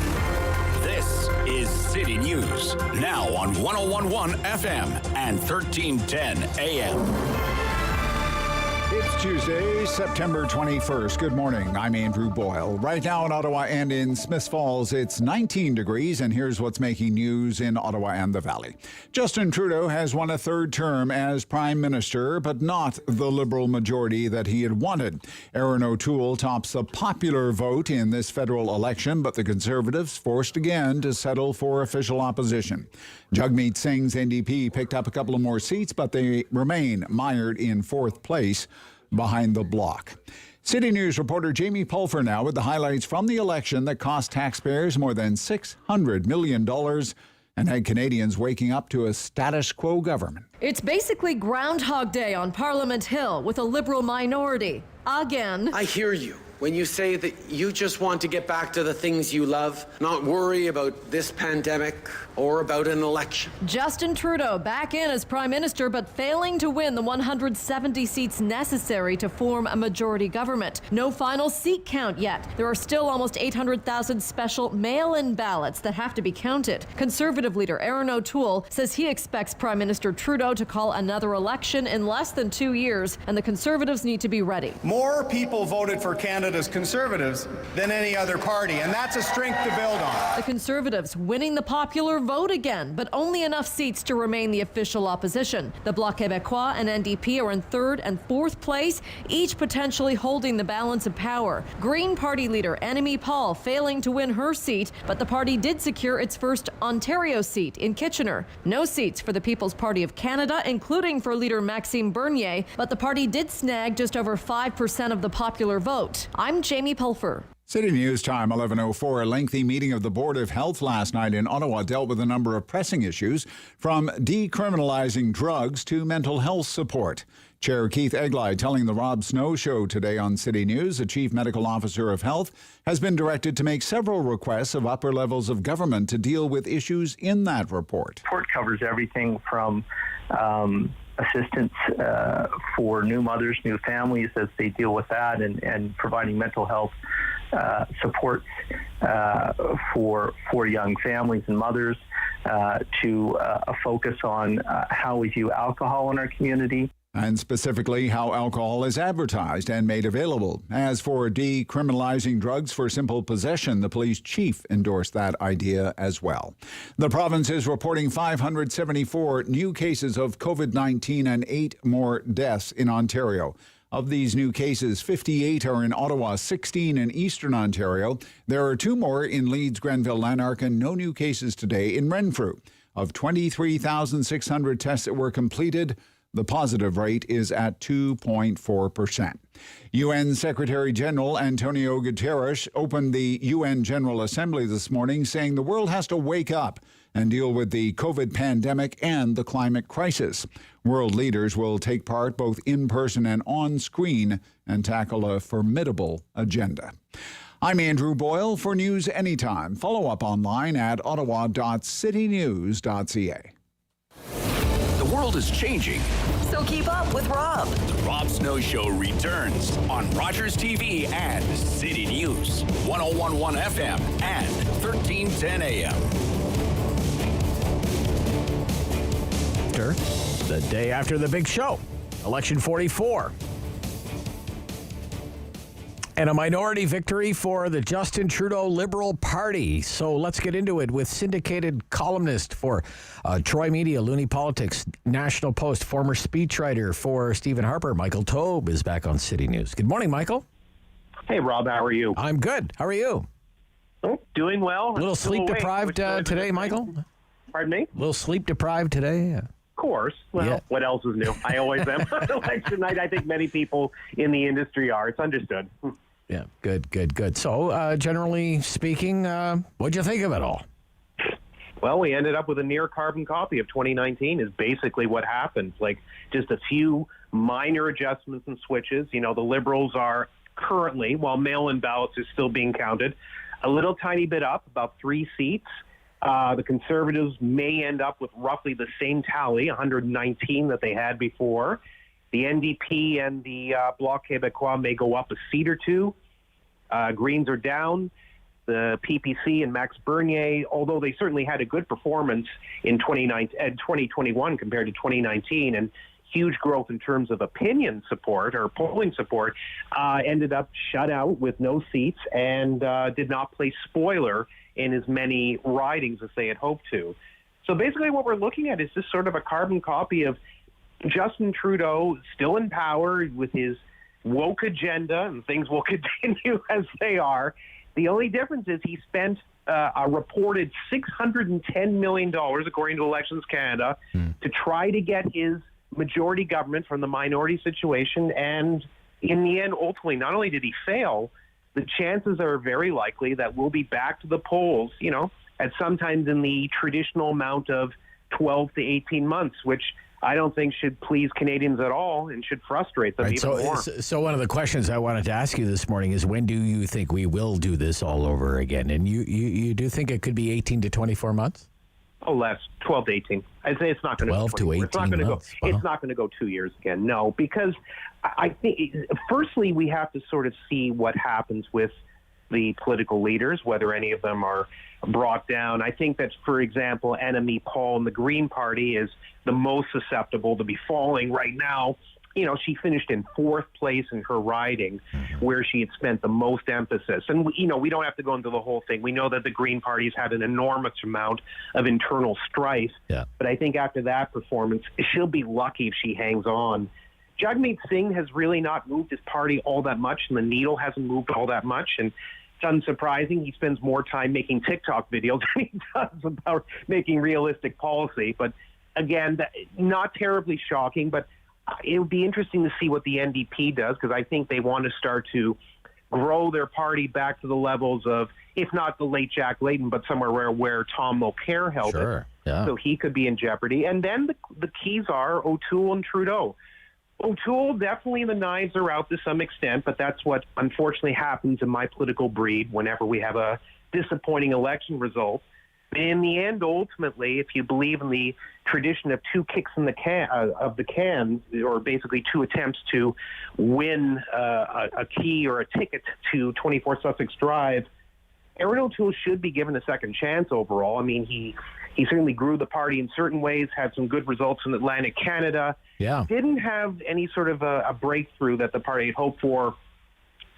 This is City News, now on 101.1 FM and 1310 AM. It's Tuesday, September 21st. Good morning. I'm Andrew Boyle. Right now in Ottawa and in Smiths Falls, it's 19 degrees, and here's what's making news in Ottawa and the Valley. Justin Trudeau has won a third term as Prime Minister, but not the Liberal majority that he had wanted. Erin O'Toole tops the popular vote in this federal election, but the Conservatives forced again to settle for official opposition. Jagmeet Singh's NDP picked up a couple of more seats, but they remain mired in fourth place behind the Bloc. City News reporter Jamie Pulfer now with the highlights from the election that cost taxpayers more than $600 million and had Canadians waking up to a status quo government. It's basically Groundhog Day on Parliament Hill with a Liberal minority. Again. I hear you when you say that you just want to get back to the things you love, not worry about this pandemic or about an election. Justin Trudeau back in as Prime Minister, but failing to win the 170 seats necessary to form a majority government. No final seat count yet. There are still almost 800,000 special mail-in ballots that have to be counted. Conservative leader Erin O'Toole says he expects Prime Minister Trudeau to call another election in less than 2 years, and the Conservatives need to be ready. More people voted for Canada's Conservatives than any other party, and that's a strength to build on. The Conservatives winning the popular vote again, but only enough seats to remain the official opposition. The Bloc Québécois and NDP are in third and fourth place, each potentially holding the balance of power. Green Party leader Annamie Paul failing to win her seat, but the party did secure its first Ontario seat in Kitchener. No seats for the People's Party of Canada, including for leader Maxime Bernier, but the party did snag just over 5% of the popular vote. I'm Jamie Pulfer. City News time, 11:04. A lengthy meeting of the Board of Health last night in Ottawa dealt with a number of pressing issues, from decriminalizing drugs to mental health support. Chair Keith Egli telling the Rob Snow Show today on City News, the Chief Medical Officer of Health has been directed to make several requests of upper levels of government to deal with issues in that report. The report covers everything from assistance for new mothers, new families as they deal with that, and providing mental health supports for young families and mothers, to a focus on how we view alcohol in our community. And specifically how alcohol is advertised and made available. As for decriminalizing drugs for simple possession, the police chief endorsed that idea as well. The province is reporting 574 new cases of COVID-19 and 8 more deaths in Ontario. Of these new cases, 58 are in Ottawa, 16 in Eastern Ontario. There are 2 more in Leeds, Grenville, Lanark, and no new cases today in Renfrew. Of 23,600 tests that were completed, the positive rate is at 2.4%. UN Secretary General Antonio Guterres opened the UN General Assembly this morning, saying the world has to wake up and deal with the COVID pandemic and the climate crisis. World leaders will take part both in person and on screen and tackle a formidable agenda. I'm Andrew Boyle for News Anytime. Follow up online at ottawa.citynews.ca. The world is changing. So keep up with Rob. The Rob Snow Show returns on Rogers TV and City News, 101.1 FM and 1310 AM. The day after the big show, election 44. And a minority victory for the Justin Trudeau Liberal Party. So let's get into it with syndicated columnist for Troy Media, Loonie Politics, National Post, former speechwriter for Stephen Harper. Michael Taube is back on City News. Good morning, Michael. Hey, Rob. How are you? I'm good. How are you? Oh, doing well. A little sleep deprived today, Michael? Pardon me? A little sleep deprived today? Of course. Well, Yeah. What else is new? I always am. Election night, I think many people in the industry are. It's understood. Yeah, good. So, generally speaking, what'd you think of it all? Well, we ended up with a near carbon copy of 2019 is basically what happened. Like just a few minor adjustments and switches. You know, the Liberals are currently, while mail-in ballots is still being counted, a little tiny bit up, about 3 seats. The Conservatives may end up with roughly the same tally, 119 that they had before. The NDP and the Bloc Québécois may go up a seat or two. Greens are down. The PPC and Max Bernier, although they certainly had a good performance in 2021 compared to 2019, and huge growth in terms of opinion support or polling support, ended up shut out with no seats and did not play spoiler in as many ridings as they had hoped to. So basically what we're looking at is just sort of a carbon copy of Justin Trudeau still in power with his woke agenda, and things will continue as they are. The only difference is he spent a reported $610 million, according to Elections Canada, to try to get his majority government from the minority situation. And in the end, ultimately, not only did he fail, the chances are very likely that we'll be back to the polls, at sometimes in the traditional amount of 12 to 18 months, which I don't think should please Canadians at all and should frustrate them even more. So one of the questions I wanted to ask you this morning is, when do you think we will do this all over again? And you do think it could be 18 to 24 months? Oh, less, 12 to 18. I'd say it's not going to go 12 to 18 months. It's not going to go 2 years again, no, because I think, firstly, we have to sort of see what happens with the political leaders, whether any of them are brought down. I think that, for example, Enemy Paul in the Green Party is the most susceptible to be falling right now. She finished in 4th place in her riding, where she had spent the most emphasis. And, we don't have to go into the whole thing. We know that the Green Party's had an enormous amount of internal strife. Yeah. But I think after that performance, she'll be lucky if she hangs on. Jagmeet Singh has really not moved his party all that much, and the needle hasn't moved all that much. And it's unsurprising. He spends more time making TikTok videos than he does about making realistic policy. But again, not terribly shocking, but it would be interesting to see what the NDP does, because I think they want to start to grow their party back to the levels of, if not the late Jack Layton, but somewhere where Tom Mulcair held it. Yeah. So he could be in jeopardy. And then the keys are O'Toole and Trudeau. O'Toole, definitely the knives are out to some extent, but that's what unfortunately happens in my political breed whenever we have a disappointing election result. In the end, ultimately, if you believe in the tradition of 2 kicks in the can, or basically 2 attempts to win a key or a ticket to 24 Sussex Drive, Erin O'Toole should be given a second chance overall. I mean, he certainly grew the party in certain ways, had some good results in Atlantic Canada. Yeah. Didn't have any sort of a breakthrough that the party had hoped for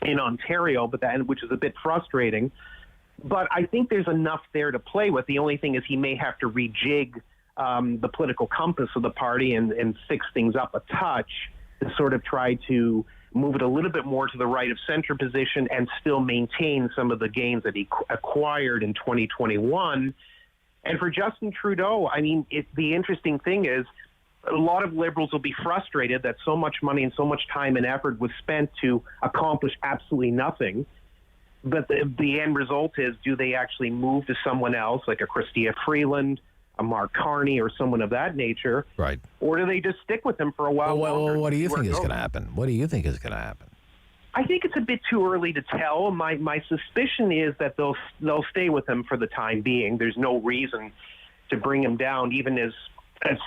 in Ontario, which is a bit frustrating. But I think there's enough there to play with. The only thing is he may have to rejig the political compass of the party and fix things up a touch to sort of try to move it a little bit more to the right of center position and still maintain some of the gains that he acquired in 2021. And for Justin Trudeau, I mean, the interesting thing is a lot of Liberals will be frustrated that so much money and so much time and effort was spent to accomplish absolutely nothing. But the end result is, do they actually move to someone else, like a Chrystia Freeland, a Mark Carney, or someone of that nature? Right. Or do they just stick with him for a while longer? Well, what do you think is going to happen? What do you think is going to happen? I think it's a bit too early to tell. My suspicion is that they'll stay with him for the time being. There's no reason to bring him down, even as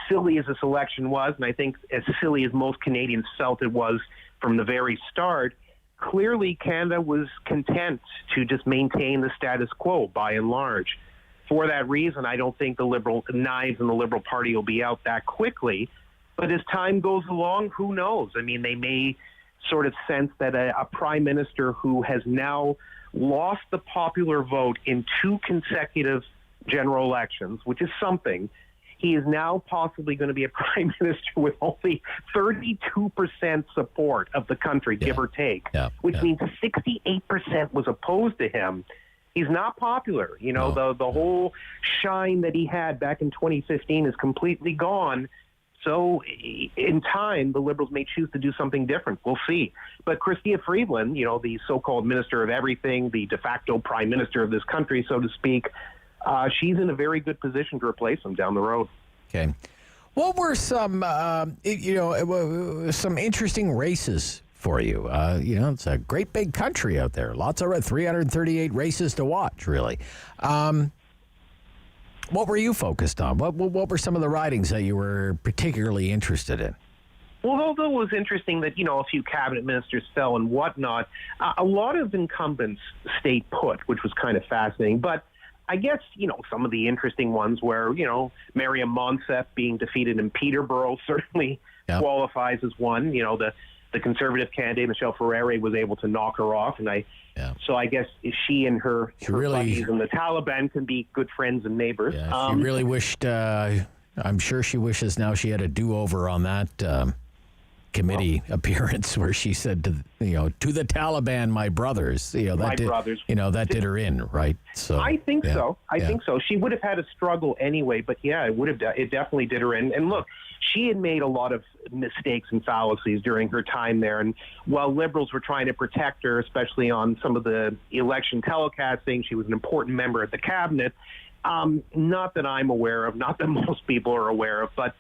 silly as this election was, and I think as silly as most Canadians felt it was from the very start. Clearly, Canada was content to just maintain the status quo by and large. For that reason, I don't think the Liberal knives in the Liberal Party will be out that quickly. But as time goes along, who knows? I mean, they may sort of sense that a prime minister who has now lost the popular vote in 2 consecutive general elections, which is something, he is now possibly going to be a prime minister with only 32% support of the country, give or take, which means 68% was opposed to him. He's not popular. You know, the whole shine that he had back in 2015 is completely gone. So in time, the Liberals may choose to do something different. We'll see. But Chrystia Freeland, you know, the so-called minister of everything, the de facto prime minister of this country, so to speak, she's in a very good position to replace him down the road. Okay. What were some, some interesting races for you? It's a great big country out there. Lots of 338 races to watch, really. What were you focused on? What were some of the ridings that you were particularly interested in? Well, although it was interesting that, a few cabinet ministers fell and whatnot, a lot of incumbents stayed put, which was kind of fascinating. But I guess, some of the interesting ones were, Mariam Monsef being defeated in Peterborough certainly qualifies as one. The Conservative candidate, Michelle Ferreri, was able to knock her off. And so I guess she and her buddies in the Taliban can be good friends and neighbors. Yeah, she really wished, I'm sure she wishes now she had a do-over on that committee appearance where she said to the Taliban, my brothers, brothers, that did her in, right? So I think so. I think so. She would have had a struggle anyway, but it definitely did her in. And look, she had made a lot of mistakes and fallacies during her time there. And while Liberals were trying to protect her, especially on some of the election telecasting, she was an important member of the cabinet. Not that I'm aware of, not that most people are aware of, but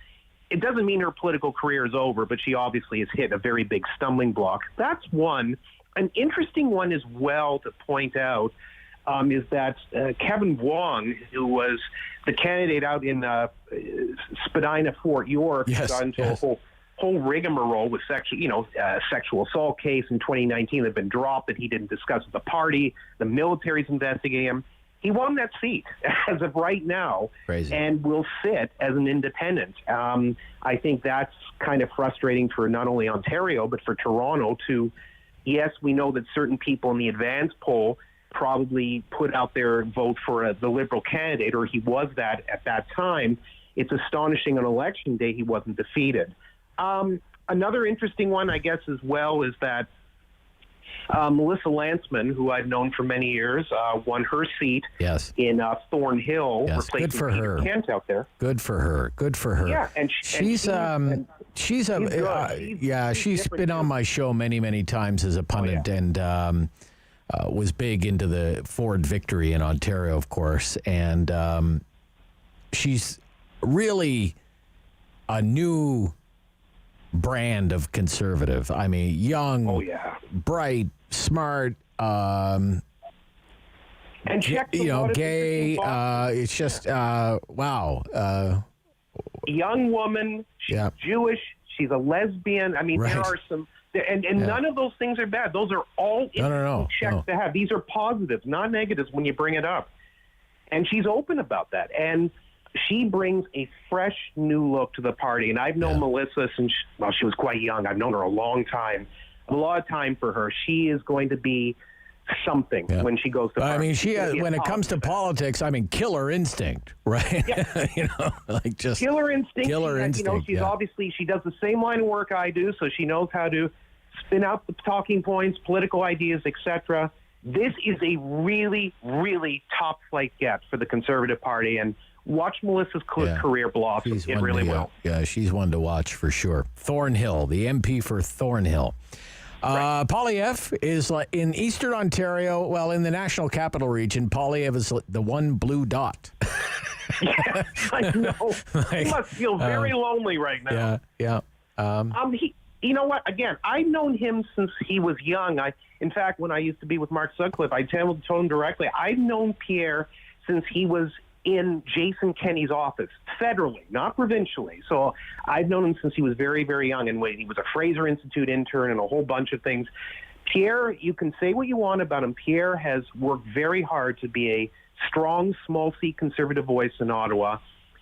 it doesn't mean her political career is over, but she obviously has hit a very big stumbling block. That's one. An interesting one as well to point out is that Kevin Wong, who was the candidate out in Spadina, Fort York, got into a whole rigmarole with sexual assault case in 2019 that had been dropped that he didn't discuss with the party. The military's investigating him. He won that seat as of right now. Crazy. And will sit as an independent. I think that's kind of frustrating for not only Ontario, but for Toronto to, yes, we know that certain people in the advance poll probably put out their vote for the Liberal candidate, or he was that at that time. It's astonishing on election day he wasn't defeated. Another interesting one, I guess, as well, is that Melissa Lantzman, who I've known for many years, won her seat in Thornhill, replacing Peter Kent out there. Good for her. Good for her. Yeah, and she's been on my show many, many times as a pundit, and was big into the Ford victory in Ontario, of course, and she's really a new brand of conservative. I mean, young, bright, smart, and gay. It's just wow. Young woman. She's Jewish. She's a lesbian. I mean, there are some, and none of those things are bad. Those are all interesting checks to have. These are positives, not negatives when you bring it up. And she's open about that. And she brings a fresh, new look to the party. And I've known Melissa since, she was quite young. I've known her a long time. A lot of time for her. She is going to be something when she goes to party. I mean, she has, when it comes to politics, I mean, killer instinct, right? Yeah. Just killer instinct. Killer instinct. She's obviously, she does the same line of work I do, so she knows how to spin out the talking points, political ideas, etc. This is a really, really top flight get for the Conservative Party, and watch Melissa's career blossom. It really will. Yeah, she's one to watch for sure. Thornhill, the MP for Thornhill. Polyev is in Eastern Ontario, well, in the National Capital Region. Polyev is the one blue dot. Yeah, I know. He must feel very lonely right now. Yeah. You know what? Again, I've known him since he was young. In fact, when I used to be with Mark Sutcliffe, I told him directly, I've known Pierre since he was in Jason Kenney's office, federally, not provincially. So I've known him since he was very, very young, and he was a Fraser Institute intern and a whole bunch of things. Pierre, you can say what you want about him. Pierre has worked very hard to be a strong, small-seat Conservative voice in Ottawa.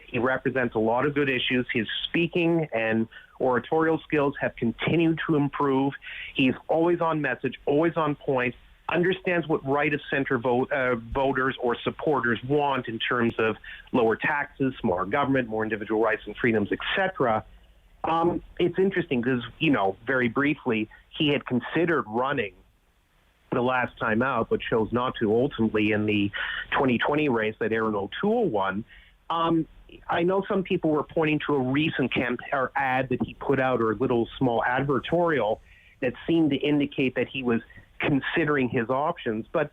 He represents a lot of good issues. His speaking and oratorial skills have continued to improve. He's always on message, always on point, understands what right-of-center voters or supporters want in terms of lower taxes, smaller government, more individual rights and freedoms, etc. It's interesting because, very briefly, he had considered running the last time out, but chose not to ultimately in the 2020 race that Aaron O'Toole won. I know some people were pointing to a recent ad that he put out, or a little small advertorial that seemed to indicate that he was considering his options. But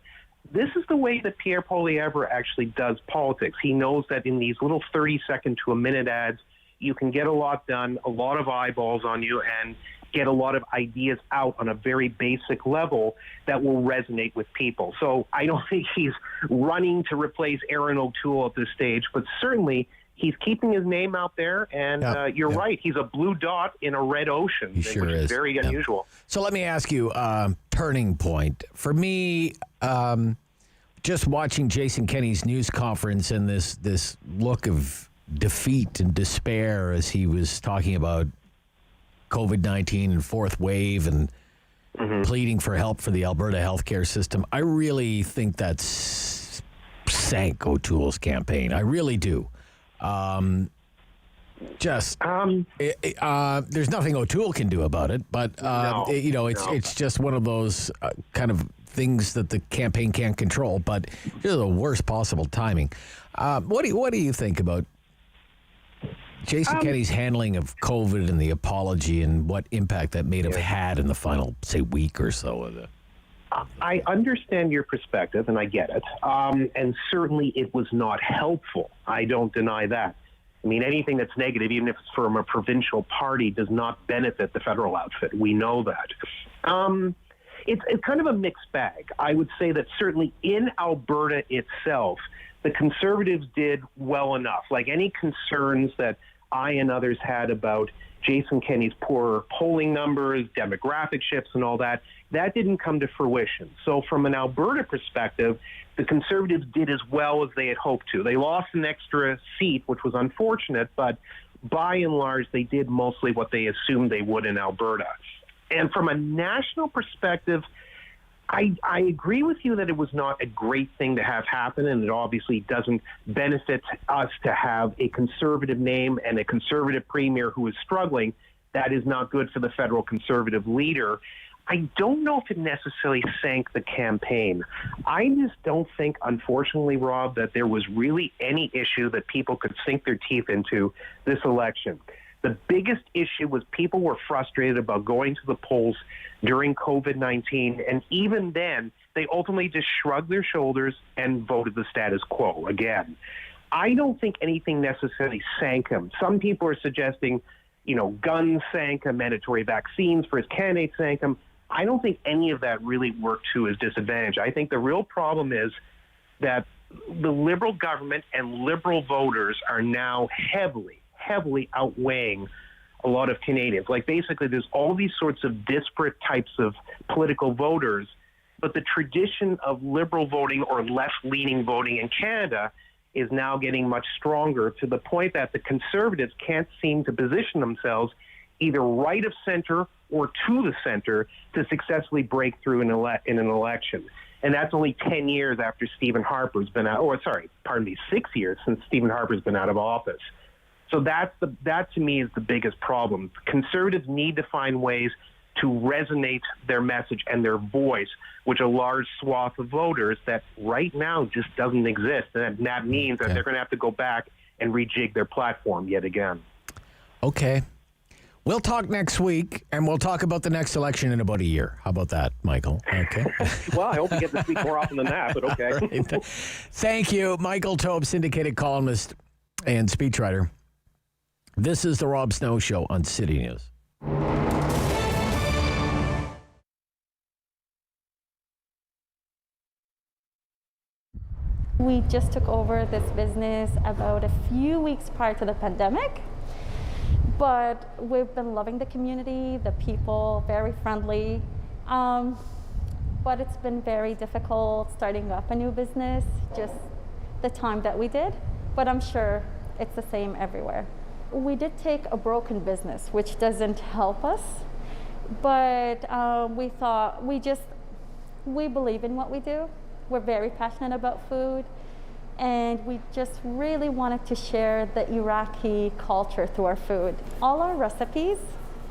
this is the way that Pierre Poilievre actually does politics. He knows that in these little 30-second to a minute ads, you can get a lot done, a lot of eyeballs on you, and get a lot of ideas out on a very basic level that will resonate with people. So I don't think he's running to replace Aaron O'Toole at this stage, but certainly he's keeping his name out there, and you're right. He's a blue dot in a red ocean, which is very unusual. So let me ask you, turning point. For me, just watching Jason Kenney's news conference and this look of defeat and despair as he was talking about COVID-19 and fourth wave and pleading for help for the Alberta healthcare system, I really think that's sank O'Toole's campaign. I really do. There's nothing O'Toole can do about it, but it's just one of those kind of things that the campaign can't control. But it's the worst possible timing. What do you think about Jason Kenney's handling of COVID and the apology and what impact that may have had in the final, say, week or so of the? I understand your perspective, and I get it. And certainly it was not helpful. I don't deny that. I mean, anything that's negative, even if it's from a provincial party, does not benefit the federal outfit. We know that. It's kind of a mixed bag. I would say that certainly in Alberta itself, the Conservatives did well enough. Like any concerns that I and others had about Jason Kenney's poor polling numbers, demographic shifts, and all that, that didn't come to fruition. So from an Alberta perspective, the Conservatives did as well as they had hoped to. They lost an extra seat, which was unfortunate, but by and large, they did mostly what they assumed they would in Alberta. And from a national perspective, I agree with you that it was not a great thing to have happen, and it obviously doesn't benefit us to have a Conservative name and a Conservative premier who is struggling. That is not good for the federal Conservative leader. I don't know if it necessarily sank the campaign. I just don't think, unfortunately, Rob, that there was really any issue that people could sink their teeth into this election. The biggest issue was people were frustrated about going to the polls during COVID-19, and even then, they ultimately just shrugged their shoulders and voted the status quo again. I don't think anything necessarily sank him. Some people are suggesting, guns sank him, mandatory vaccines for his candidates sank him. I don't think any of that really worked to his disadvantage. I think the real problem is that the Liberal government and Liberal voters are now heavily outweighing a lot of Canadians. Like basically there's all these sorts of disparate types of political voters, but the tradition of Liberal voting or left-leaning voting in Canada is now getting much stronger to the point that the Conservatives can't seem to position themselves either right of center or to the center to successfully break through in an election. And that's only 10 years after Stephen Harper's been out, 6 years since Stephen Harper's been out of office. So that to me is the biggest problem. Conservatives need to find ways to resonate their message and their voice, which a large swath of voters that right now just doesn't exist. And that means that they're going to have to go back and rejig their platform yet again. Okay. We'll talk next week, and we'll talk about the next election in about a year. How about that, Michael? Okay. Well, I hope we get to speak more often than that, but okay. Right. Thank you, Michael Taube, syndicated columnist and speechwriter. This is the Rob Snow Show on City News. We just took over this business about a few weeks prior to the pandemic, but we've been loving the community, the people, very friendly, but it's been very difficult starting up a new business, just the time that we did, but I'm sure it's the same everywhere. We did take a broken business, which doesn't help us, but we thought we believe in what we do. We're very passionate about food, and we just really wanted to share the Iraqi culture through our food. All our recipes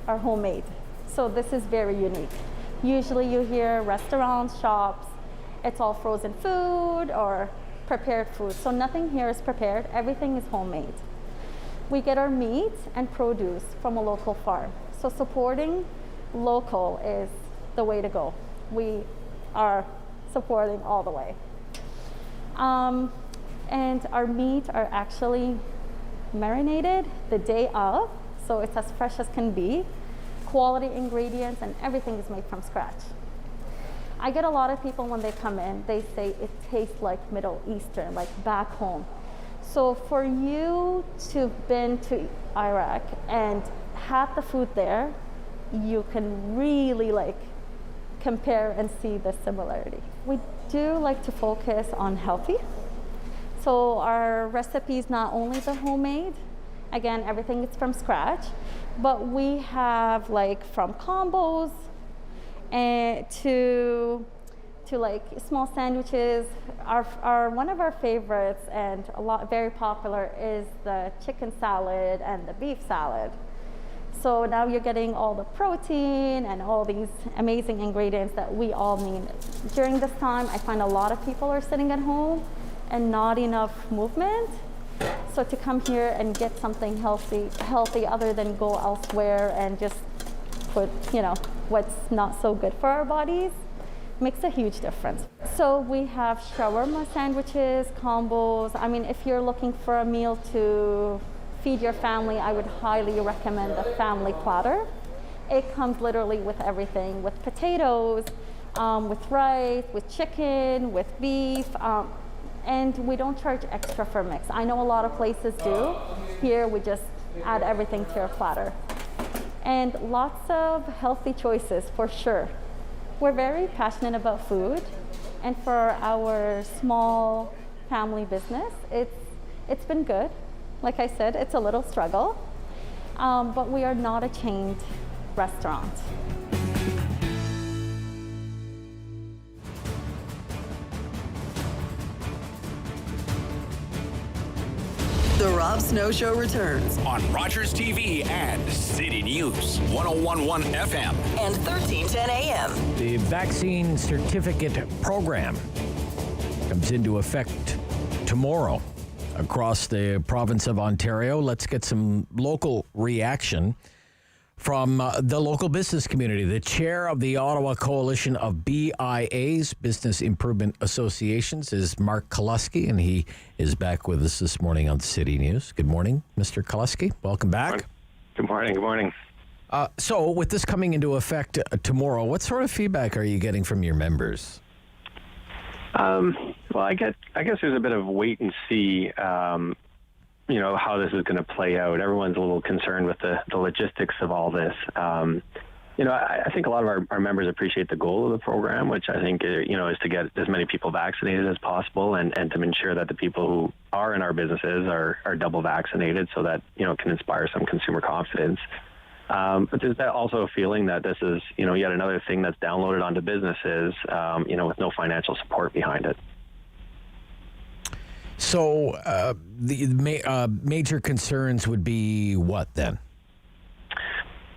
are homemade, so this is very unique. Usually you hear restaurants, shops, it's all frozen food or prepared food, so nothing here is prepared, everything is homemade. We get our meat and produce from a local farm. So supporting local is the way to go. We are supporting all the way. And our meat are actually marinated the day of, so it's as fresh as can be. Quality ingredients and everything is made from scratch. I get a lot of people when they come in, they say it tastes like Middle Eastern, like back home. So for you to have been to Iraq and have the food there, you can really compare and see the similarity. We do like to focus on healthy. So our recipes, not only the homemade, again, everything is from scratch, but we have from combos and to small sandwiches. Our one of our favorites and very popular is the chicken salad and the beef salad. So now you're getting all the protein and all these amazing ingredients that we all need. During this time, I find a lot of people are sitting at home and not enough movement. So to come here and get something healthy other than go elsewhere and just put, what's not so good for our bodies, makes a huge difference. So we have shawarma sandwiches, combos. I mean, if you're looking for a meal to feed your family, I would highly recommend the family platter. It comes literally with everything, with potatoes, with rice, with chicken, with beef, and we don't charge extra for mix. I know a lot of places do. Here we just add everything to your platter. And lots of healthy choices for sure. We're very passionate about food, and for our small family business, it's been good. Like I said, it's a little struggle, but we are not a chained restaurant. The Rob Snow Show returns on Rogers TV and City News, 101.1 FM and 1310 AM. The vaccine certificate program comes into effect tomorrow across the province of Ontario. Let's get some local reaction from the local business community. The chair of the Ottawa Coalition of BIAs, Business Improvement Associations, is Mark Kaluski, and he is back with us this morning on City News. Good morning, Mr. Kaluski. Welcome back. Good morning. Good morning. So with this coming into effect tomorrow, what sort of feedback are you getting from your members? Well, I guess there's a bit of wait and see, how this is going to play out. Everyone's a little concerned with the logistics of all this. I think a lot of our members appreciate the goal of the program, which I think, is to get as many people vaccinated as possible and to ensure that the people who are in our businesses are double vaccinated so that, can inspire some consumer confidence. But there's also a feeling that this is, yet another thing that's downloaded onto businesses, with no financial support behind it. So the major concerns would be what then?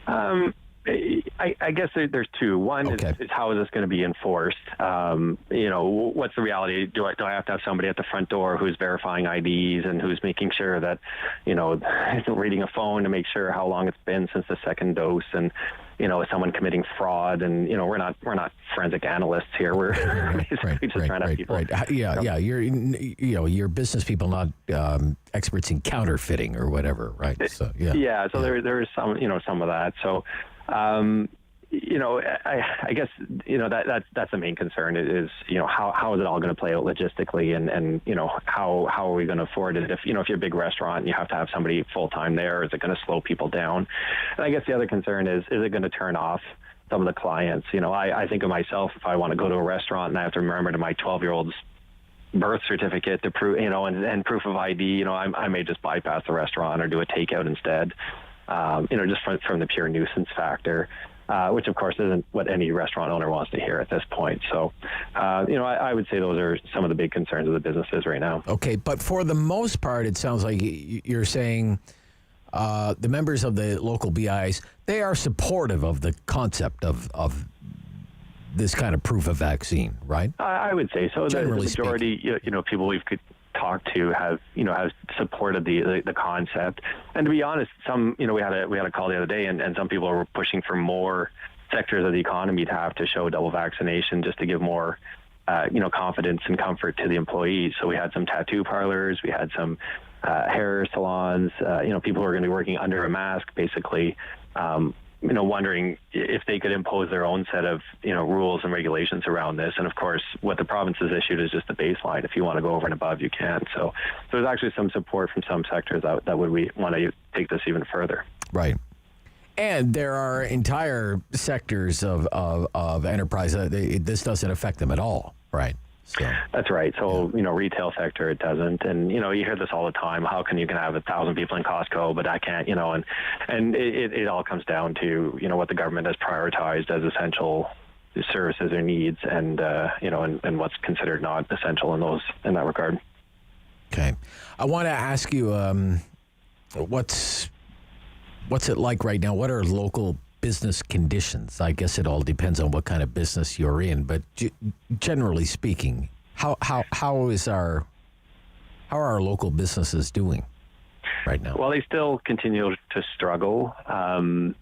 I guess there's two. One is how is this going to be enforced? What's the reality? Do I have to have somebody at the front door who's verifying IDs and who's making sure that, reading a phone to make sure how long it's been since the second dose, and is someone committing fraud? And we're not forensic analysts here. We're basically just trying to have people. Right. Yeah. You're business people, not experts in counterfeiting or whatever, right? So yeah. So there is some of that. So. I guess that's the main concern is how is it all going to play out logistically, and how are we going to afford it if you're a big restaurant and you have to have somebody full time there? Is it going to slow people down? And I guess the other concern is it going to turn off some of the clients? I think of myself, if I want to go to a restaurant and I have to remember to my 12-year-old's birth certificate to prove and proof of ID, I may just bypass the restaurant or do a takeout instead. Just from the pure nuisance factor, which of course isn't what any restaurant owner wants to hear at this point. So, I would say those are some of the big concerns of the businesses right now. Okay, but for the most part, it sounds like you're saying the members of the local BIs, they are supportive of the concept of this kind of proof of vaccine, right? I would say so. Generally the majority, people we've talked to have supported the concept. And to be honest, some we had a call the other day, and some people were pushing for more sectors of the economy to have to show double vaccination just to give more confidence and comfort to the employees. So we had some tattoo parlors, we had some hair salons, people who are going to be working under a mask, basically wondering if they could impose their own set of, rules and regulations around this. And of course, what the province has issued is just the baseline. If you want to go over and above, you can. So there's actually some support from some sectors that would want to take this even further. Right. And there are entire sectors of enterprise. This doesn't affect them at all, right? So. That's right. So, retail sector, it doesn't. And, you hear this all the time. How can you have 1,000 people in Costco, but I can't, and it all comes down to, what the government has prioritized as essential services or needs and, and what's considered not essential in that regard. Okay. I want to ask you, what's it like right now? What are local business conditions? I guess it all depends on what kind of business you're in, but generally speaking, how are our local businesses doing right now? Well, they still continue to struggle. That'll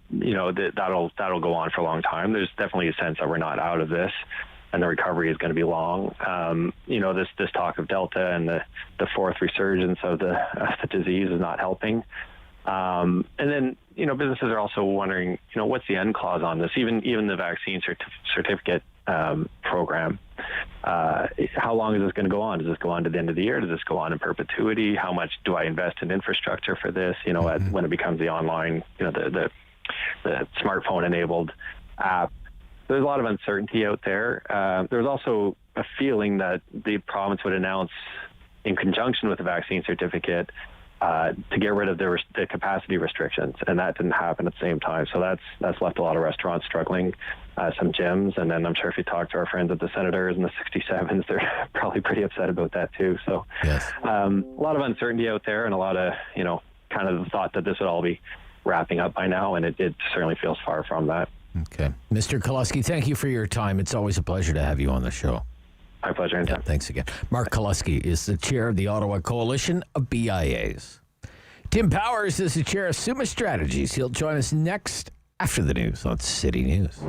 go on for a long time. There's definitely a sense that we're not out of this, and the recovery is going to be long. This talk of Delta and the fourth resurgence of the disease is not helping. And then, businesses are also wondering, what's the end clause on this? Even the vaccine certificate program. How long is this going to go on? Does this go on to the end of the year? Does this go on in perpetuity? How much do I invest in infrastructure for this? When it becomes the online, the smartphone-enabled app. There's a lot of uncertainty out there. There's also a feeling that the province would announce, in conjunction with the vaccine certificate, to get rid of the capacity restrictions, and that didn't happen at the same time. So that's left a lot of restaurants struggling, some gyms, and then I'm sure if you talk to our friends at the Senators and the 67s, they're probably pretty upset about that too. So yes. A lot of uncertainty out there, and a lot of kind of the thought that this would all be wrapping up by now, and it certainly feels far from that. Okay, Mr. Kaluski, thank you for your time. It's always a pleasure to have you on the show. My pleasure. Anytime. Yeah, thanks again. Mark Kaluski is the chair of the Ottawa Coalition of BIAs. Tim Powers is the chair of Summa Strategies. He'll join us next after the news on City News.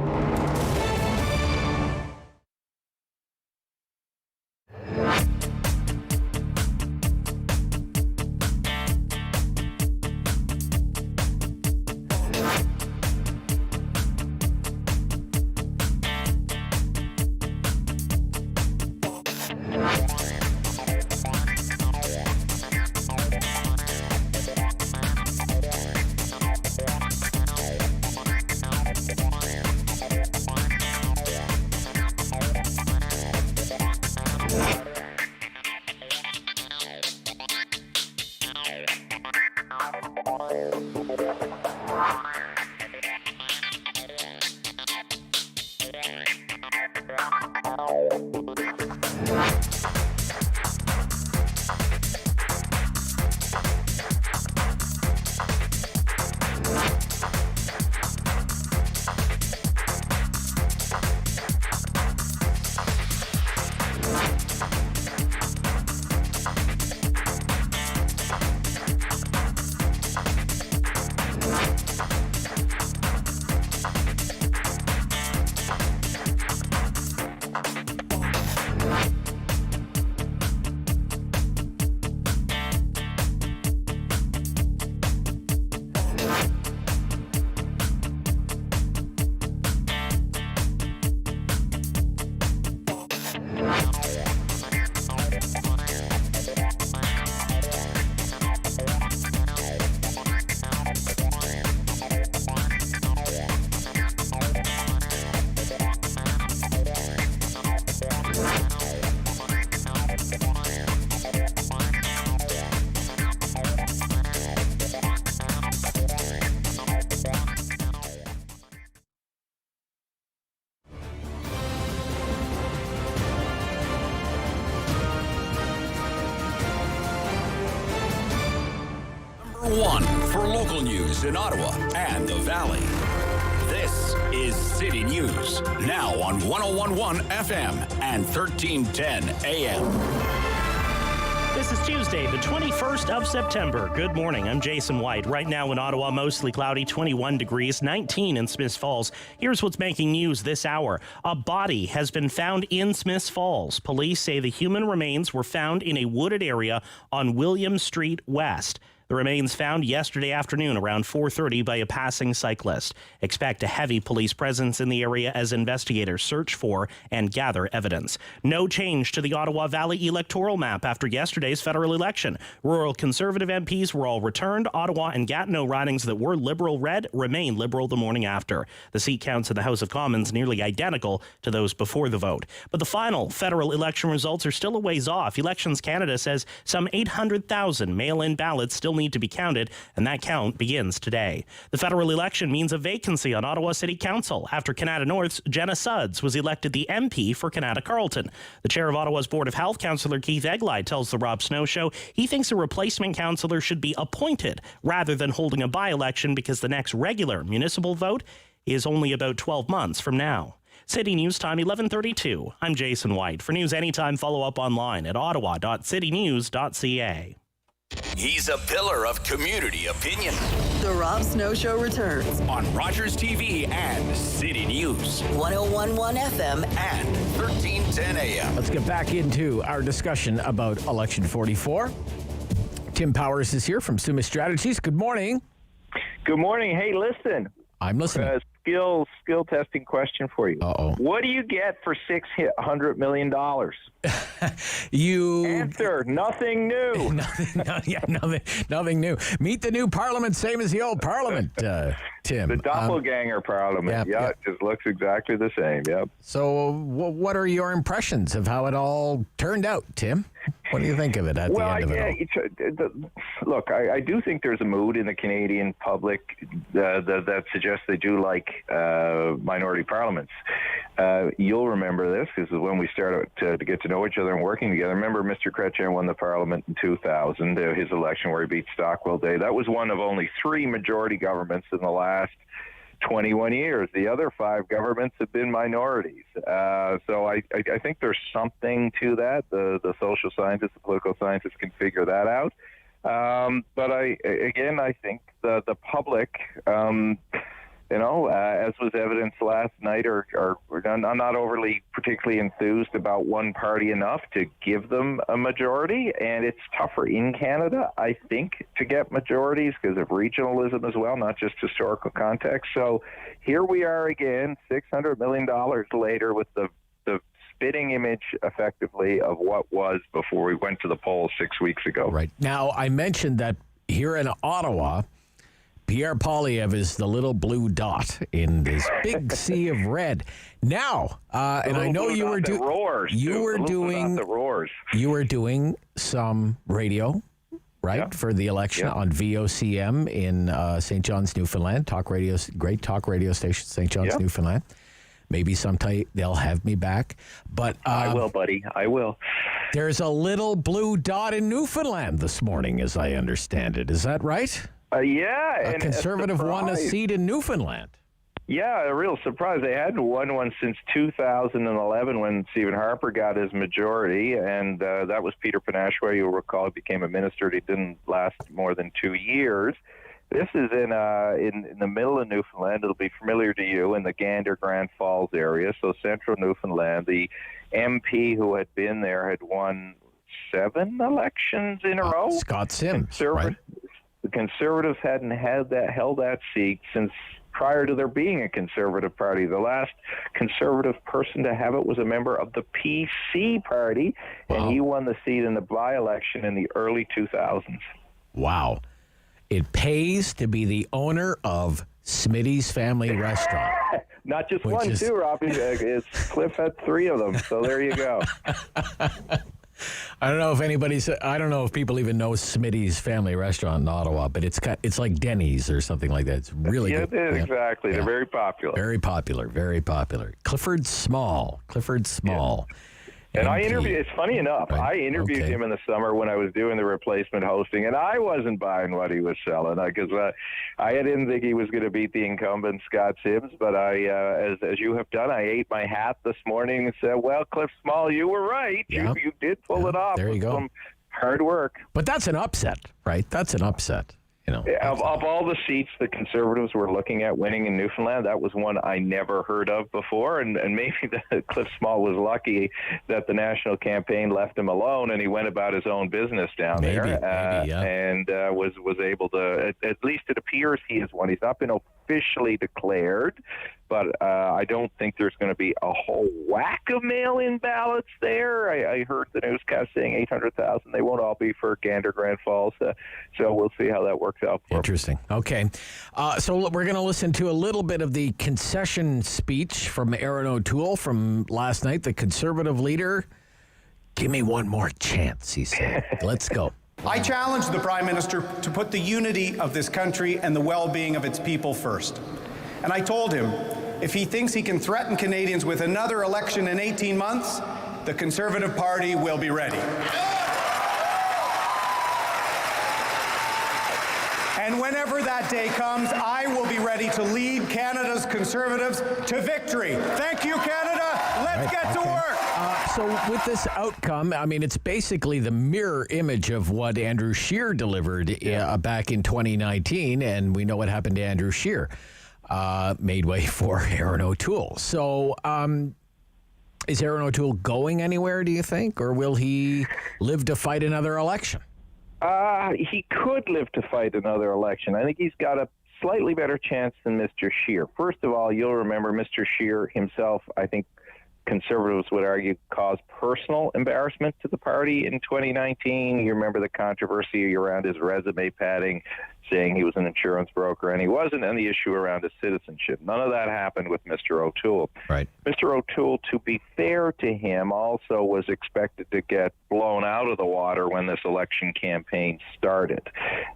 One for local news in Ottawa and the Valley. This is City News, now on 101.1 FM and 1310 AM. This is Tuesday, the 21st of September. Good morning. I'm Jason White. Right now in Ottawa, mostly cloudy, 21 degrees, 19 in Smiths Falls. Here's what's making news this hour. A body has been found in Smiths Falls. Police say the human remains were found in a wooded area on William Street West. The remains found yesterday afternoon around 4:30 by a passing cyclist. Expect a heavy police presence in the area as investigators search for and gather evidence. No change to the Ottawa Valley electoral map after yesterday's federal election. Rural Conservative MPs were all returned. Ottawa and Gatineau ridings that were Liberal red remain Liberal the morning after. The seat counts in the House of Commons nearly identical to those before the vote. But the final federal election results are still a ways off. Elections Canada says some 800,000 mail-in ballots still need to be counted, and that count begins today. The federal election means a vacancy on Ottawa City Council after Canada North's Jenna Sudds was elected the MP for Canada Carleton. The chair of Ottawa's Board of Health, Councillor Keith Egli, tells the Rob Snow Show he thinks a replacement councillor should be appointed rather than holding a by-election because the next regular municipal vote is only about 12 months from now. City News Time 11:32. I'm Jason White. For news anytime, follow up online at ottawa.citynews.ca. He's a pillar of community opinion. The Rob Snow Show returns on Rogers TV and City News. 101.1 FM and 1310 AM. Let's get back into our discussion about Election 44. Tim Powers is here from Summa Strategies. Good morning. Good morning. Hey, listen. I'm listening. Skill testing question for you. Uh-oh. What do you get for $600 million? You answer nothing new. nothing new. Meet the new Parliament, same as the old Parliament, Tim. The doppelganger Parliament. Yeah, it just looks exactly the same. Yep. So, what are your impressions of how it all turned out, Tim? What do you think of it at the end of it all? Look, I do think there's a mood in the Canadian public that suggests they do like minority parliaments. You'll remember this because when we started to get to know each other and working together. Remember, Mr. Chrétien won the Parliament in 2000, his election where he beat Stockwell Day. That was one of only 3 majority governments in the last 21 years. The other 5 governments have been minorities. So I think there's something to that. The social scientists, the political scientists can figure that out. But I think the public, as was evidenced last night, are not overly particularly enthused about one party enough to give them a majority. And it's tougher in Canada, I think, to get majorities because of regionalism as well, not just historical context. So here we are again, $600 million later with the spitting image, effectively, of what was before we went to the polls 6 weeks ago. Right. Now, I mentioned that here in Ottawa, Pierre Poilievre is the little blue dot in this big sea of red. Now, and I know you were doing some radio, right, yeah, for the election on VOCM in St. John's, Newfoundland. Great talk radio station, St. John's, Newfoundland. Maybe sometime they'll have me back. But I will, buddy. I will. There's a little blue dot in Newfoundland this morning, as I understand it. Is that right? A Conservative won a seat in Newfoundland. Yeah, a real surprise. They hadn't won one since 2011 when Stephen Harper got his majority, and that was Peter Panashway. You'll recall, became a minister. He didn't last more than 2 years. This is in the middle of Newfoundland. It'll be familiar to you, in the Gander Grand Falls area, so central Newfoundland. The MP who had been there had won 7 elections in a row. Scott Sims, right? The Conservatives hadn't held that seat since prior to there being a Conservative Party. The last Conservative person to have it was a member of the PC Party, and he won the seat in the by-election in the early 2000s. Wow. It pays to be the owner of Smitty's Family Restaurant. Not just one, too, Robbie. Cliff had 3 of them, so there you go. I don't know if people even know Smitty's Family Restaurant in Ottawa, but it's like Denny's or something like that. It's really good. It is, exactly. Yeah. They're very popular. Very popular, very popular. Clifford Small. Yeah. And it's funny enough, I interviewed him in the summer when I was doing the replacement hosting, and I wasn't buying what he was selling because I didn't think he was going to beat the incumbent, Scott Sims, but as you have done, I ate my hat this morning and said, well, Cliff Small, you were right. Yeah. You did pull it off. There you go. Some hard work. But that's an upset, right? That's an upset. Of all the seats the Conservatives were looking at winning in Newfoundland, that was one I never heard of before. And maybe Cliff Small was lucky that the national campaign left him alone and he went about his own business down there. And was able to, at least it appears he is one. He's not been officially declared, but I don't think there's going to be a whole whack of mail-in ballots there. I heard the newscast saying 800,000. They won't all be for Gander Grand Falls. So we'll see how that works out. Interesting. Okay. So we're going to listen to a little bit of the concession speech from Aaron O'Toole from last night, the Conservative leader. Give me one more chance, he said. Let's go. I challenge the Prime Minister to put the unity of this country and the well-being of its people first. And I told him, if he thinks he can threaten Canadians with another election in 18 months, the Conservative Party will be ready. And whenever that day comes, I will be ready to lead Canada's Conservatives to victory. Thank you, Canada. Let's get to work. So with this outcome, I mean, it's basically the mirror image of what Andrew Scheer delivered back in 2019, and we know what happened to Andrew Scheer. Made way for Aaron O'Toole. So is Aaron O'Toole going anywhere, do you think, or will he live to fight another election? He could live to fight another election. I think he's got a slightly better chance than Mr. Scheer. First of all, you'll remember Mr. Scheer himself, I think Conservatives would argue, caused personal embarrassment to the party in 2019. You remember the controversy around his resume padding, saying he was an insurance broker, and he wasn't, and the issue around his citizenship. None of that happened with Mr. O'Toole. Right. Mr. O'Toole, to be fair to him, also was expected to get blown out of the water when this election campaign started,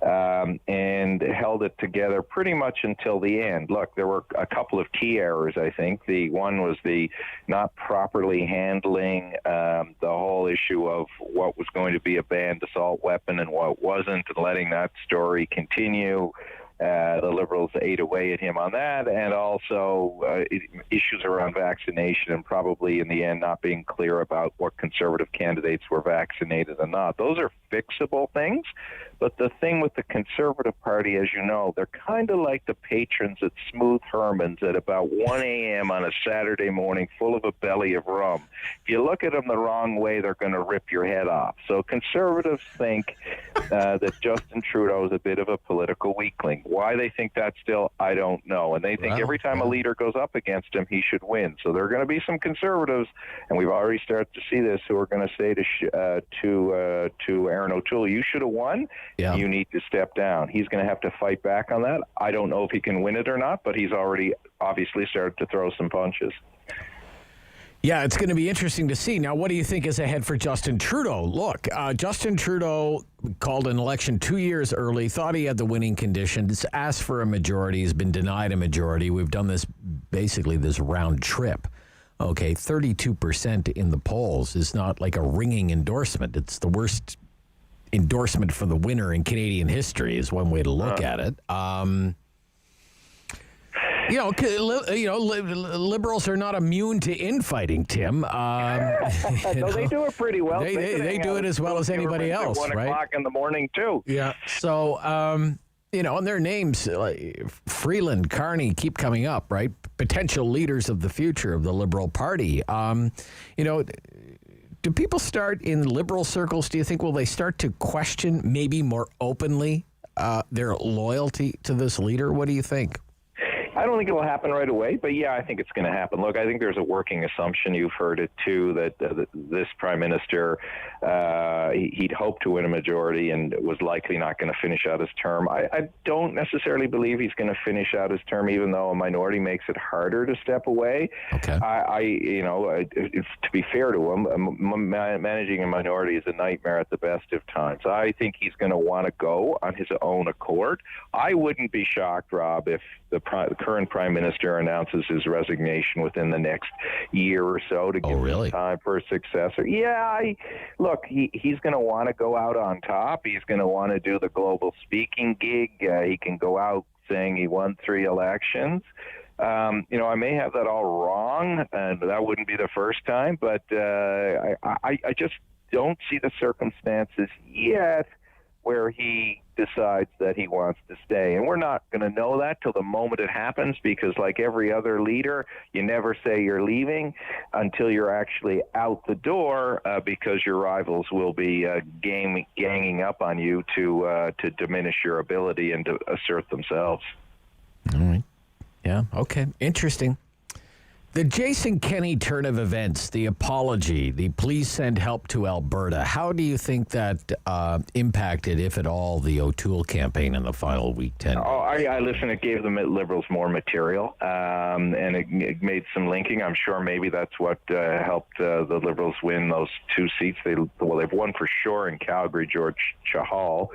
and held it together pretty much until the end. Look, there were a couple of key errors, I think. The one was the not properly handling the whole issue of what was going to be a banned assault weapon and what wasn't, and letting that story continue. The Liberals ate away at him on that, and also issues around vaccination and probably in the end not being clear about what Conservative candidates were vaccinated and not. Those are fixable things, but the thing with the Conservative Party, as you know, they're kind of like the patrons at Smooth Herman's at about 1 a.m. on a Saturday morning full of a belly of rum. If you look at them the wrong way, they're going to rip your head off. So Conservatives think that Justin Trudeau is a bit of a political weakling. Why they think that still, I don't know. And they think every time a leader goes up against him, he should win. So there are going to be some Conservatives, and we've already started to see this, who are going to say to Aaron O'Toole, you should have won. Yeah. You need to step down. He's going to have to fight back on that. I don't know if he can win it or not, but he's already obviously started to throw some punches. Yeah, it's going to be interesting to see. Now, what do you think is ahead for Justin Trudeau? Look, Justin Trudeau called an election 2 years early, thought he had the winning conditions, asked for a majority, has been denied a majority. We've done this, basically this round trip. Okay, 32% in the polls is not like a ringing endorsement. It's the worst endorsement for the winner in Canadian history is one way to look at it. Liberals are not immune to infighting, Tim. They do it pretty well. They do it as well as anybody else, right? 1 o'clock in the morning, too. Yeah. So, and their names, Freeland, Carney, keep coming up, right? Potential leaders of the future of the Liberal Party. Do people start in Liberal circles, do you think, will they start to question maybe more openly their loyalty to this leader? What do you think? I don't think it will happen right away, but yeah, I think it's going to happen. Look, I think there's a working assumption, you've heard it too, that this Prime Minister, he'd hoped to win a majority and was likely not going to finish out his term. I don't necessarily believe he's going to finish out his term, even though a minority makes it harder to step away. Okay. To be fair to him, managing a minority is a nightmare at the best of times. I think he's going to want to go on his own accord. I wouldn't be shocked, Rob, if the current Prime Minister announces his resignation within the next year or so to give him time for a successor. Yeah, look, he's going to want to go out on top. He's going to want to do the global speaking gig. He can go out saying he won 3 elections. I may have that all wrong, and that wouldn't be the first time, but I just don't see the circumstances yet where he decides that he wants to stay. And we're not going to know that till the moment it happens, because like every other leader, you never say you're leaving until you're actually out the door, because your rivals will be ganging up on you to diminish your ability and to assert themselves. All right. Yeah, okay. Interesting. The Jason Kenney turn of events, the apology, the please send help to Alberta, how do you think that impacted, if at all, the O'Toole campaign in the final week 10? Oh, I listen, it gave the Liberals more material, and it made some linking. I'm sure maybe that's what helped the Liberals win those 2 seats. They've won for sure in Calgary, George Chahal,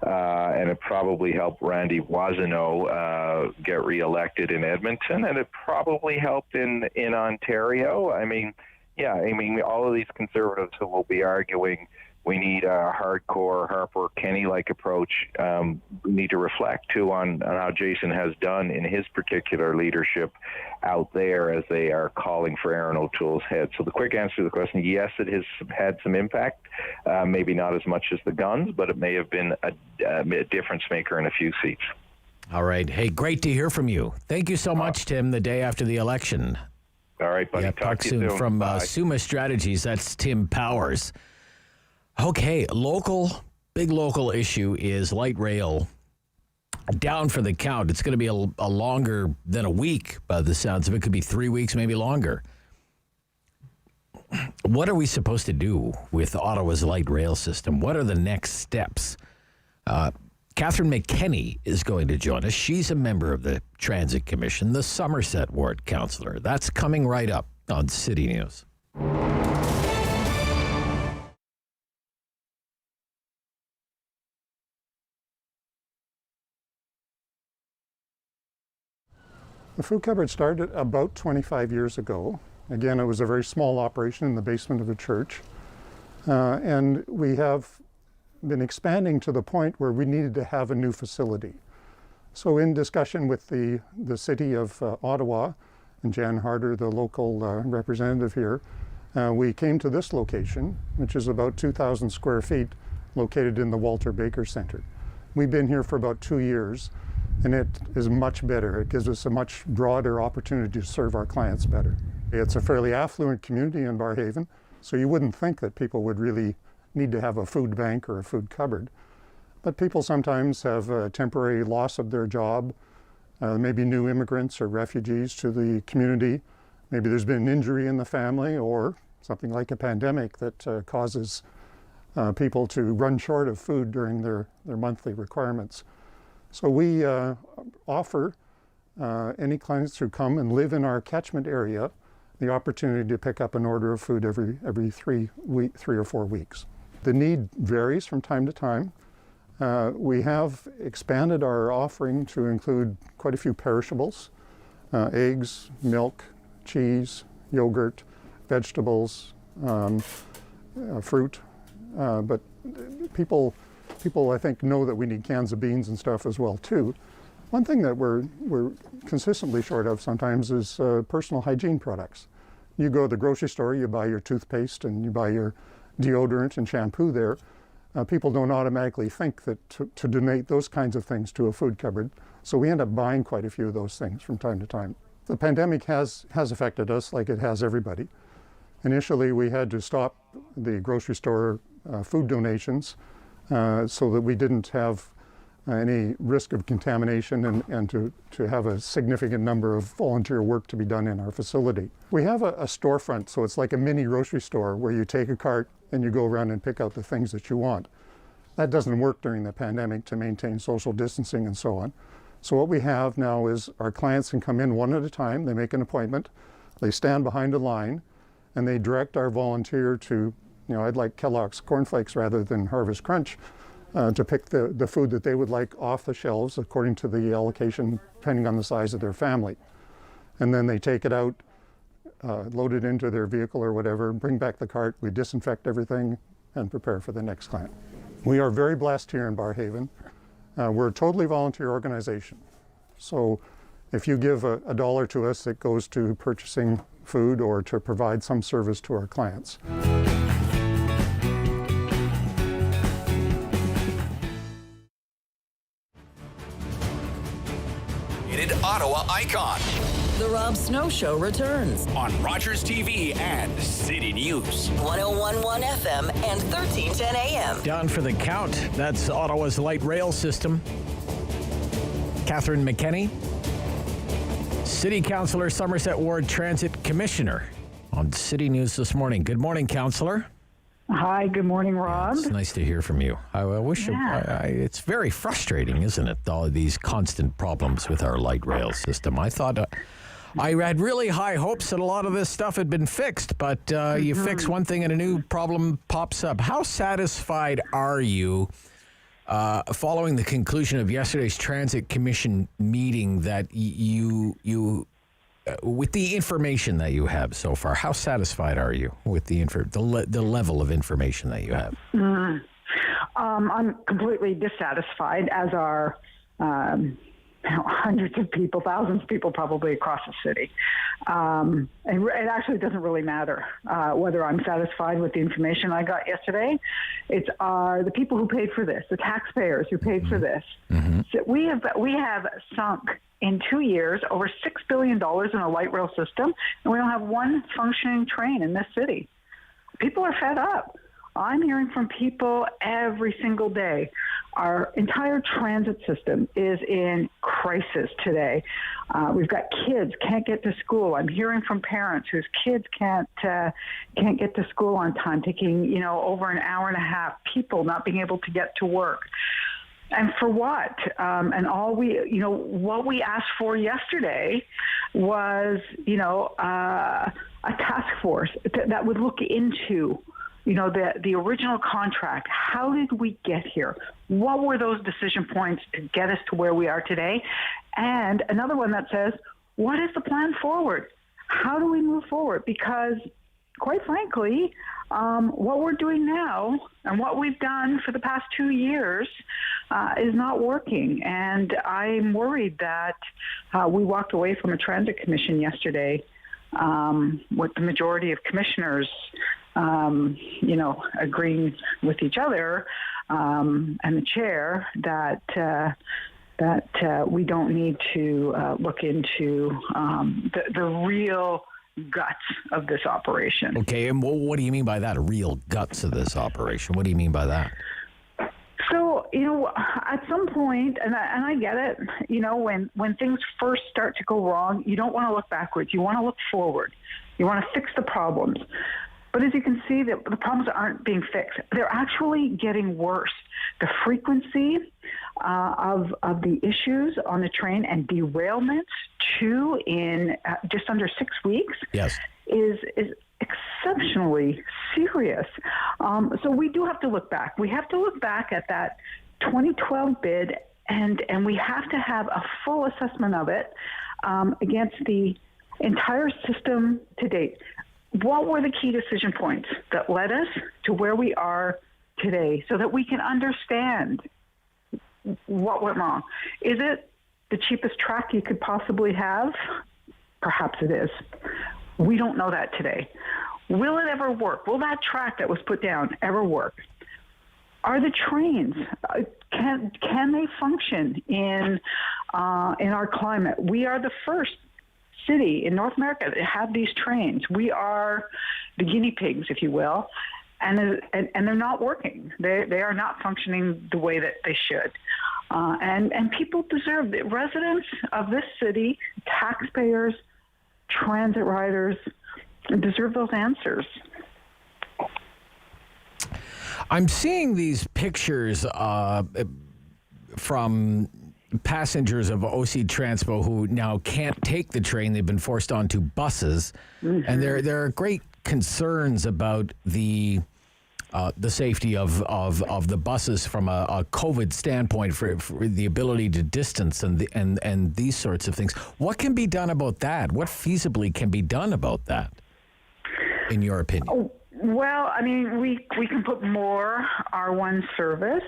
and it probably helped Randy Boissonnault get reelected in Edmonton, and it probably helped in Ontario. I mean, all of these Conservatives who will be arguing we need a hardcore Harper Kenney-like approach need to reflect too on how Jason has done in his particular leadership out there as they are calling for Aaron O'Toole's head. So the quick answer to the question, yes, it has had some impact, maybe not as much as the guns, but it may have been a difference maker in a few seats. All right. Hey, great to hear from you. Thank you so much, Tim, the day after the election. All right, buddy. Yeah, talk to you soon. From Summa Strategies, that's Tim Powers. Okay, big local issue is light rail down for the count. It's going to be a longer than a week by the sounds of it. Could be 3 weeks, maybe longer. What are we supposed to do with Ottawa's light rail system? What are the next steps? Catherine McKenney is going to join us. She's a member of the Transit Commission, the Somerset Ward Councillor. That's coming right up on City News. The food cupboard started about 25 years ago. Again, it was a very small operation in the basement of a church. And we have been expanding to the point where we needed to have a new facility. So in discussion with the city of Ottawa and Jan Harder, the local representative here, we came to this location, which is about 2,000 square feet, located in the Walter Baker Centre. We've been here for about 2 years, and it is much better. It gives us a much broader opportunity to serve our clients better. It's a fairly affluent community in Barrhaven, so you wouldn't think that people would really need to have a food bank or a food cupboard. But people sometimes have a temporary loss of their job, maybe new immigrants or refugees to the community. Maybe there's been an injury in the family or something like a pandemic that causes people to run short of food during their monthly requirements. So we offer any clients who come and live in our catchment area the opportunity to pick up an order of food every 3 or 4 weeks. The need varies from time to time. We have expanded our offering to include quite a few perishables, eggs, milk, cheese, yogurt, vegetables, fruit. But people I think know that we need cans of beans and stuff as well too. One thing that we're consistently short of sometimes is personal hygiene products. You go to the grocery store, you buy your toothpaste and you buy your deodorant and shampoo there. People don't automatically think that to donate those kinds of things to a food cupboard. So we end up buying quite a few of those things from time to time. The pandemic has affected us like it has everybody. Initially, we had to stop the grocery store food donations so that we didn't have any risk of contamination and to have a significant number of volunteer work to be done in our facility. We have a storefront, so it's like a mini grocery store where you take a cart and you go around and pick out the things that you want. That doesn't work during the pandemic to maintain social distancing and so on. So what we have now is our clients can come in one at a time, they make an appointment, they stand behind a line, and they direct our volunteer to, I'd like Kellogg's cornflakes rather than Harvest Crunch, to pick the food that they would like off the shelves according to the allocation, depending on the size of their family. And then they take it out, load it into their vehicle or whatever, bring back the cart, we disinfect everything, and prepare for the next client. We are very blessed here in Barrhaven. We're a totally volunteer organization. So if you give a dollar to us, it goes to purchasing food or to provide some service to our clients. Ottawa icon. The Rob Snow Show returns on Rogers TV and City News. 101.1 FM and 1310 AM. Down for the count. That's Ottawa's light rail system. Catherine McKenney, City Councillor, Somerset Ward Transit Commissioner, on City News this morning. Good morning, Councillor. Hi, good morning, Rob. It's nice to hear from you. I wish it's very frustrating, isn't it? All of these constant problems with our light rail system. I thought I had really high hopes that a lot of this stuff had been fixed, but you fix one thing and a new problem pops up. How satisfied are you following the conclusion of yesterday's Transit Commission meeting that you with the information that you have so far? How satisfied are you with the level of information that you have? I'm completely dissatisfied, as are hundreds of people, thousands of people probably across the city. It actually doesn't really matter whether I'm satisfied with the information I got yesterday. It's the people who paid for this, the taxpayers who paid for this. So we have sunk in 2 years over $6 billion in a light rail system, and we don't have one functioning train in this city. People are fed up. I'm hearing from people every single day. Our entire transit system is in crisis today. We've got kids can't get to school. I'm hearing from parents whose kids can't get to school on time, taking over an hour and a half. People not being able to get to work. And for what? And all what we asked for yesterday was, a task force that would look into, the original contract. How did we get here? What were those decision points to get us to where we are today? And another one that says, what is the plan forward? How do we move forward? Because quite frankly, what we're doing now and what we've done for the past 2 years is not working. And I'm worried that we walked away from a transit commission yesterday with the majority of commissioners, agreeing with each other and the chair that we don't need to look into the real guts of this operation. Okay, and what do you mean by that? Real guts of this operation? What do you mean by that? So, at some point, and I get it, when things first start to go wrong, you don't want to look backwards. You want to look forward. You want to fix the problems. But as you can see, the problems aren't being fixed. They're actually getting worse. The frequency of the issues on the train and derailments, too, in just under 6 weeks, is exceptionally serious. So we do have to look back. We have to look back at that 2012 bid, and we have to have a full assessment of it against the entire system to date. What were the key decision points that led us to where we are today so that we can understand what went wrong? Is it the cheapest track you could possibly have? Perhaps it is. We don't know that today. Will it ever work? Will that track that was put down ever work? Are the trains, can they function in our climate? We are the first city in North America that have these trains. We are the guinea pigs, if you will, and they're not working. They are not functioning the way that they should. And people deserve, the residents of this city, taxpayers, transit riders, deserve those answers. I'm seeing these pictures from passengers of OC Transpo who now can't take the train. They've been forced onto buses, and there are great concerns about the safety of the buses from a COVID standpoint for the ability to distance and these sorts of things. What can be done about that? What feasibly can be done about that, in your opinion? Well, I mean, we can put more R1 service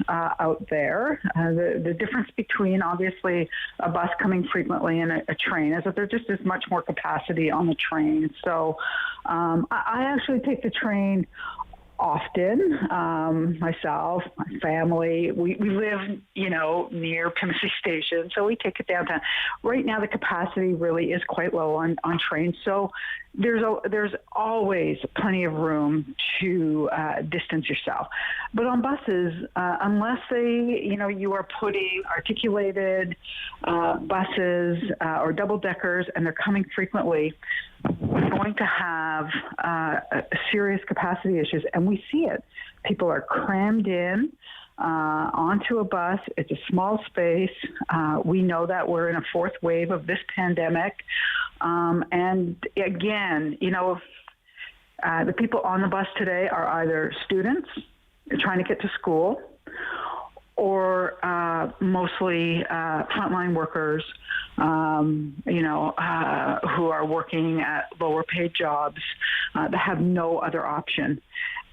out there. The difference between, obviously, a bus coming frequently and a train is that there just is much more capacity on the train. So I actually take the train often. Myself, my family, we live, near Pimsey Station, so we take it downtown. Right now, the capacity really is quite low on trains, so there's always plenty of room to distance yourself. But on buses, unless you are putting articulated buses or double deckers, and they're coming frequently, we're going to have serious capacity issues, and we see it. People are crammed in onto a bus. It's a small space. We know that we're in a fourth wave of this pandemic. And again, the people on the bus today are either students trying to get to school, or mostly frontline workers, who are working at lower paid jobs that have no other option.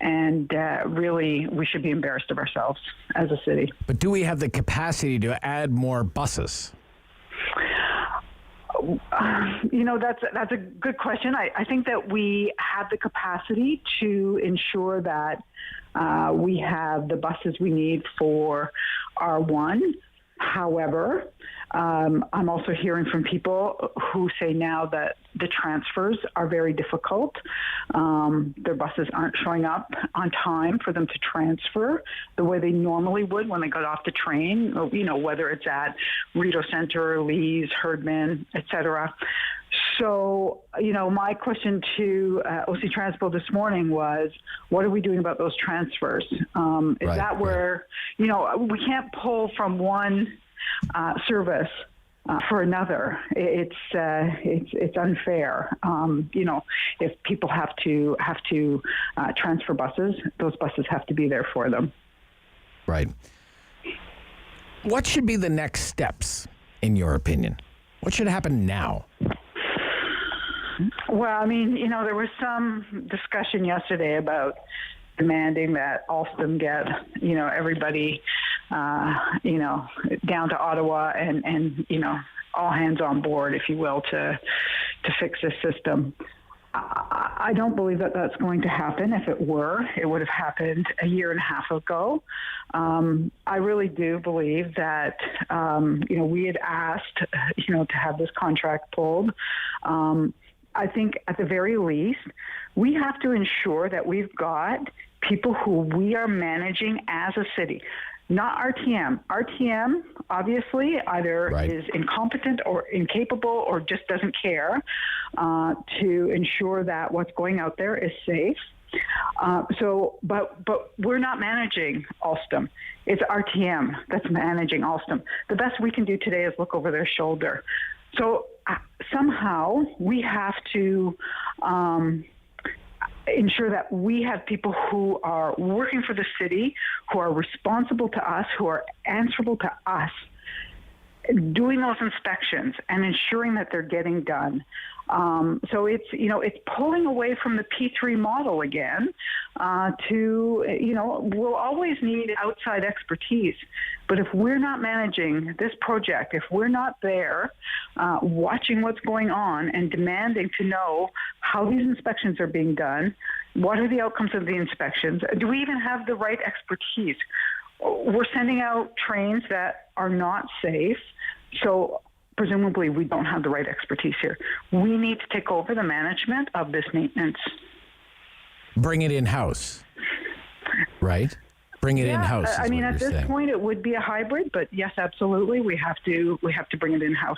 And really, we should be embarrassed of ourselves as a city. But do we have the capacity to add more buses? That's a good question. I think that we have the capacity to ensure that we have the buses we need for R1. However, I'm also hearing from people who say now that the transfers are very difficult. Their buses aren't showing up on time for them to transfer the way they normally would when they got off the train, whether it's at Rideau Centre, Lees, Herdman, etc. So, my question to OC Transpo this morning was, what are we doing about those transfers? Where, we can't pull from one service for another. It's unfair. If people have to transfer buses, those buses have to be there for them. Right. What should be the next steps, in your opinion? What should happen now? Well, there was some discussion yesterday about demanding that Alstom get, everybody, down to Ottawa and all hands on board, if you will, to fix this system. I don't believe that that's going to happen. If it were, it would have happened a year and a half ago. I really do believe that, we had asked, to have this contract pulled. I think at the very least, we have to ensure that we've got people who we are managing as a city, not RTM. RTM, obviously, either is incompetent or incapable or just doesn't care to ensure that what's going out there is safe. But we're not managing Alstom. It's RTM that's managing Alstom. The best we can do today is look over their shoulder. So somehow we have to ensure that we have people who are working for the city, who are responsible to us, who are answerable to us, doing those inspections and ensuring that they're getting done. So it's pulling away from the P3 model again we'll always need outside expertise. But if we're not managing this project, if we're not there watching what's going on and demanding to know how these inspections are being done, what are the outcomes of the inspections, do we even have the right expertise? We're sending out trains that are not safe. So presumably we don't have the right expertise here. We need to take over the management of this maintenance. Bring it in-house, right? Bring it in-house. At this point, it would be a hybrid, but yes, absolutely, we have to bring it in-house.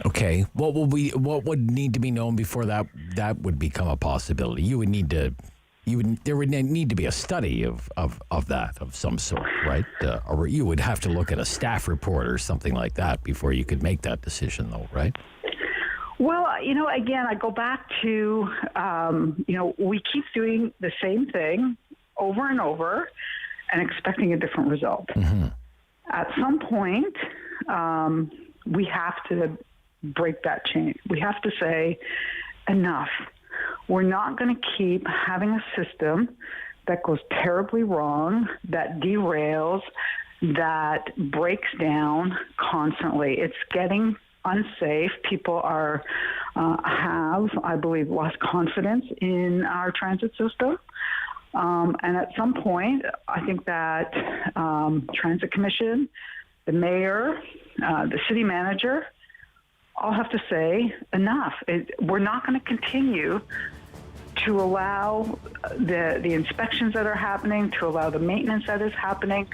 Okay, what would need to be known before that would become a possibility? There would need to be a study of that of some sort, right? Or you would have to look at a staff report or something like that before you could make that decision, though, right? Well, again, I go back to, we keep doing the same thing over and over and expecting a different result. Mm-hmm. At some point, we have to break that chain. We have to say, enough. We're not going to keep having a system that goes terribly wrong, that derails, that breaks down constantly. It's getting unsafe. People are have, I believe, lost confidence in our transit system. And at some point, I think that Transit Commission, the mayor, the city manager, all have to say enough. We're not going to continue to allow the inspections that are happening, to allow the maintenance that is happening.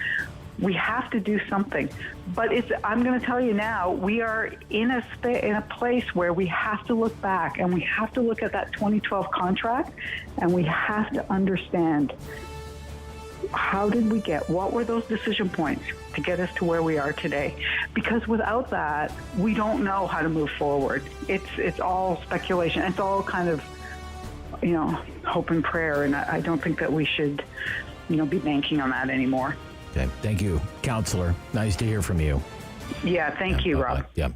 We have to do something. But I'm going to tell you now, we are in a place where we have to look back, and we have to look at that 2012 contract, and we have to understand, how did we what were those decision points to get us to where we are today? Because without that, we don't know how to move forward. It's all speculation. It's all kind of, hope and prayer, and I don't think that we should, be banking on that anymore. Okay. Thank you, Councillor. Nice to hear from you. Yeah, thank you, Rob. Yeah.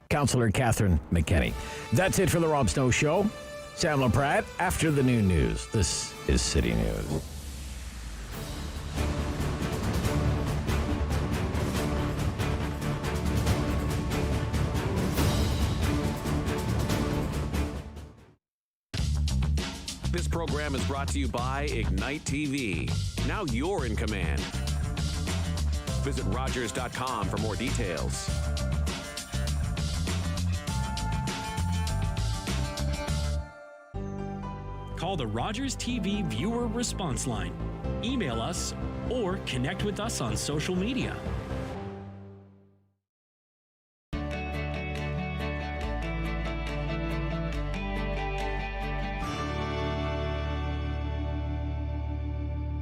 Councillor Catherine McKenney. That's it for the Rob Snow Show. Sam LaPratte, after the noon news. This is City News. This program is brought to you by Ignite TV. Now you're in command. Visit Rogers.com for more details. Call the Rogers TV viewer response line. Email us or connect with us on social media.